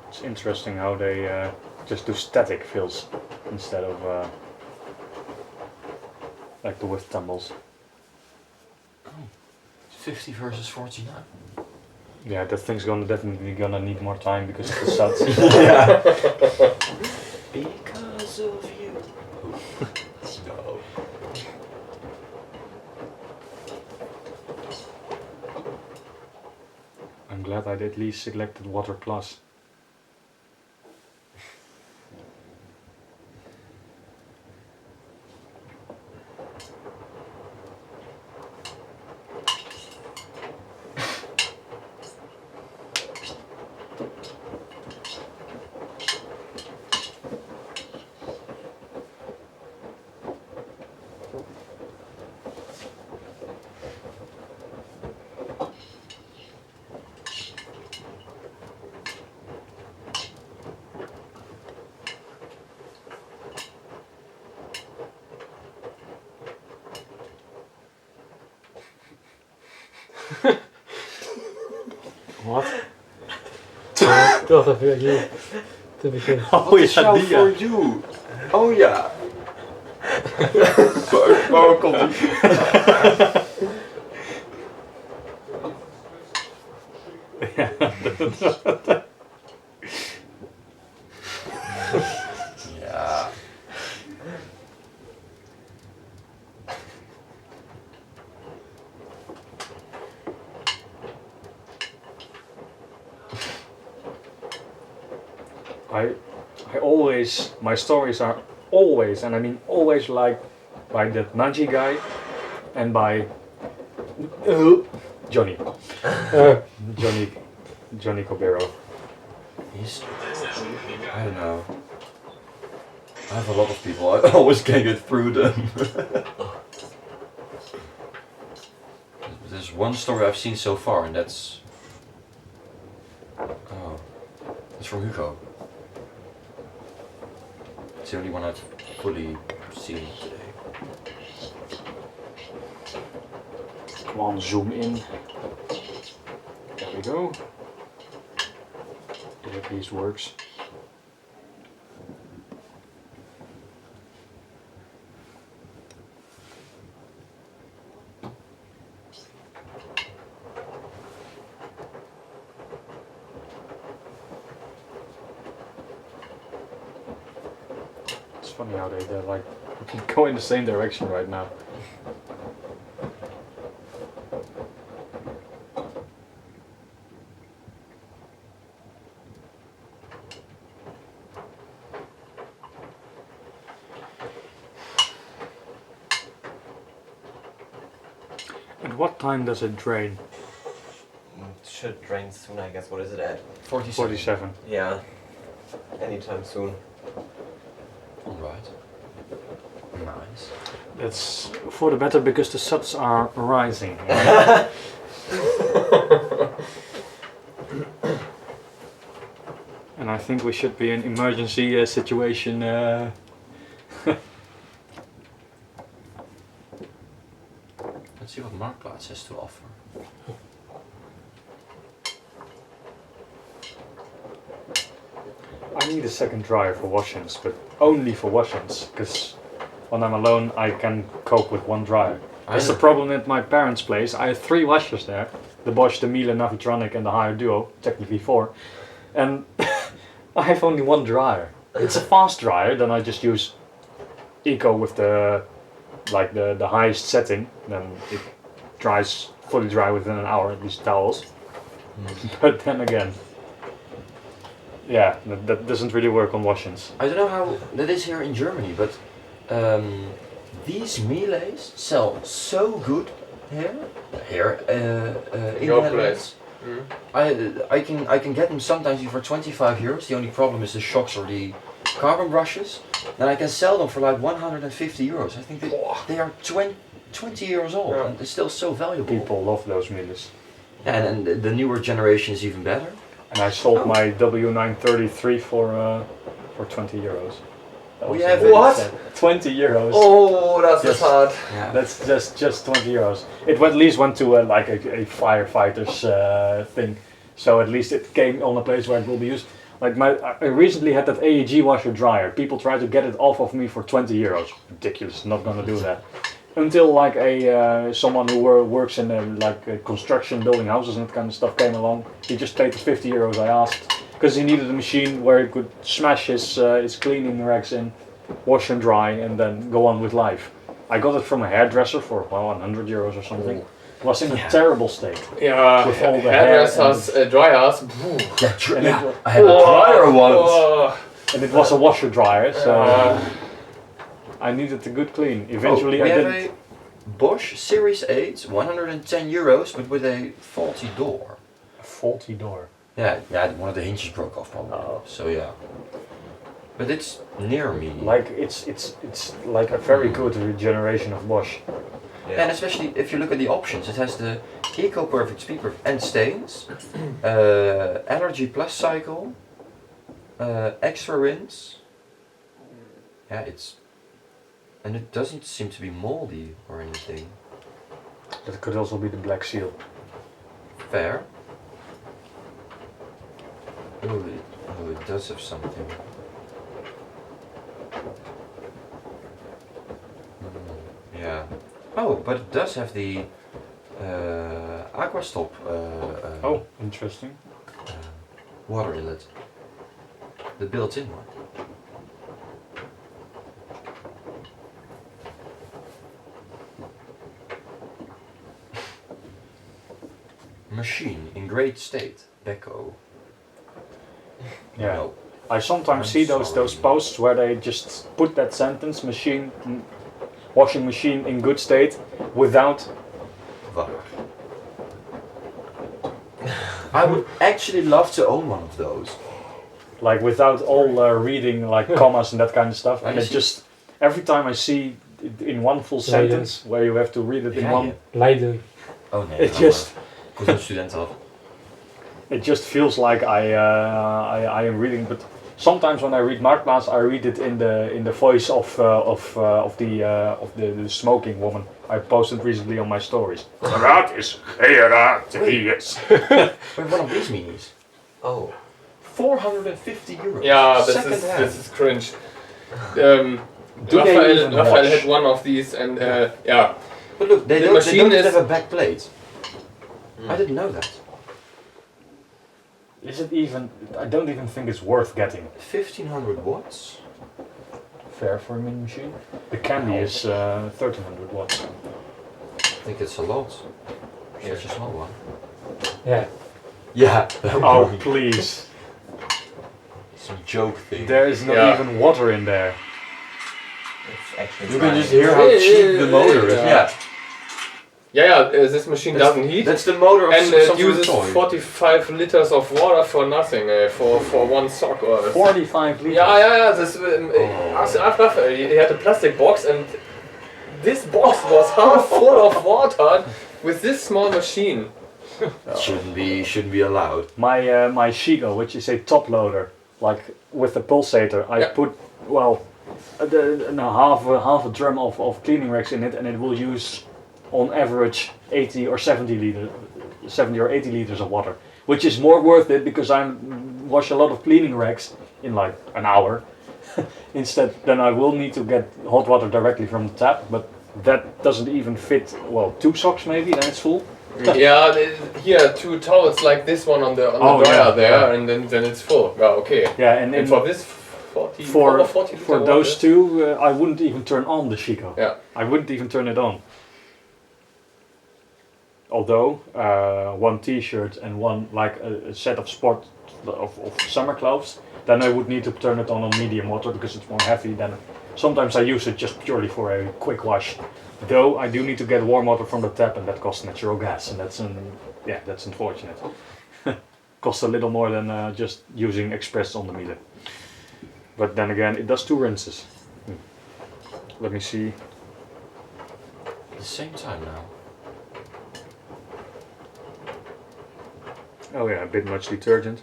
It's interesting how they just do static fills instead of like the width tumbles. Oh. 50 versus 49. Yeah, that thing's definitely gonna need more time because of the suds. Yeah. Because of you. No. I'm glad I at least selected WaterPlus. What? Dat is weer hier te beginnen. Oh ja, die for you. Oh ja. Waar komt die? Ja. My stories are always, and I mean always, like by that Naji guy and by Johnny. Johnny Cobero. He's, I don't know. I have a lot of people, I always can't get through them. There's one story I've seen so far, and that's... Oh, that's from Hugo. It's the only one I've fully seen today. Come on, zoom in. There we go. It at least works. It's funny how they're like go in the same direction right now. At what time does it drain? It should drain soon, I guess. What is it at? 47. Yeah. Anytime soon. Alright. Nice. That's for the better because the suds are rising. And I think we should be in emergency situation. Let's see what Marktplaats has to offer. I need a second dryer for washings, but only for washings, because when I'm alone I can cope with one dryer. That's the problem at my parents' place. I have 3 washers there. The Bosch, the Miele, Navitronic and the Higher Duo, technically 4. And I have only one dryer. It's a fast dryer, then I just use Eco with the highest setting, then it dries fully dry within an hour, these towels. But then again, yeah, that doesn't really work on washings. I don't know how that is here in Germany, but these Miele's sell so good here in Your the Netherlands. I can get them sometimes for 25 euros. The only problem is the shocks or the carbon brushes. Then I can sell them for like 150 euros. I think they are 20 years old and they're still so valuable. People love those Mieles. And the newer generation is even better. And I sold my W933 for 20 euros. Oh, you have What? 20 euros. Oh, that's hard. Yeah. That's just 20 euros. It at least went to a firefighter's thing, so at least it came on a place where it will be used. Like I recently had that AEG washer dryer. People tried to get it off of me for 20 euros. Ridiculous. Not gonna do that. Until like someone who works in construction, building houses and that kind of stuff came along. He just paid the 50 euros I asked, because he needed a machine where he could smash his cleaning racks in, wash and dry, and then go on with life. I got it from a hairdresser for 100 euros or something. It was in a terrible state. Yeah, With all the hairdressers, dryers. I had a dryer once. And it was a washer dryer, so I needed a good clean. Eventually we I have didn't. a Bosch Series 8, 110 euros, but with a faulty door. A faulty door. Yeah, one of the hinges broke off probably. So yeah. But it's near me. Like it's like a very good regeneration of Bosch. And especially if you look at the options, it has the Eco Perfect Speed Proof and stains, Allergy Plus cycle, extra rinse. Yeah, and it doesn't seem to be moldy or anything. That could also be the Black Seal. Fair. Oh, it does have something. Yeah. Oh, but it does have the Aquastop Oh, interesting. water inlet. The built-in one. Machine in great state. Deco. Yeah. No. I sometimes I'm see those sorry. posts where they just put that sentence, washing machine in good state, without. I would actually love to own one of those. Like without all reading like commas and that kind of stuff, and I it see. just every time I see it in one full sentence where you have to read it in one, Leiden. Oh nee. it just Ik was een student af. it just feels like I am reading. But sometimes when I read WaterPlus, I read it in the voice of the smoking woman I posted recently on my stories. Gratis, gratis. We have one of these minis. Oh. 450 euros. Yeah, Second hand. this is cringe. Do they even Raphael wash? had one of these, and yeah. But look, they The don't machine is- have a back plate. I didn't know that. Is it even? I don't even think it's worth getting. 1500 watts. Fair for a mini machine. The Candy is 1300 watts. I think it's a lot. Such a small one. Yeah. Yeah. Oh please! Some joke thing. There is not Yeah. even water in there. It's actually You can drying. just hear how cheap the motor is. Yeah. Yeah, this machine doesn't heat, That's the motor of and some it sort of uses toy. 45 liters of water for nothing, for one sock. Or 45 liters. yeah. This ask Raphael. He had a plastic box, and this box was half full of water with this small machine. Shouldn't be allowed. My Shigo, which is a top loader, like with the pulsator, I Yeah. put half a drum of cleaning racks in it, and it will use on average 80 or 70 or 80 liters of water, which is more worth it because I wash a lot of cleaning racks in like an hour. Instead, then I will need to get hot water directly from the tap, but that doesn't even fit, well, 2 socks maybe, then it's full. Yeah, here 2 towels like this one on the dryer there, and then it's full. Yeah, okay. Yeah, And for this 40 for 40 for liter those water? 2, I wouldn't even turn on the Chico. Yeah. I wouldn't even turn it on. Although 1 t-shirt and one like a set of sport of summer clothes, then I would need to turn it on medium water because it's more heavy. Then sometimes I use it just purely for a quick wash. Though I do need to get warm water from the tap, and that costs natural gas, and that's unfortunate. Costs a little more than just using express on the meter. But then again, it does 2 rinses. Let me see. At the same time now. Oh yeah, a bit much detergent.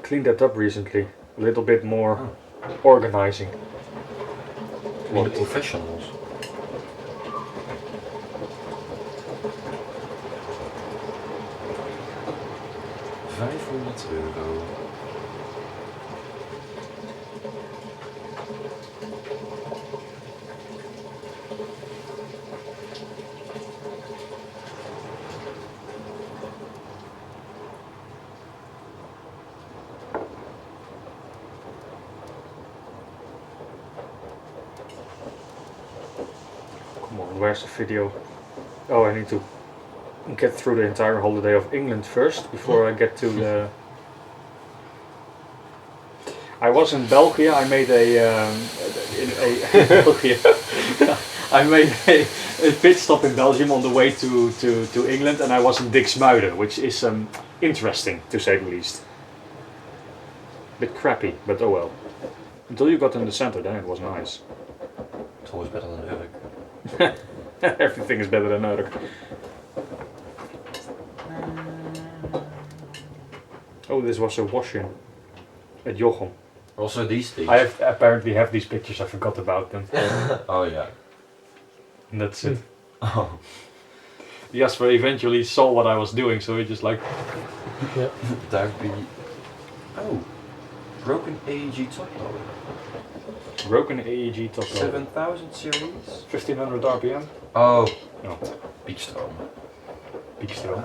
Cleaned that up recently. A little bit more organizing. I mean, the professionals. €500. Come on, where's the video? Oh, I need to get through the entire holiday of England first before I get to the. I was in Belgium. I made I made a pit stop in Belgium on the way to England, and I was in Diksmuiden, which is interesting to say the least. Bit crappy, but oh well. Until you got in the center, then it was nice. It's always better than Urk. Everything is better than Urk. Oh, this was a washing at Jochem. Also these things. I apparently have these pictures, I forgot about them. Oh yeah. And that's it. Oh. Jasper eventually saw what I was doing, so he just like... Yeah. That'd be... Oh. Broken AEG top loader. Broken AEG top loader. 7000 series. 1500 RPM. Oh. No. Piekstroom. Piekstroom.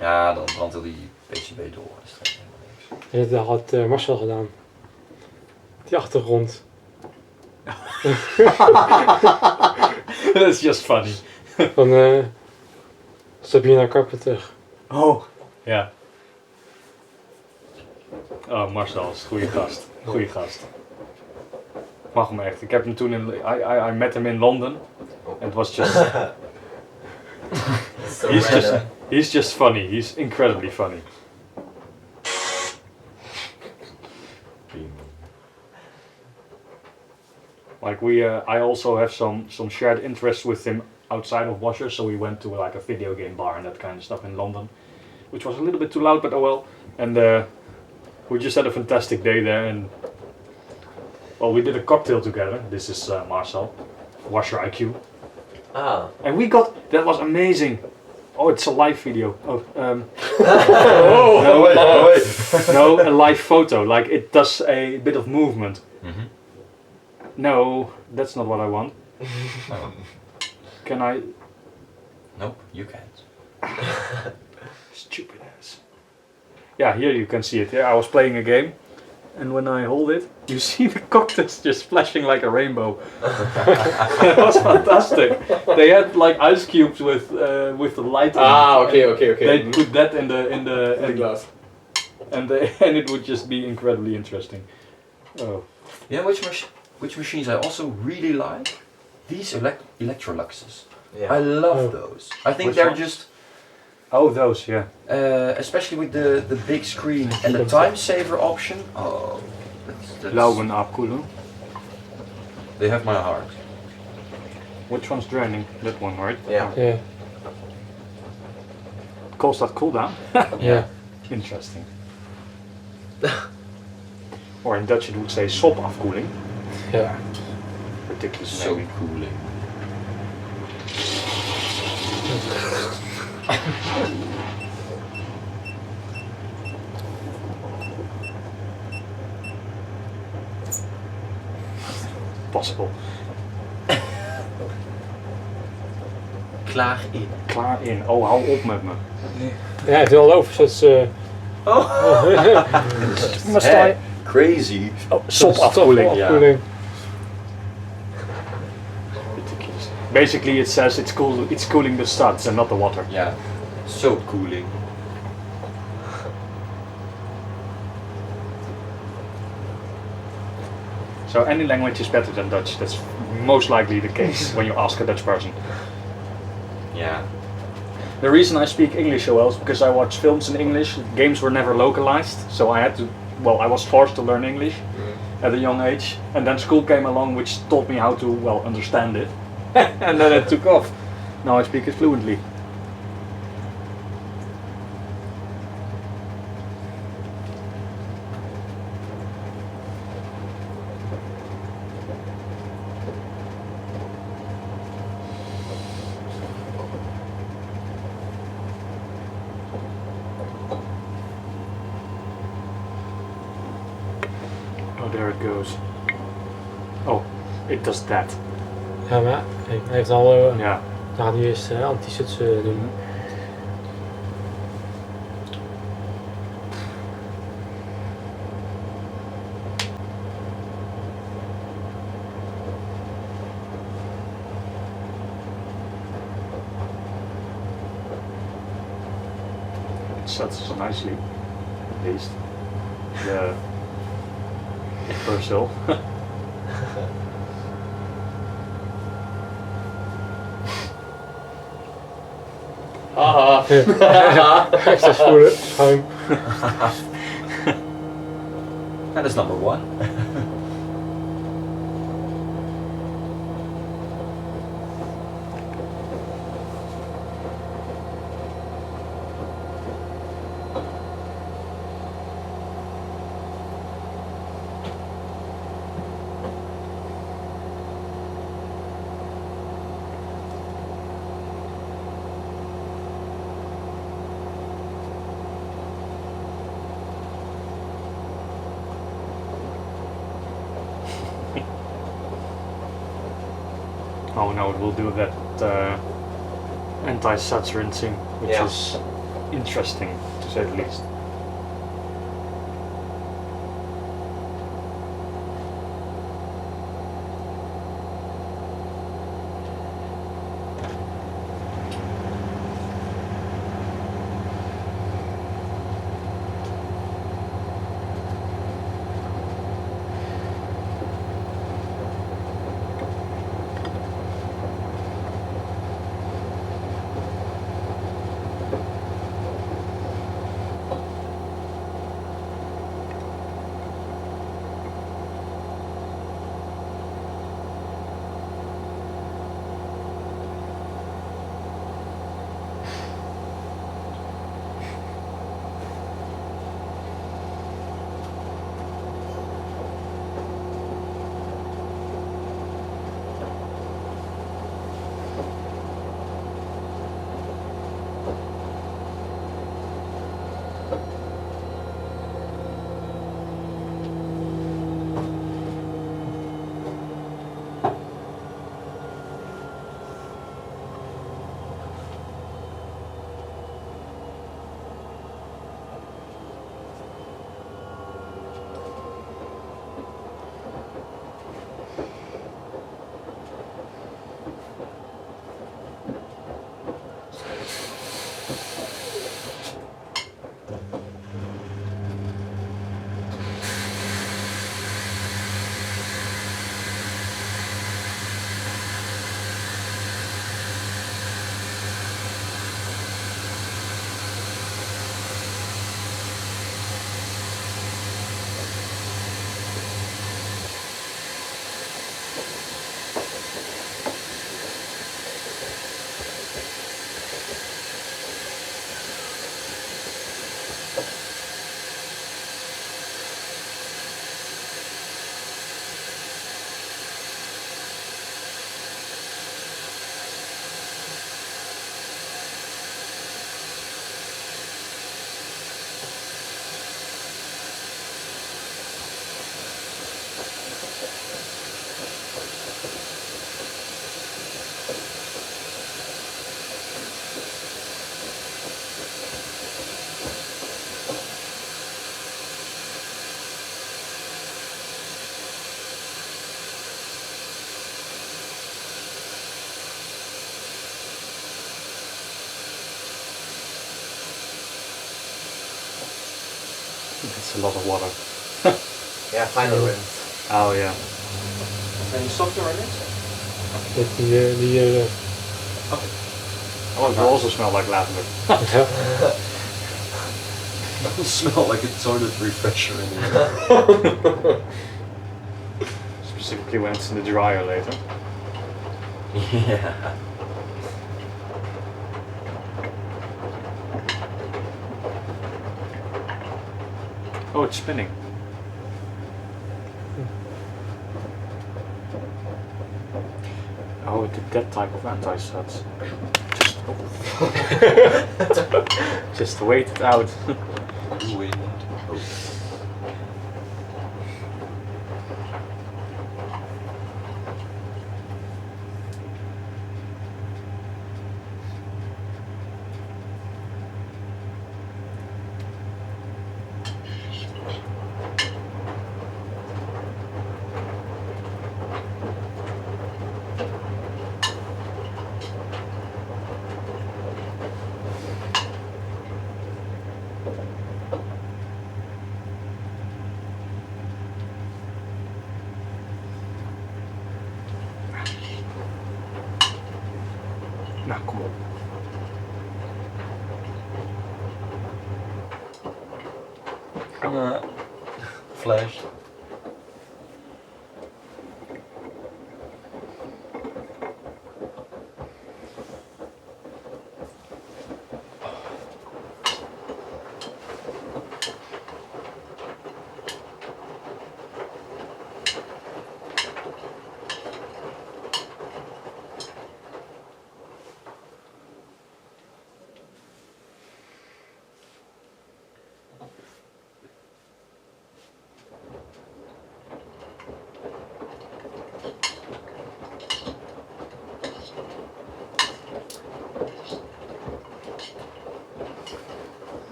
Ja, dan brandt heel die PCB door. Dat is helemaal niks. Dat had Marcel gedaan. Die achtergrond. That's just funny. Van Sabina Carpenter. Oh. Ja. Oh, Marcel is een goede gast. Goeie gast. Mag hem echt. Ik heb hem toen I met him in London. It was just... So he's just funny. He's incredibly funny. Like I also have some shared interests with him outside of washers, so we went to like a video game bar and that kind of stuff in London, which was a little bit too loud, but oh well. And we just had a fantastic day there, and well, we did a cocktail together. This is Marcel, Washer IQ. Ah. And we got, that was amazing. Oh, it's a live video. Oh, wait. no, a live photo. Like it does a bit of movement. Mm-hmm. No, that's not what I want. Oh. Can I? Nope, you can't. Stupid ass. Yeah, here you can see it. Here I was playing a game, and when I hold it, you see the cocktails just flashing like a rainbow. That was fantastic. They had like ice cubes with the light. Ah, in it. okay. They put that in the glass. and it would just be incredibly interesting. Oh. You know which machines I also really like? These Electroluxes. Yeah. I love those. I think Which they're ones? just, Oh, those, yeah. especially with the big screen and the time saver option. Oh, that's Lauwen afkoelen. they have my heart. Which one's draining? That one, right? Yeah. Yeah. Calls that cool down? Yeah. Interesting. Or in Dutch it would say sopafkoeling. Ja. Ridiculous So naming. cooling. possible. Klaar in. Klaar in. Oh, hou op met me. Ja, hij heeft wel over, zoals... Maar sta je... Crazy. Oh, sopafkoeling. Ja. Afkoeling. Ridiculous. Basically, it says it's cooling the studs and not the water. Yeah. Soap cooling. So any language is better than Dutch. That's most likely the case when you ask a Dutch person. Yeah. The reason I speak English so well is because I watch films in English. Games were never localized, so I had to. Well, I was forced to learn English at a young age, and then school came along, which taught me how to understand it, and then it took off. Now I speak it fluently. Oh, there it goes. Oh, it does that. Ja, maar kijk, hij heeft al... Ja. Dan gaat hij eerst anti-shuts doen. It sets so nicely, at least. The Brazil. Haha. Erstes Spülen, schuim. That is number 1. Oh no, it will do that anti-suds rinsing, which Yeah. is interesting to say the least. That's a lot of water. Yeah, final rinse. Oh yeah. Any softer in it? Die Oh, it also smell like lavender. It will smell like a toilet refresher in here. Specifically when it's in the dryer later. Yeah. Oh, it's spinning. Oh, that type of anti-suds. Just wait it out. Wind. Oh. Nou, kom op. Flash.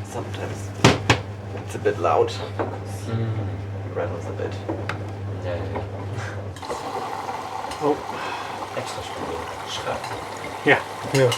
Sometimes it's a bit loud. It rattles a bit. Yeah, yeah. Oh. Extra spülen. Schrap. Ja. Ja.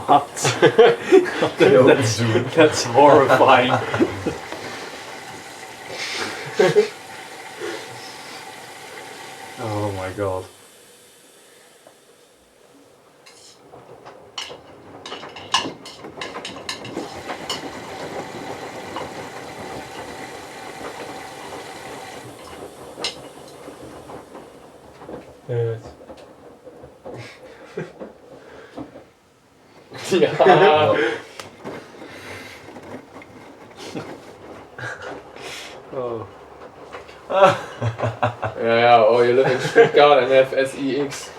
What? That's horrifying. Oh my god. Evet. Ja. Oh. Yeah, or you live in Stuttgart and have SEX.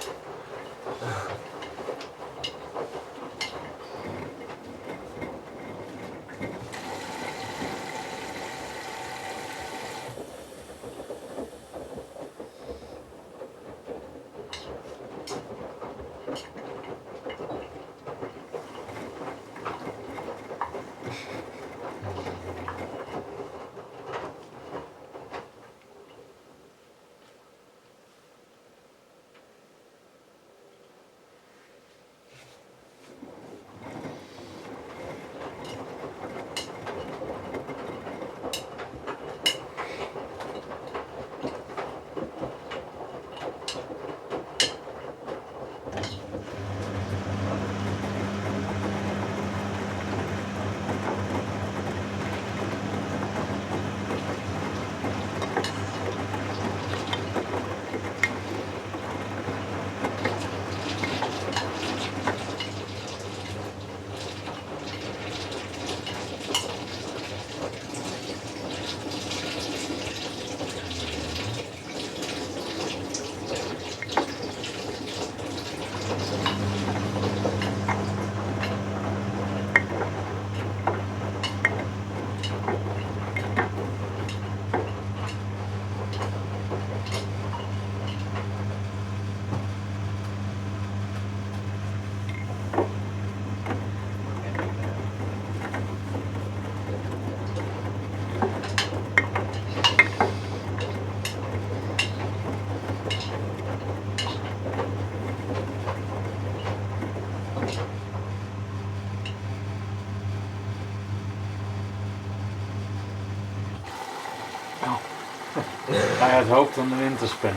I had hoped on an interspin.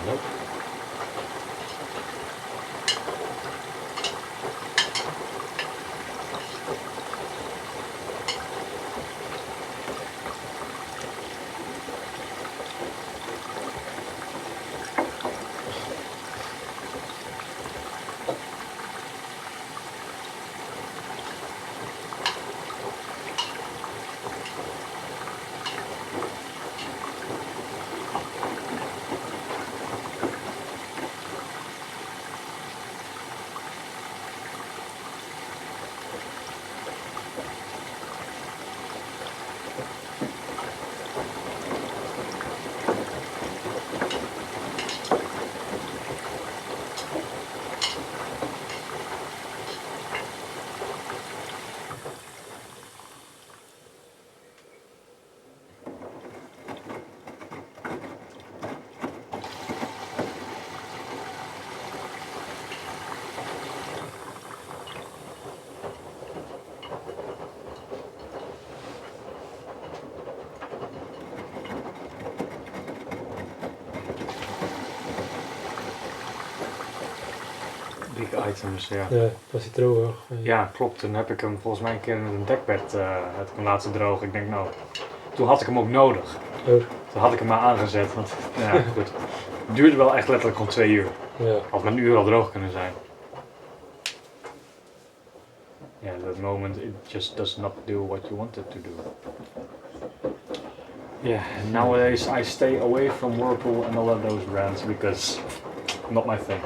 Nope. Big items, ja. Ja, was hij droog. Ja, klopt. Toen heb ik hem volgens mij een keer met een dekbed heb ik hem laten drogen. Ik denk nou, toen had ik hem ook nodig. Oh. Toen had ik hem maar aangezet. Want, ja, goed. Het duurde wel echt letterlijk gewoon 2 uur. Ja. Had maar een uur al droog kunnen zijn. Yeah, that moment it just does not do what you want it to do. Yeah, nowadays I stay away from Whirlpool and all of those brands because not my thing.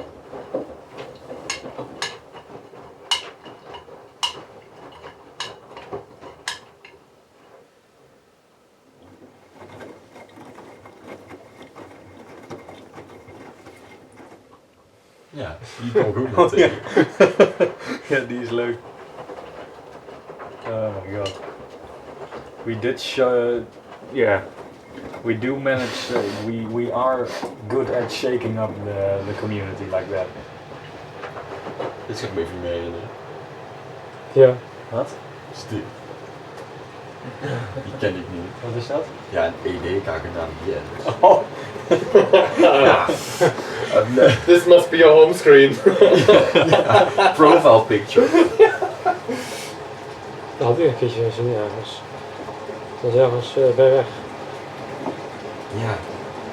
Ja, die kwam goed meteen. Ja, die is leuk. Oh my god. We did show, yeah, we do manage, we are good at shaking up the community like that. Dit is ook weer vermeden. Ja. Wat? Stil. Die ken ik niet. Wat is dat? Ja, een ED-kakennaam. Yeah. Oh. Ja. This must be your home screen. Profile picture. Dat had ik een keertje gezien ergens. Dat is ergens bij weg. Ja,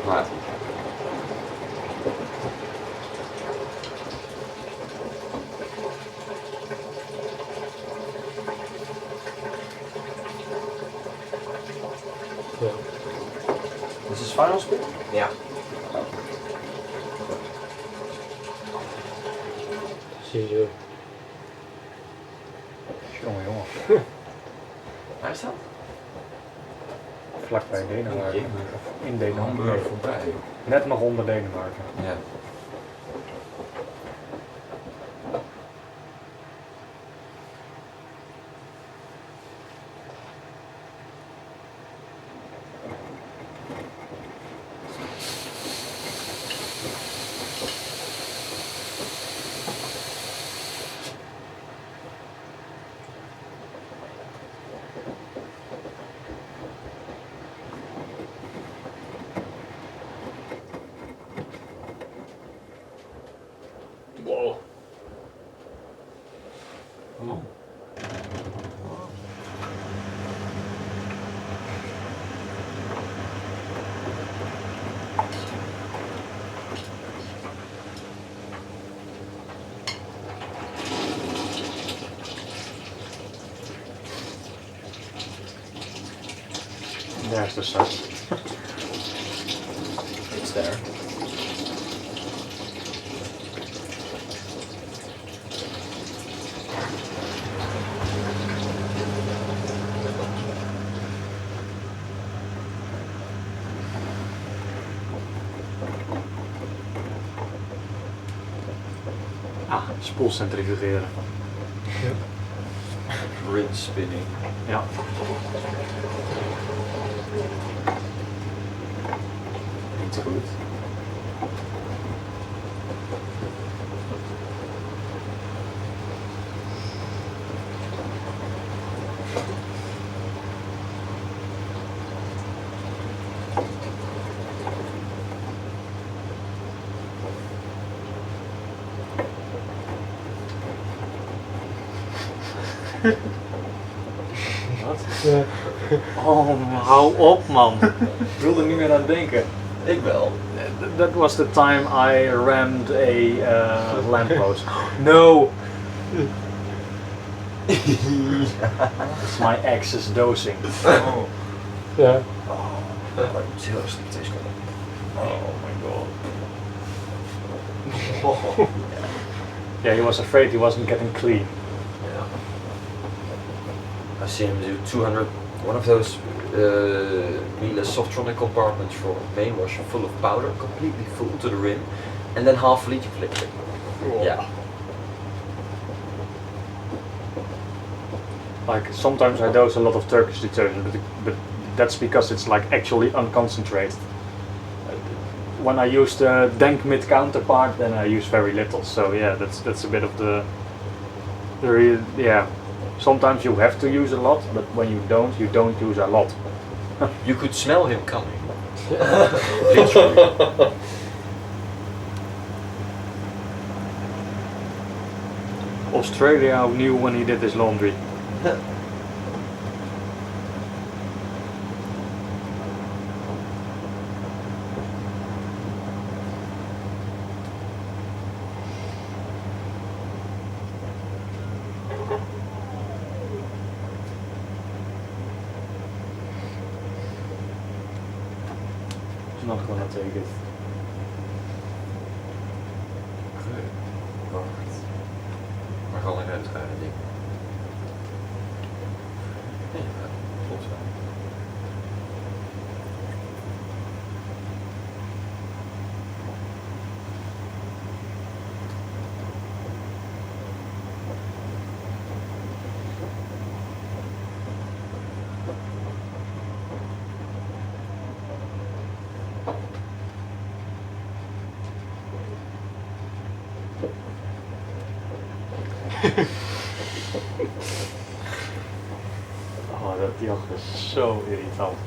maar. Ja. This is final spin? Ja. Zie je zo. Jongen. Waar is dat? Vlakbij Denemarken. Of in Denemarken. Hamburg voorbij. Net nog onder Denemarken. Ja. Wow. There's the sun. It's there. Ah, spoelcentrifugeren. Rinse spinning. Ja. Niet te goed. Wat? Ja. Oh, hou op man. Ik wilde er niet meer aan denken. Ik wel. That was the time I rammed a lamppost. No! It's my ex's dosing. Oh. Ja. Dat moet heel erg slecht is. Oh my god. Yeah, he was afraid he wasn't getting clean. I see him do 200, one of those meatless Softronic compartments for main wash full of powder, completely full to the rim, and then half a liter flick. Yeah. Like sometimes I dose a lot of Turkish detergent, but that's because it's like actually unconcentrated. When I use the Denkmit counterpart, then I use very little. So yeah, that's a bit of the yeah. Sometimes you have to use a lot, but when you don't use a lot. You could smell him coming. Literally. Australia knew when he did his laundry. Not gonna take it. Maar gewoon een uitschrijven ding. Ja, klopt zo. Oh, dat joch is zo irritant.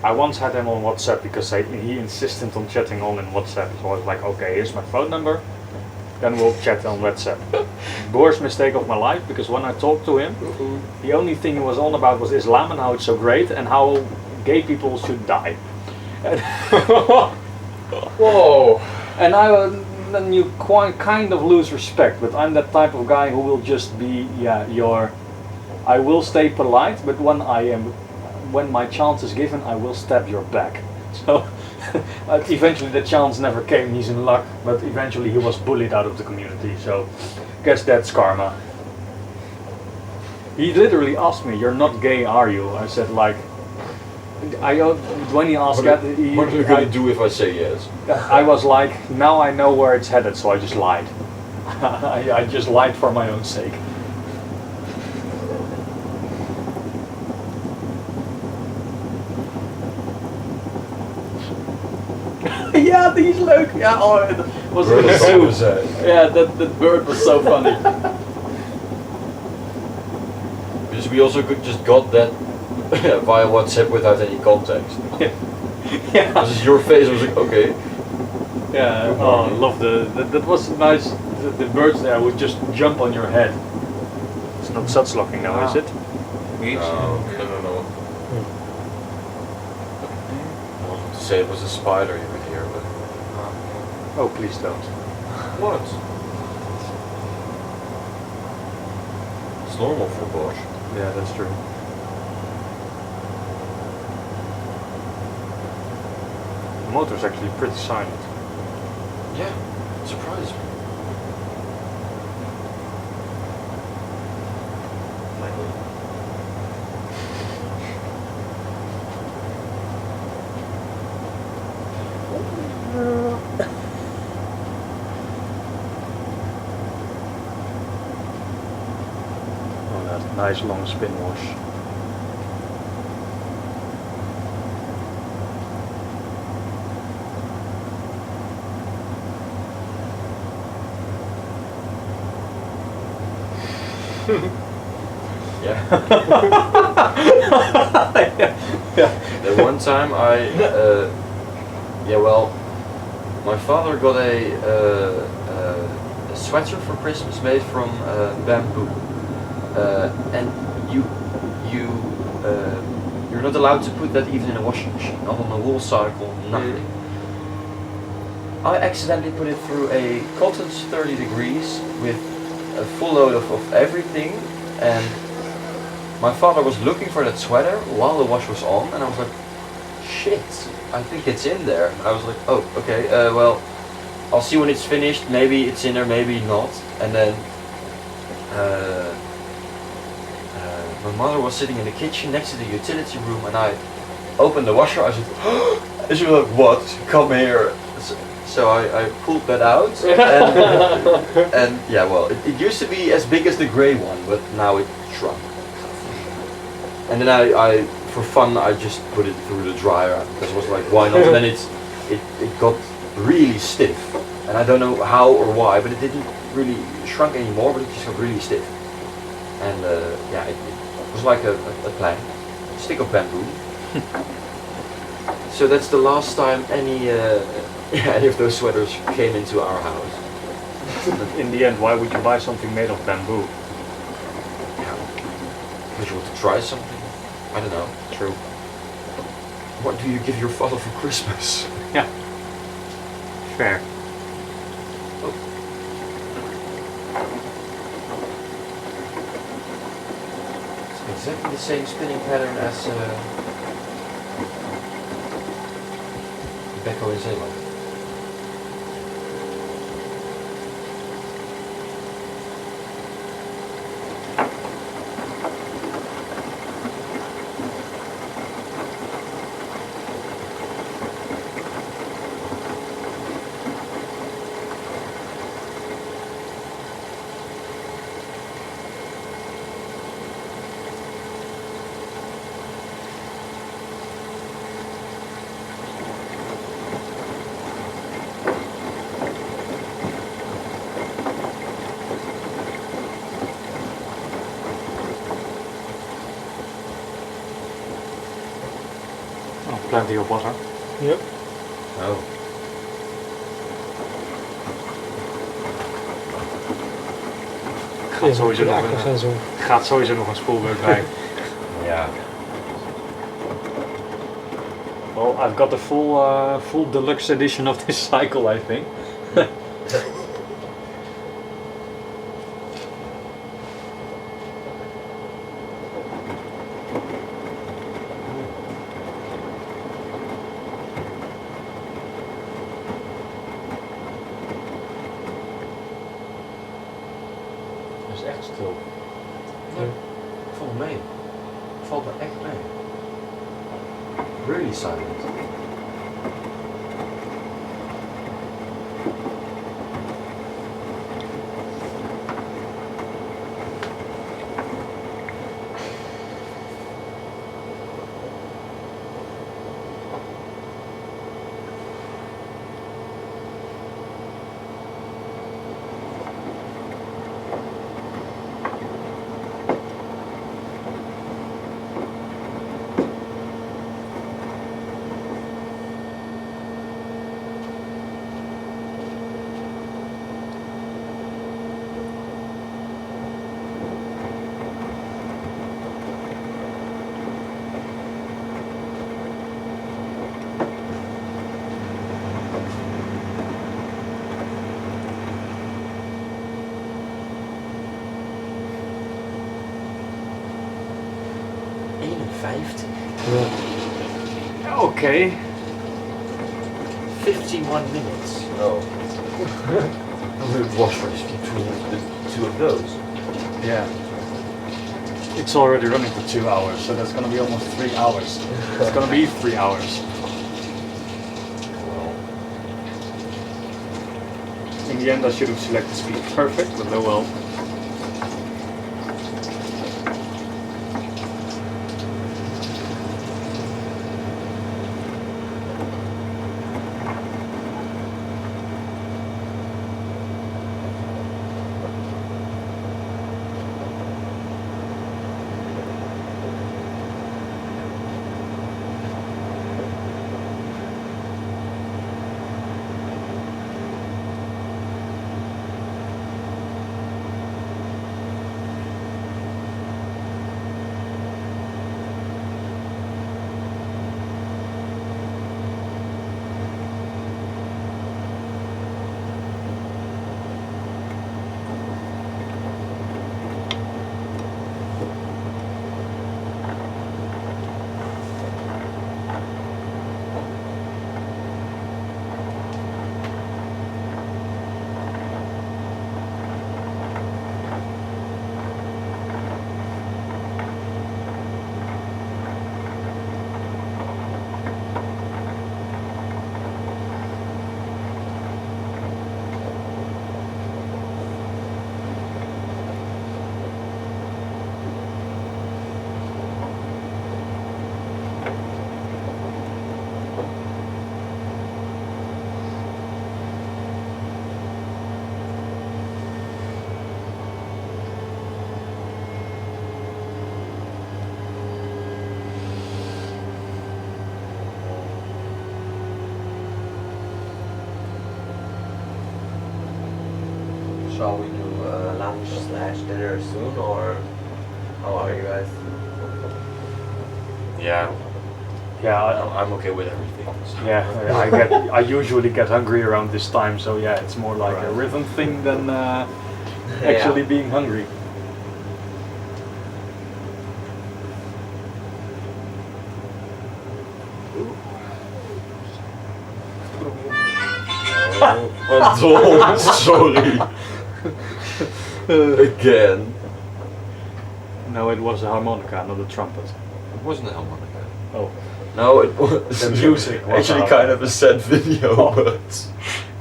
I once had him on WhatsApp because he insisted on chatting on in WhatsApp. So I was like, okay, here's my phone number. Then we'll chat on WhatsApp. Worst mistake of my life, because when I talked to him, the only thing he was on about was Islam and how it's so great and how gay people should die. Whoa. And then you kind of lose respect, but I'm that type of guy who will just be, I will stay polite, but when my chance is given, I will stab your back. So eventually the chance never came, he's in luck, but eventually he was bullied out of the community, so guess that's karma. He literally asked me, "You're not gay, are you?" I said like, when he asked that, What are you gonna do if I say yes? I was like, now I know where it's headed, so I just lied. I just lied for my own sake. Ja, die is leuk. Ja, oh, dat was in the zoo. Yeah, that bird was so funny. Because we also just got that via WhatsApp without any context. Yeah. This is your face. I was like, okay. Yeah. Oh, I love that was nice. The birds there would just jump on your head. It's not such locking now, is it? No. No. I wanted to say it was a spider you could hear, but Oh, please don't. what? It's normal for Bosch. Yeah, that's true. The motor's actually pretty silent. Yeah, it surprised me. Oh, that nice long spin wash. Yeah. Yeah. The one time my father got a sweater for Christmas made from bamboo, and you're not allowed to put that even in a washing machine, not on a wool cycle, nothing. I accidentally put it through a cottage 30 degrees with a full load of everything, and my father was looking for that sweater while the wash was on, and I was like, shit, I think it's in there. And I was like, oh, okay, well, I'll see when it's finished, maybe it's in there, maybe not. And then my mother was sitting in the kitchen next to the utility room, and I opened the washer. I said, and she was like, what? Come here. So I pulled that out, and yeah, well, it used to be as big as the grey one, but now it shrunk. And then I for fun, I just put it through the dryer because I was like, why not? And then it got really stiff, and I don't know how or why, but it didn't really shrunk anymore, but it just got really stiff. And yeah, it was like a plank, a stick of bamboo. So that's the last time any of those sweaters came into our house. But in the end, why would you buy something made of bamboo? Yeah. Because you want to try something. I don't know. True. What do you give your father for Christmas? Yeah. Fair. It's exactly the same spinning pattern as Becco in Zeeland. plenty of water. Yep. Oh. Gaat sowieso nog eigenlijk een, zo. gaat sowieso nog een spoelbeurt bij. Yeah. Well, I've got the full deluxe edition of this cycle, I think. Het is echt stil. Valt mee. Valt er echt mee. Really silent. Okay. 51 minutes. Oh. I'm going to wash race between the two of those. Yeah. It's already running for 2 hours, so that's gonna be almost 3 hours. It's gonna be 3 hours. Well, In the end, I should have selected speed perfect, but oh well. Shall we do lunch/dinner soon, or how are you guys? yeah, Yeah, I'm okay with everything. So. I usually get hungry around this time, so yeah, it's more like a Right. rhythm thing than actually being hungry. Oh, sorry. Again. No, it was a harmonica, not a trumpet. It wasn't a harmonica. Oh. No, it was. The music was actually a kind of a sad video, Oh. but.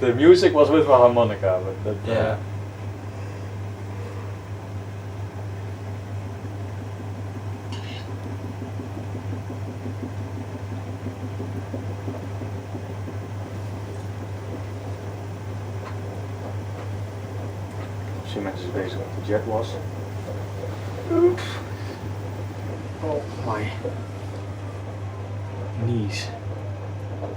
The music was with a harmonica, but that, Yeah. Siemens is bezig met de jet was. Oops. Oh my knees. Helaas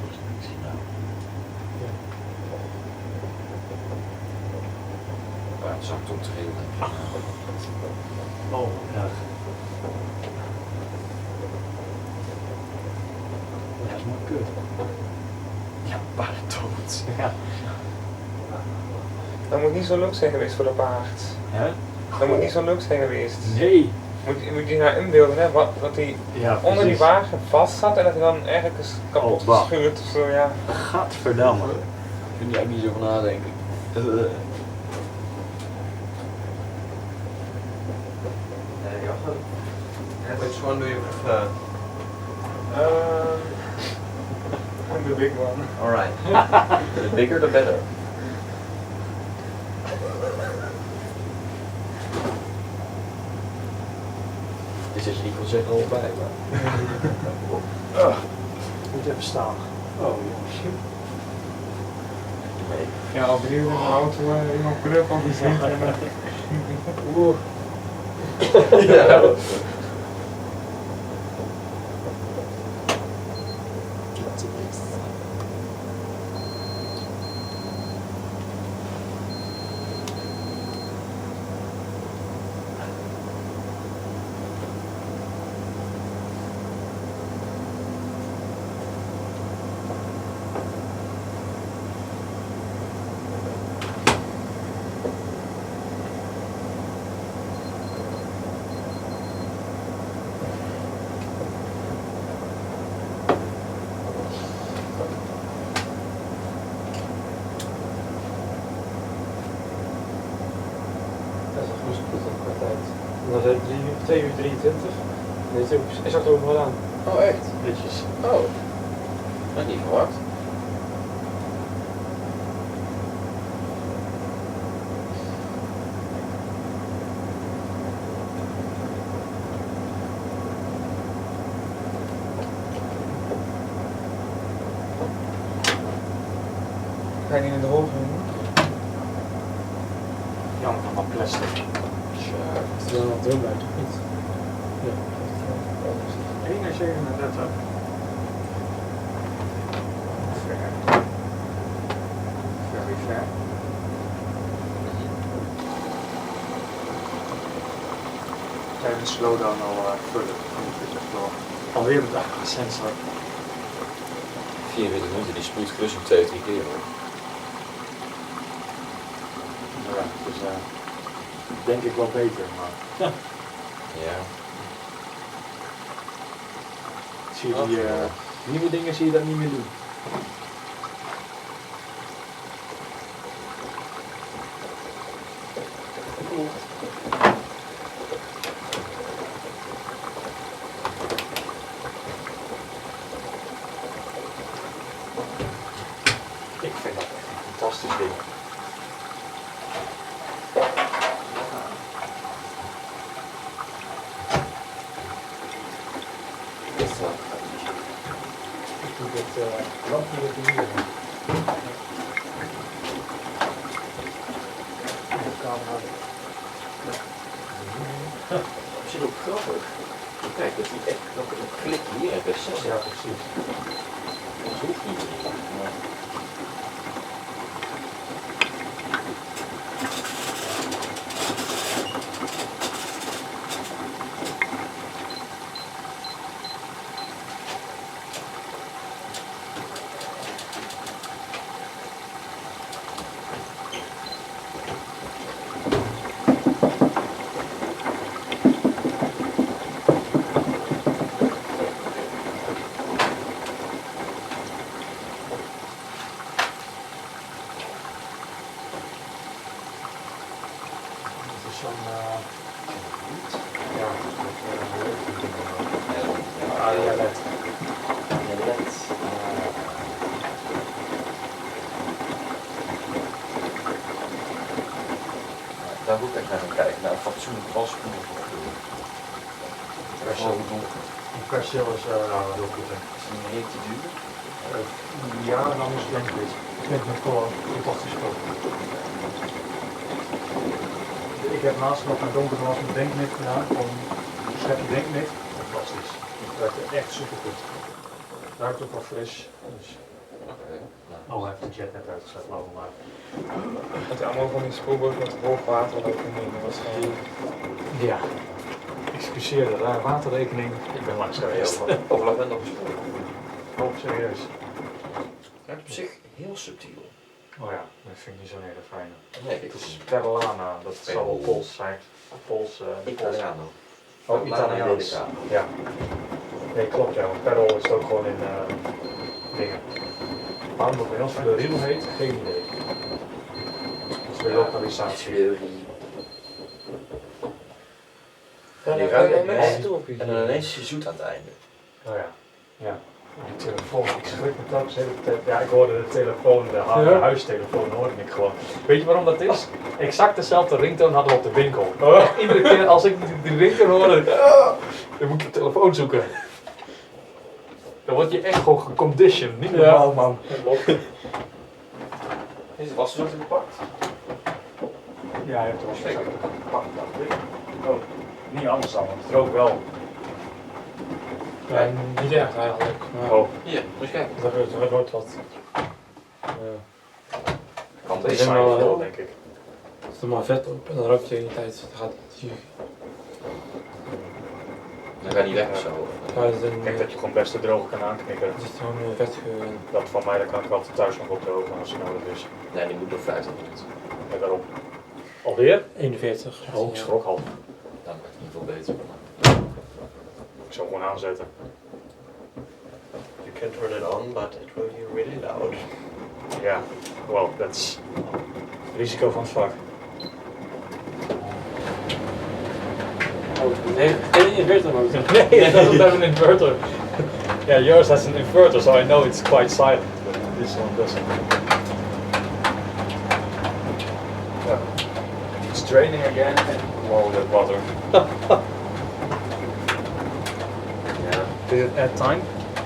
moet ik niet zien nou. Ja, het zakt om te regelen. Oh, ja. Ja, dat is maar kut. Ja, paardendood. Ja. Dat moet niet zo leuk zijn geweest voor de paard. Hè? Dat moet niet zo leuk zijn geweest. Nee. Moet je naar inbeelden, hè? Wat hij Ja, onder die wagen vast zat en dat hij dan eigenlijk is kapot Oh, bah. geschuurd of zo, ja. Gadverdamme. Ik kun je ook niet zo van nadenken. Which one do you prefer? The big one. Alright. The bigger the better. Is het niet kon zeggen al bij, maar... Moet even staan. Oh, jongens. Nee. Ja, al benieuwd in een auto iemand kleur van die zin. Oeh. Ja. Dat is een goed goed op qua tijd. En dan zijn 2 uur 23. En dit is ook exact overal aan. Oh, echt? Bitches. Oh. Dat niet verwacht. Ga je niet in de hoogte doen? Jammer van wat plastic. Tja. Is het dan nog drum blijft of niet? Ja. 1,37. Fair. Very fair. Tijdens de slowdown al vullen. Alweer met 8 sensor. 44 minuten, die spoelt gerust om 2-3 keer hoor. Ja, dus denk ik wel beter, maar Ja. zie je die nieuwe dingen zie je dat niet meer doen. Ik vind dat echt een fantastisch ding. Ik doe dit lampje met de hier. De camera. Dat is ook grappig. Kijk, dat hij echt nog een klik hier heeft. Ja, precies. Dat hoeft niet. Maar... Daar moet ik echt naar gaan kijken, naar een fatsoenlijk waspoeder. Persil is heel goed. Is het niet te duur? Ja, dan is het denk ik dit. Ik vind het gewoon fantastisch groot. Ik heb naast nog een donkerglas met denkmid gedaan, gewoon een schep denkmid. Fantastisch. Het werkt echt super goed. Ruikt ook wel fris. Dus. Oh, hij heeft de jet net uitgezet, lopen maar. Het is allemaal van die spoelboot met hoog water ook nemen. Dat was gewoon... Ja. Excuseer de waterrekening. Ik ben langs geweest. Over lavendel gesproken. Oh, serieus. Ja, op zich heel subtiel. Oh ja, dat vind ik niet zo'n hele fijne. Nee, Het is Perlana, dat zal wel Pools zijn. Pools, Italiano. Oh, Italiaans. Ja. Nee, klopt ja, want Perl is het ook gewoon in dingen. Waarom dat bij ons de Riel heet, geen idee. Dat is weer lokalisatie. En die ruikt en dan ineens is je zoet aan het einde. Oh ja, ja. Die telefoon, ik schrik me telkens de hele tijd. Ja, ik hoorde de telefoon, de huistelefoon hoorde ik gewoon. Weet je waarom dat is? Exact dezelfde ringtoon hadden we op de winkel. Iedere keer als ik die ringtoon hoorde, dan moet ik de telefoon zoeken. Dan word je echt gewoon geconditioned, niet normaal man. Is het wasgoed gepakt? Ja, hij heeft het wel gepakt, dacht ik. Oh, niet anders dan, want het rookt wel. Ja, niet echt eigenlijk. Maar Oh, Hier, moet je kijken. er wordt wat. Kan dat is zijn zijn wel, wel, denk ik. Zet er maar vet op en dan ruikt je de hele tijd. Dan gaat het zuur. Dan ga je niet weg of zo. Ja, het is Ik denk dat je gewoon best de droge kan aanknikken. er zit gewoon vetgeur in. Dat van mij, dat kan ik altijd thuis nog opdrogen als het nodig is. Nee, die moet nog 50 minuten. Ja, daarom. Alweer? 41. Oh, ik schrok al. Dan wordt het in ieder geval beter. Ik zal gewoon aanzetten. You can turn it on, but it will be really loud. Ja, well, dat is risico van het vak. Oh, nee, geen inverter motor. Nee, it doesn't have an inverter. Yeah, yours has an inverter, so I know it's quite silent, but this one doesn't. Yeah. It's draining again, and wow, that water. Ja. Did it add time?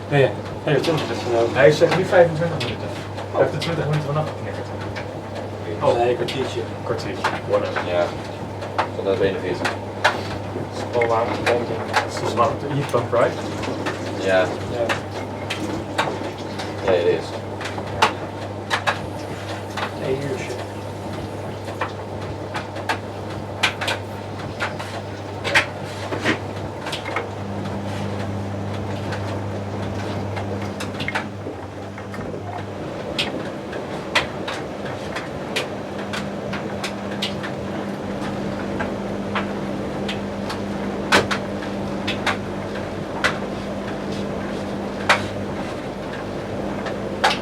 Nee, 20 is gedaan. Hij zegt nu 25 minuten. Hij heeft er 20 minuten vanaf geknikkerd. Oh nee, een kwartiertje. Een kwartiertje, whatever. Ja. Van dat 41. Het is wel warm, een beetje. Het is warm to eat pump, right? Ja. Ja. Ja, het is. 1 uurtje.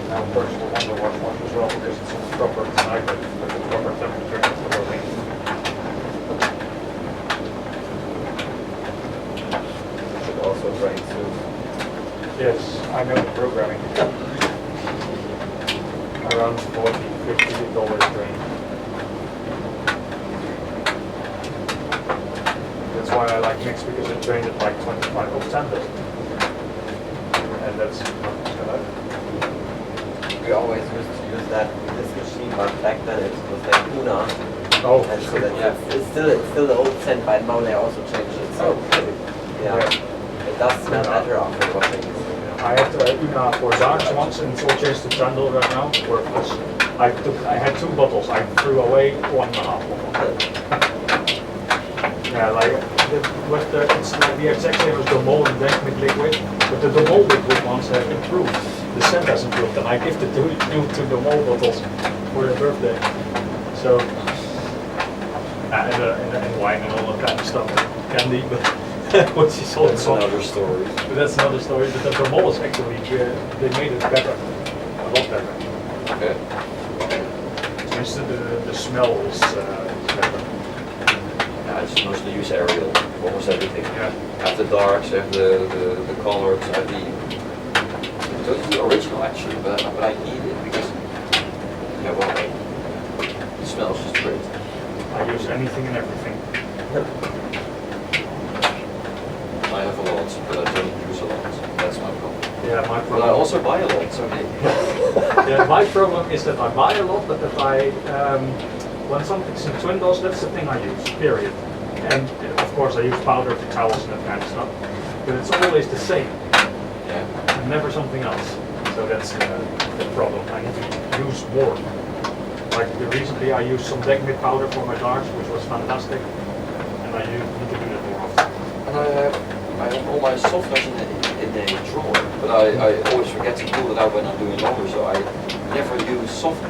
Now, personal wonder wash as well because it's a proper cycle, with a proper temperature and everything. Should also drain soon. Yes, I know the programming. Around $40–50 drain. That's why I like mix because it drained at like 25 or 10 doesn't it? And that's not good. We always used to use that this machine, but back then it was like Una. Oh, And so then it's still the old scent, but now they also changed it. So yeah, it does smell better after washing. I had Una for Dags once and it's all changed to Trendle right now, worthless. I had 2 bottles, I threw away 1.5 bottles. Yeah, like it's like the exact same as the mold and Denkmid liquid, but the mold liquid ones have improved. The scent has improved, and I gifted two to the mold bottles for their birthday. So, and wine and all that kind of stuff, candy, but which is all That's another story. But that's another story. But the mold is actually they made it better, a lot better. Okay. So the smell is better. Yeah, it's mostly use aerial, almost everything. Yeah. Have the darks, have the colors, have the... So it's the original actually, but I need it because... Yeah, well, it smells just great. I use anything and everything. I have a lot, but I don't use a lot. That's my problem. Yeah, my But I problem also buy a lot, so hey. Yeah, my problem is that I buy a lot, but that when something's in Twindos, that's the thing I use, period. And of course I use powder for towels and that kind of stuff, but it's always the same. Yeah. And never something else. So that's the problem. I need to use more. Like recently I used some deck powder for my darks, which was fantastic, and I need to do that more often. And I have all my softeners in a drawer, but I always forget to pull it out when I'm doing laundry, so I never use softener.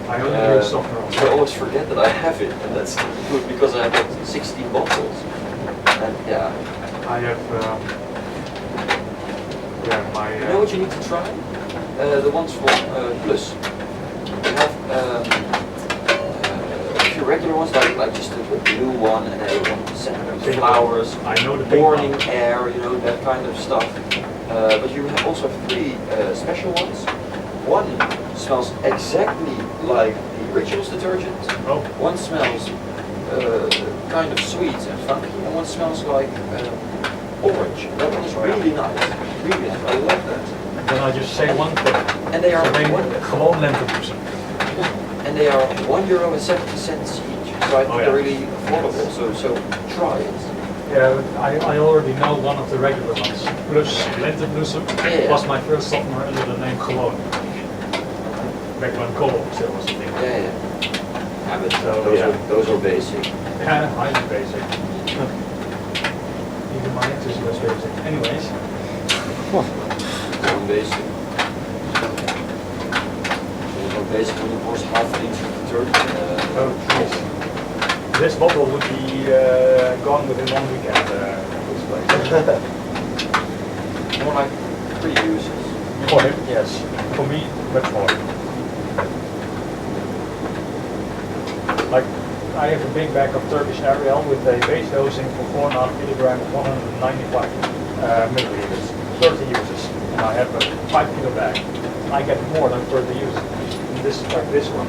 I only use softener on I always forget that I have it, and that's good because I have got 16 bottles. And yeah. I have, yeah, my... You know what you need to try? The ones from Plus. They have a few regular ones, like just the blue one, and then one with flowers, I know the big morning one. air, you know, that kind of stuff. But you have also 3 special ones. One smells exactly like the original detergent. Oh. One smells kind of sweet and funky, and one smells like orange. That one is really nice. Really nice. I love that. Then I just say one thing. And they are gewoon lenteroezen. and they are €1.70 each. So I think they're really affordable. So try it. Yeah, I already know one of the regular ones. Plus lenteroezen was my first softener under the name gewoon. Back when Color still was a thing. Yeah. Yeah, but those are basic. Yeah, highly basic. Even my exes was basic. Anyways. So basic. So basic when you pour half an inch of detergent. Oh, jeez. This bottle would be gone within 1 weekend. This place. More like 3 uses. For him, yes. For me, much more. Like, I have a big bag of Turkish Ariel with a base dosing for 4.5 kilograms, 195 milliliters, 30 uses. And I have a 5 kilo bag. I get more than 30 uses. And this is like this one.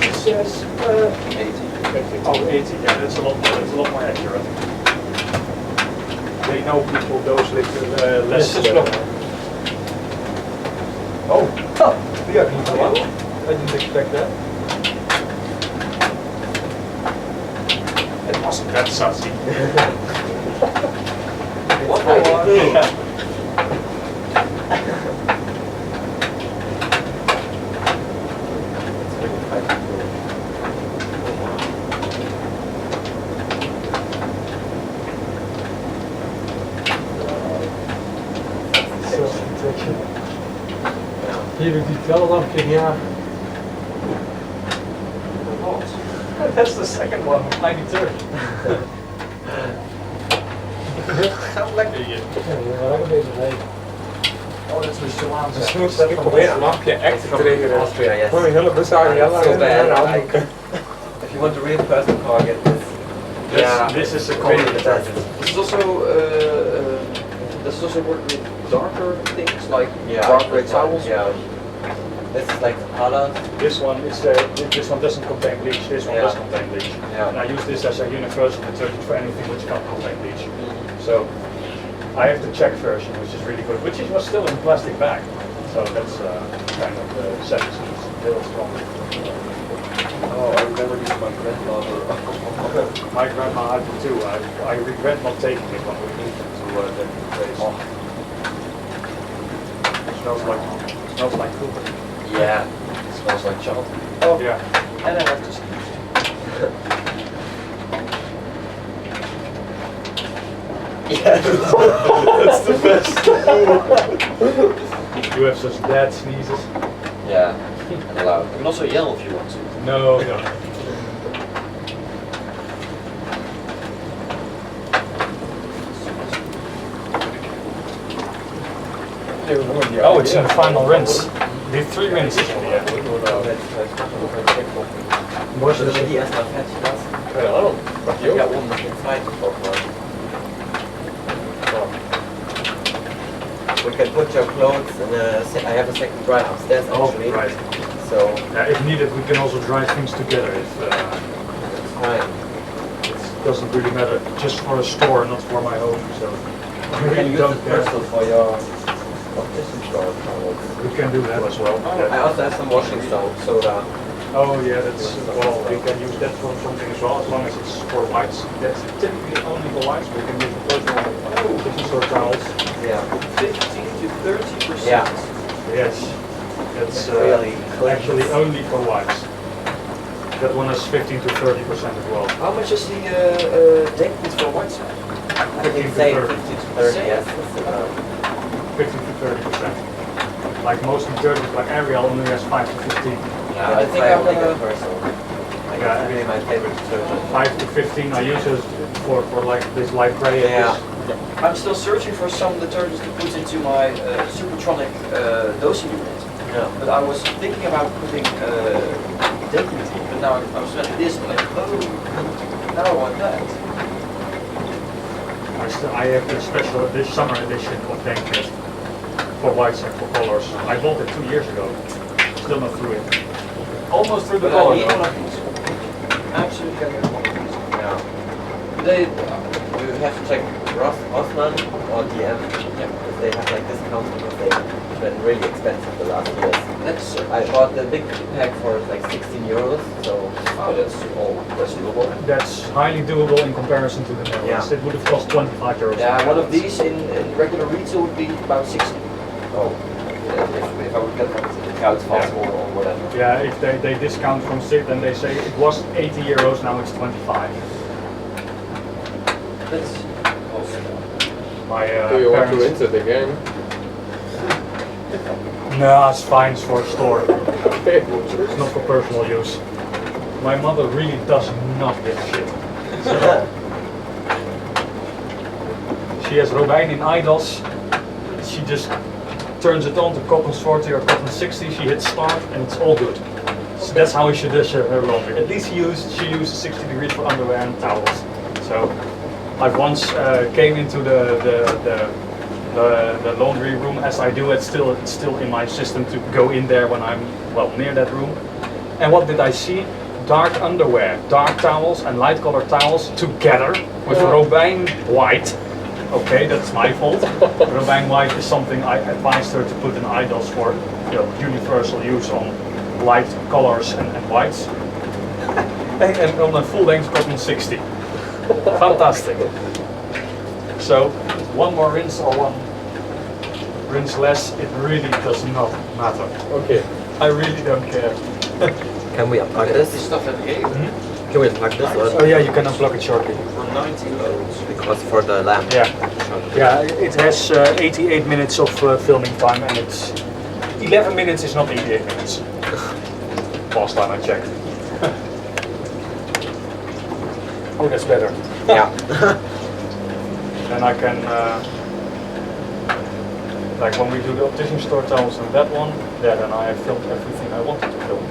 It says 80. Oh, 80. Yeah, that's a lot more. That's a lot more accurate. They know people dose less. Oh, die heb ik niet verwacht. I didn't expect that. It wasn't that sassy. What I do? Hier doet die tellampje, ja. That's the second one of my detergent. Gaat lekker hier. Ja, je bent ook bezig mee. Oh, dat is de Solaanse. Dus moest ik proberen een lampje echt te triggeren. Austria, yes. Gewoon een hele bezaaide It's so bad. handboek. If you want a real personal car, get this. This is a Really common detergent. This is also work with darker things like dark red towels. Yeah. This is like Hallo. This one is this one doesn't contain bleach. This one does contain bleach. Yeah. And I use this as a universal detergent for anything which can't contain bleach. So I have the Czech version, which is really good, which was still in a plastic bag. So that's kind of the settings still strong. Oh, I remember this my grandmother. My grandma had it too. I regret not taking it when we moved into the new place. It smells like cooper. Yeah, it smells like chocolate. Oh yeah. And I have to see. Yeah, that's the best. You have such bad sneezes. Yeah, and loud. You can also yell if you want to. No. Oh, it's in the final rinse. The 3 rinses in the end. Sollen wir die erstmal fertig lassen? Keine Ahnung. Ja, oben noch den zweiten vorfahren. We can put your clothes in I have a second dry upstairs actually. Oh, right. So, If needed, we can also dry things together. If it's fine. it doesn't really matter, just for a store, not for my home. So You can use it personal for your of Zwischenschleudern towels. We can do that as well. I also have some washing soda. Oh yeah, that's well. We can use that for something as well, as long as it's for whites. That's typically only for whites. We can use the different sort of towels. Yeah. 15 to 30%. Yeah. Yes, that's Really actually only for whites. That one has 15 to 30% as well. How much is the detergent for white side? I can say 50 to 30, yes. 50 to 30%. Like most detergents, like Ariel only has 5 to 15. Yeah, I think I'm only gonna- good personal. Like, Yeah. it's really my favorite detergent. 5 to 15 I use it for like this light gray. and Yeah. this- I'm still searching for some detergents to put into my Supertronic dosing unit. Yeah. But I was thinking about putting detergent in, but now I'm smelling this and like, oh, now I want that. I have this summer edition of Denkit for whites and for colors. I bought it 2 years ago. Still not through it. Almost through the But I color. need one though. of these. Absolutely can get one of these. Yeah. They, You have to check Rossmann or DM if they have like discounts because they've been really expensive the last years. that's I bought the big pack for like 16 euros, so oh, that's doable. That's highly doable in comparison to the Netherlands. Yeah. It would have cost 25 euros. Yeah, one of these in regular retail would be about 60. Oh, if I would get like the couch fast or whatever. Yeah, if they discount from SIG, then they say it was 80 euros, now it's 25. That's also My Do you want to parents- rinse it again? No, it's fine, it's for a store. Okay. It's not for personal use. My mother really does not give a shit. So, she has Robijn in idols. She just turns it on to cotton 40 or cotton 60. She hits start and it's all good. So that's how she does her laundry. At least she uses 60 degrees for underwear and towels. So I've once came into the laundry room as I do. It's still in my system to go in there when I'm near that room. And what did I see? Dark underwear, dark towels and light colored towels together with Robijn white. Okay, that's my fault. Robijn white is something I advised her to put in idols for universal use on light colors and whites. And on a full length cotton 60. Fantastic. So one more rinse or one rinse less, it really does not matter. Okay. I really don't care. can we unplug this this? stuff that they gave me Can we unplug this Oh one? yeah, you can unplug it shortly. for 90 loads. Because for the lamp. Yeah, yeah. It has 88 minutes of filming time, and it's 11 minutes is not 88 minutes. Last time I checked. Oh, that's better. Yeah. Then I can, like when we do the optician store towels and that one, yeah, then I have filmed everything I wanted to film.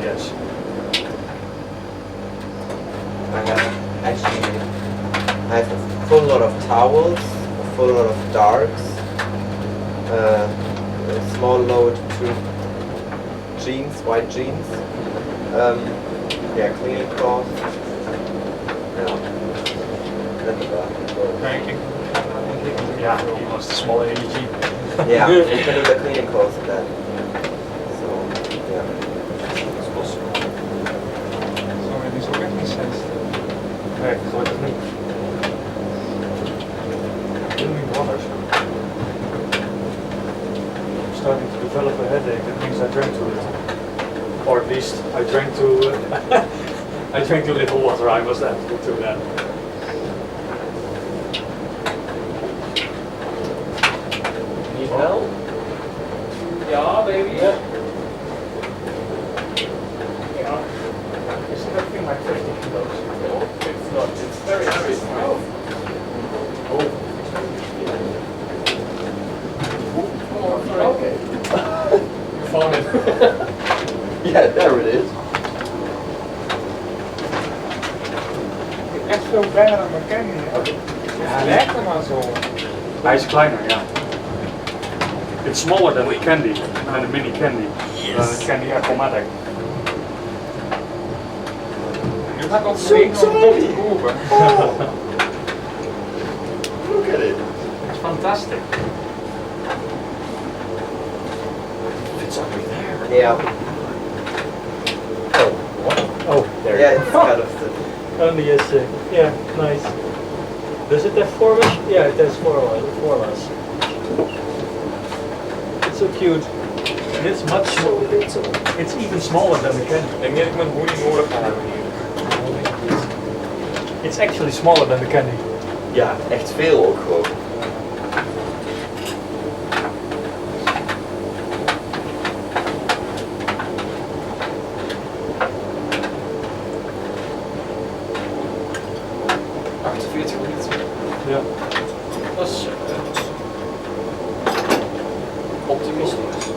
Yes. I have a full lot of towels, a full lot of darks, a small load to jeans, white jeans, yeah, cleaning cloth. Yeah, he wants the small AEG. Yeah, we can do the cleaning clothes then. So, yeah. Sorry, die is ook echt niet slecht. Nee, gelukkig niet. Filming waters. I'm starting to develop a headache. That means I drank too little. Or at least I drank too I drank too little water. I must admit to that. Need help? Yeah, baby. Yeah. Isn't that thing like 50 kilos? No, it's not. It's very heavy. Oh. Okay. You found it. Yeah, there it is. Echt veel kleiner dan mijn candy. Ja, lekker maar zo. Hij is kleiner, ja. It's smaller than the candy, than the mini candy. The candy Achromatic. Nu gaat ons ding om te proeven. Look at it. It's fantastic. fantastic. Fits under there. Yeah. Oh, what? Oh, there Yeah, you it's go. kind of the. Only is, yeah, nice. Does it have four mesh? Yeah, it has four lines. It's so cute. And it's much smaller. It's even smaller than the candy. Ik denk niet dat ik mijn hoodie nodig ga hebben hier. It's actually smaller than the candy. Ja, echt veel ook gewoon. Ja. Dat is optimistisch.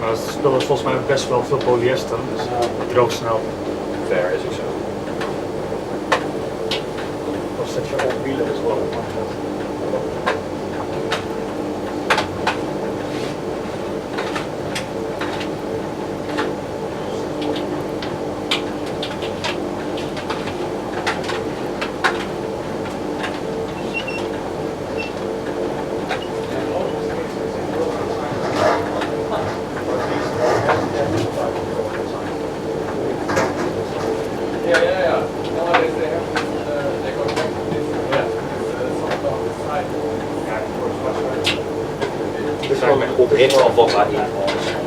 Maar het spul is volgens mij best wel veel polyester, dus het droogt snel. Fair is ook zo. Of zet je op wielen is wel. Helemaal van waarin.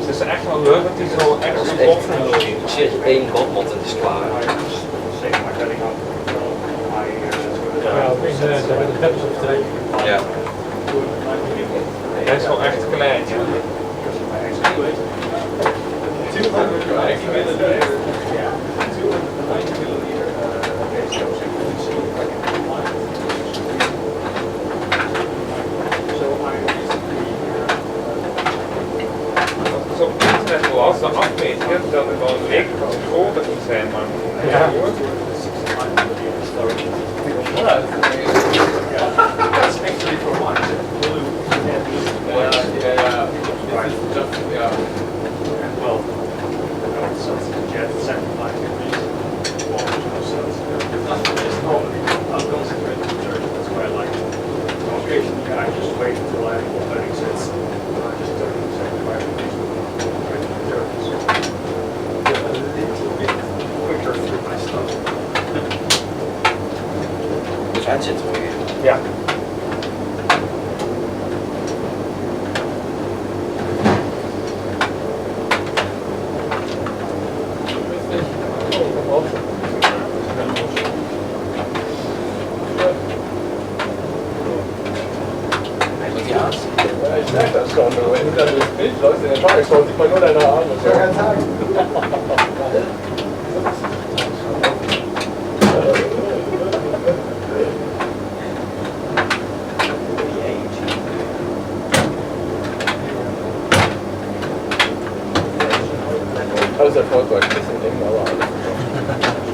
Het is echt wel leuk dat hij zo echt Dat is goed echt. opvult. Ik zie dat je één badmat en het is klaar. Ja, opeens zijn we de peppers op het rijden. Ja. Hij is wel echt klein. Ja. Als op internet was, de afmeting, dat het wel een leek dat het groter moet zijn, maar Ja. hoor. That's actually for one. Well, jet sacrifice it's not unconcentrated detergent, that's why I like it. So occasionally I just wait until I have all 30 cents and I just sacrifice detergent. So get a little bit quicker through my stuff. Dus hij zit er weer. Ja. Ich merke das schon, wenn du dann durchs Bild läufst in der Tagesschau, sieht man nur deine Arme. Ja, kann sagen. Alles erfolgreich, ein bisschen eng, aber alles.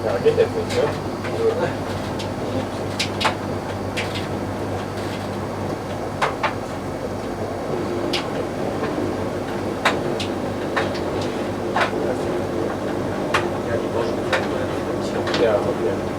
Ja, geht jetzt nicht, ne? Ja, okay.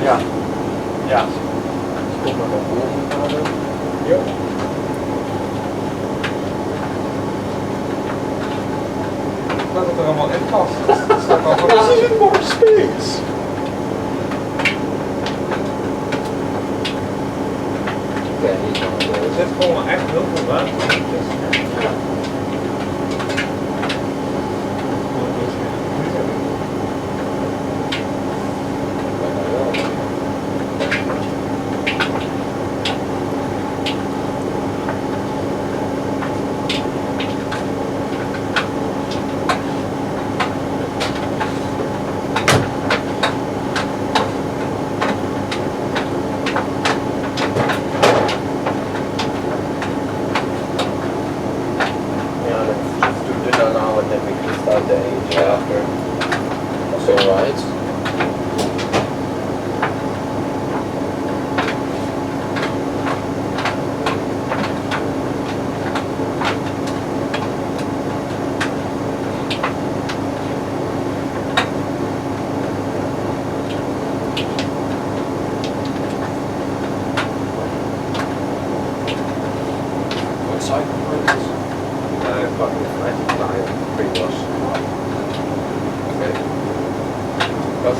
Ja. Ja. Kom maar op. Jo. Dat het er allemaal in past. Dat staat al This is more space. Er zit gewoon echt heel veel ruimte in.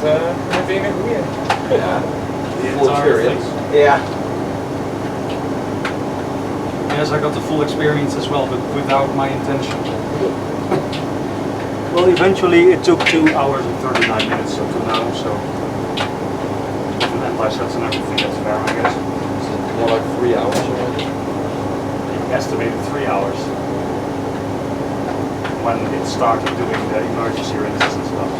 Meteen een goeie. Yeah. Full experience. Yeah. Yes, I got the full experience as well, but without my intention. Well, eventually it took 2 hours and 39 minutes up to now, so with an anti-sets and everything, that's fair, I guess. Is it more like 3 hours already? Estimated 3 hours when it started doing the emergency rinses and stuff.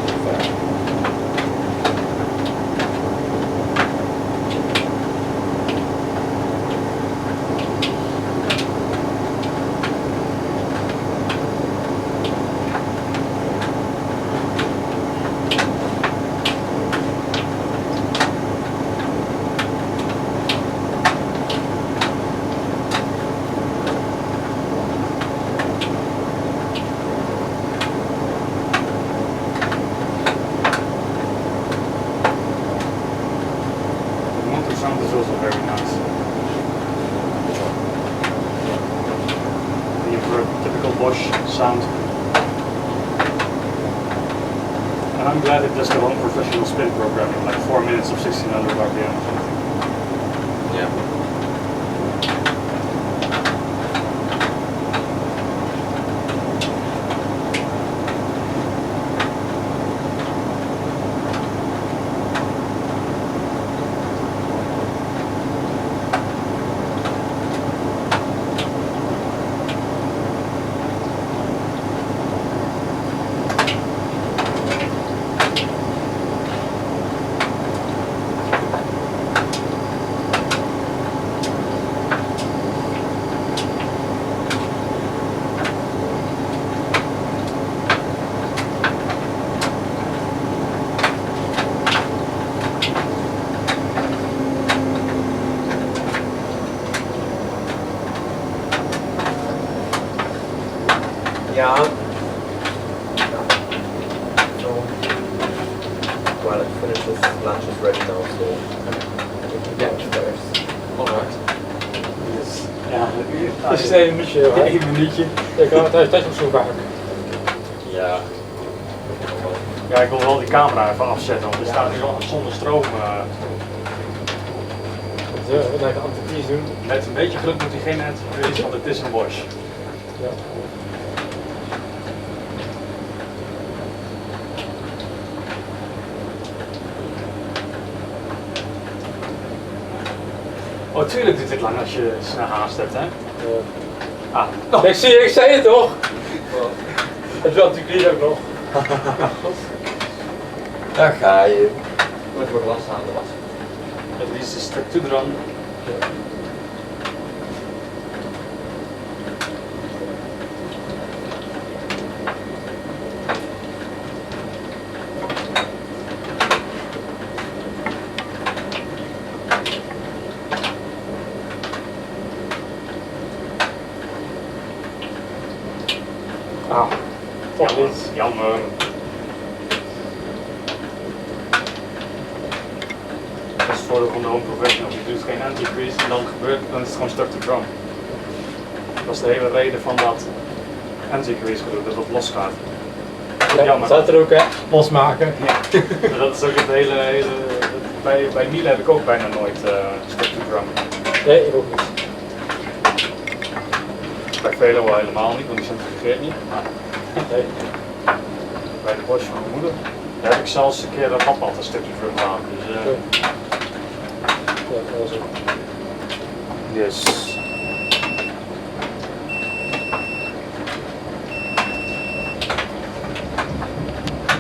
Sound is also very nice. The typical Bosch sound. And I'm glad it does the whole professional spin programming, like 4 minutes of 1600 RPM or something. Yeah. Yeah. So, while it finishes, lunch is ready now, so we can go upstairs. Alright. Ja, Is het een minuutje? Ja, 1 minuutje. Ik kan het thuis op zoek vaak. Ja. Ja, ik wil wel die camera even afzetten, want er staat nu al zonder stroom. Zo, we gaan even antities doen. Met een beetje geluk moet hij geen net release, want het is een Bosch. Ja. Oh, tuurlijk duurt dit lang als je snel haast hebt, hè? Ah, Ik zei het toch? Het is anti-clean ook nog. Daar ga je. Met wordt last aan de was. at least it's stuck to the run. Ah, toch niet. Jammer. voordeel van de home professional. Je doet geen anti-grease en dan is het gewoon stuck to drum. Dat is de hele reden van dat anti-grease gedoe, dat het losgaat. Jammer. Staat er ook hè? Losmaken. Ja. Dat is ook het hele bij Miele heb ik ook bijna nooit stuck to drum. Nee, ik ook niet. Bij Velo wel helemaal niet, want die centrifugeert niet. Nee. Bij de Bosch van mijn moeder. Daar heb ik zelfs een keer dat papa een stukje voor gehad. Dus, Ja, dat was ook. yes.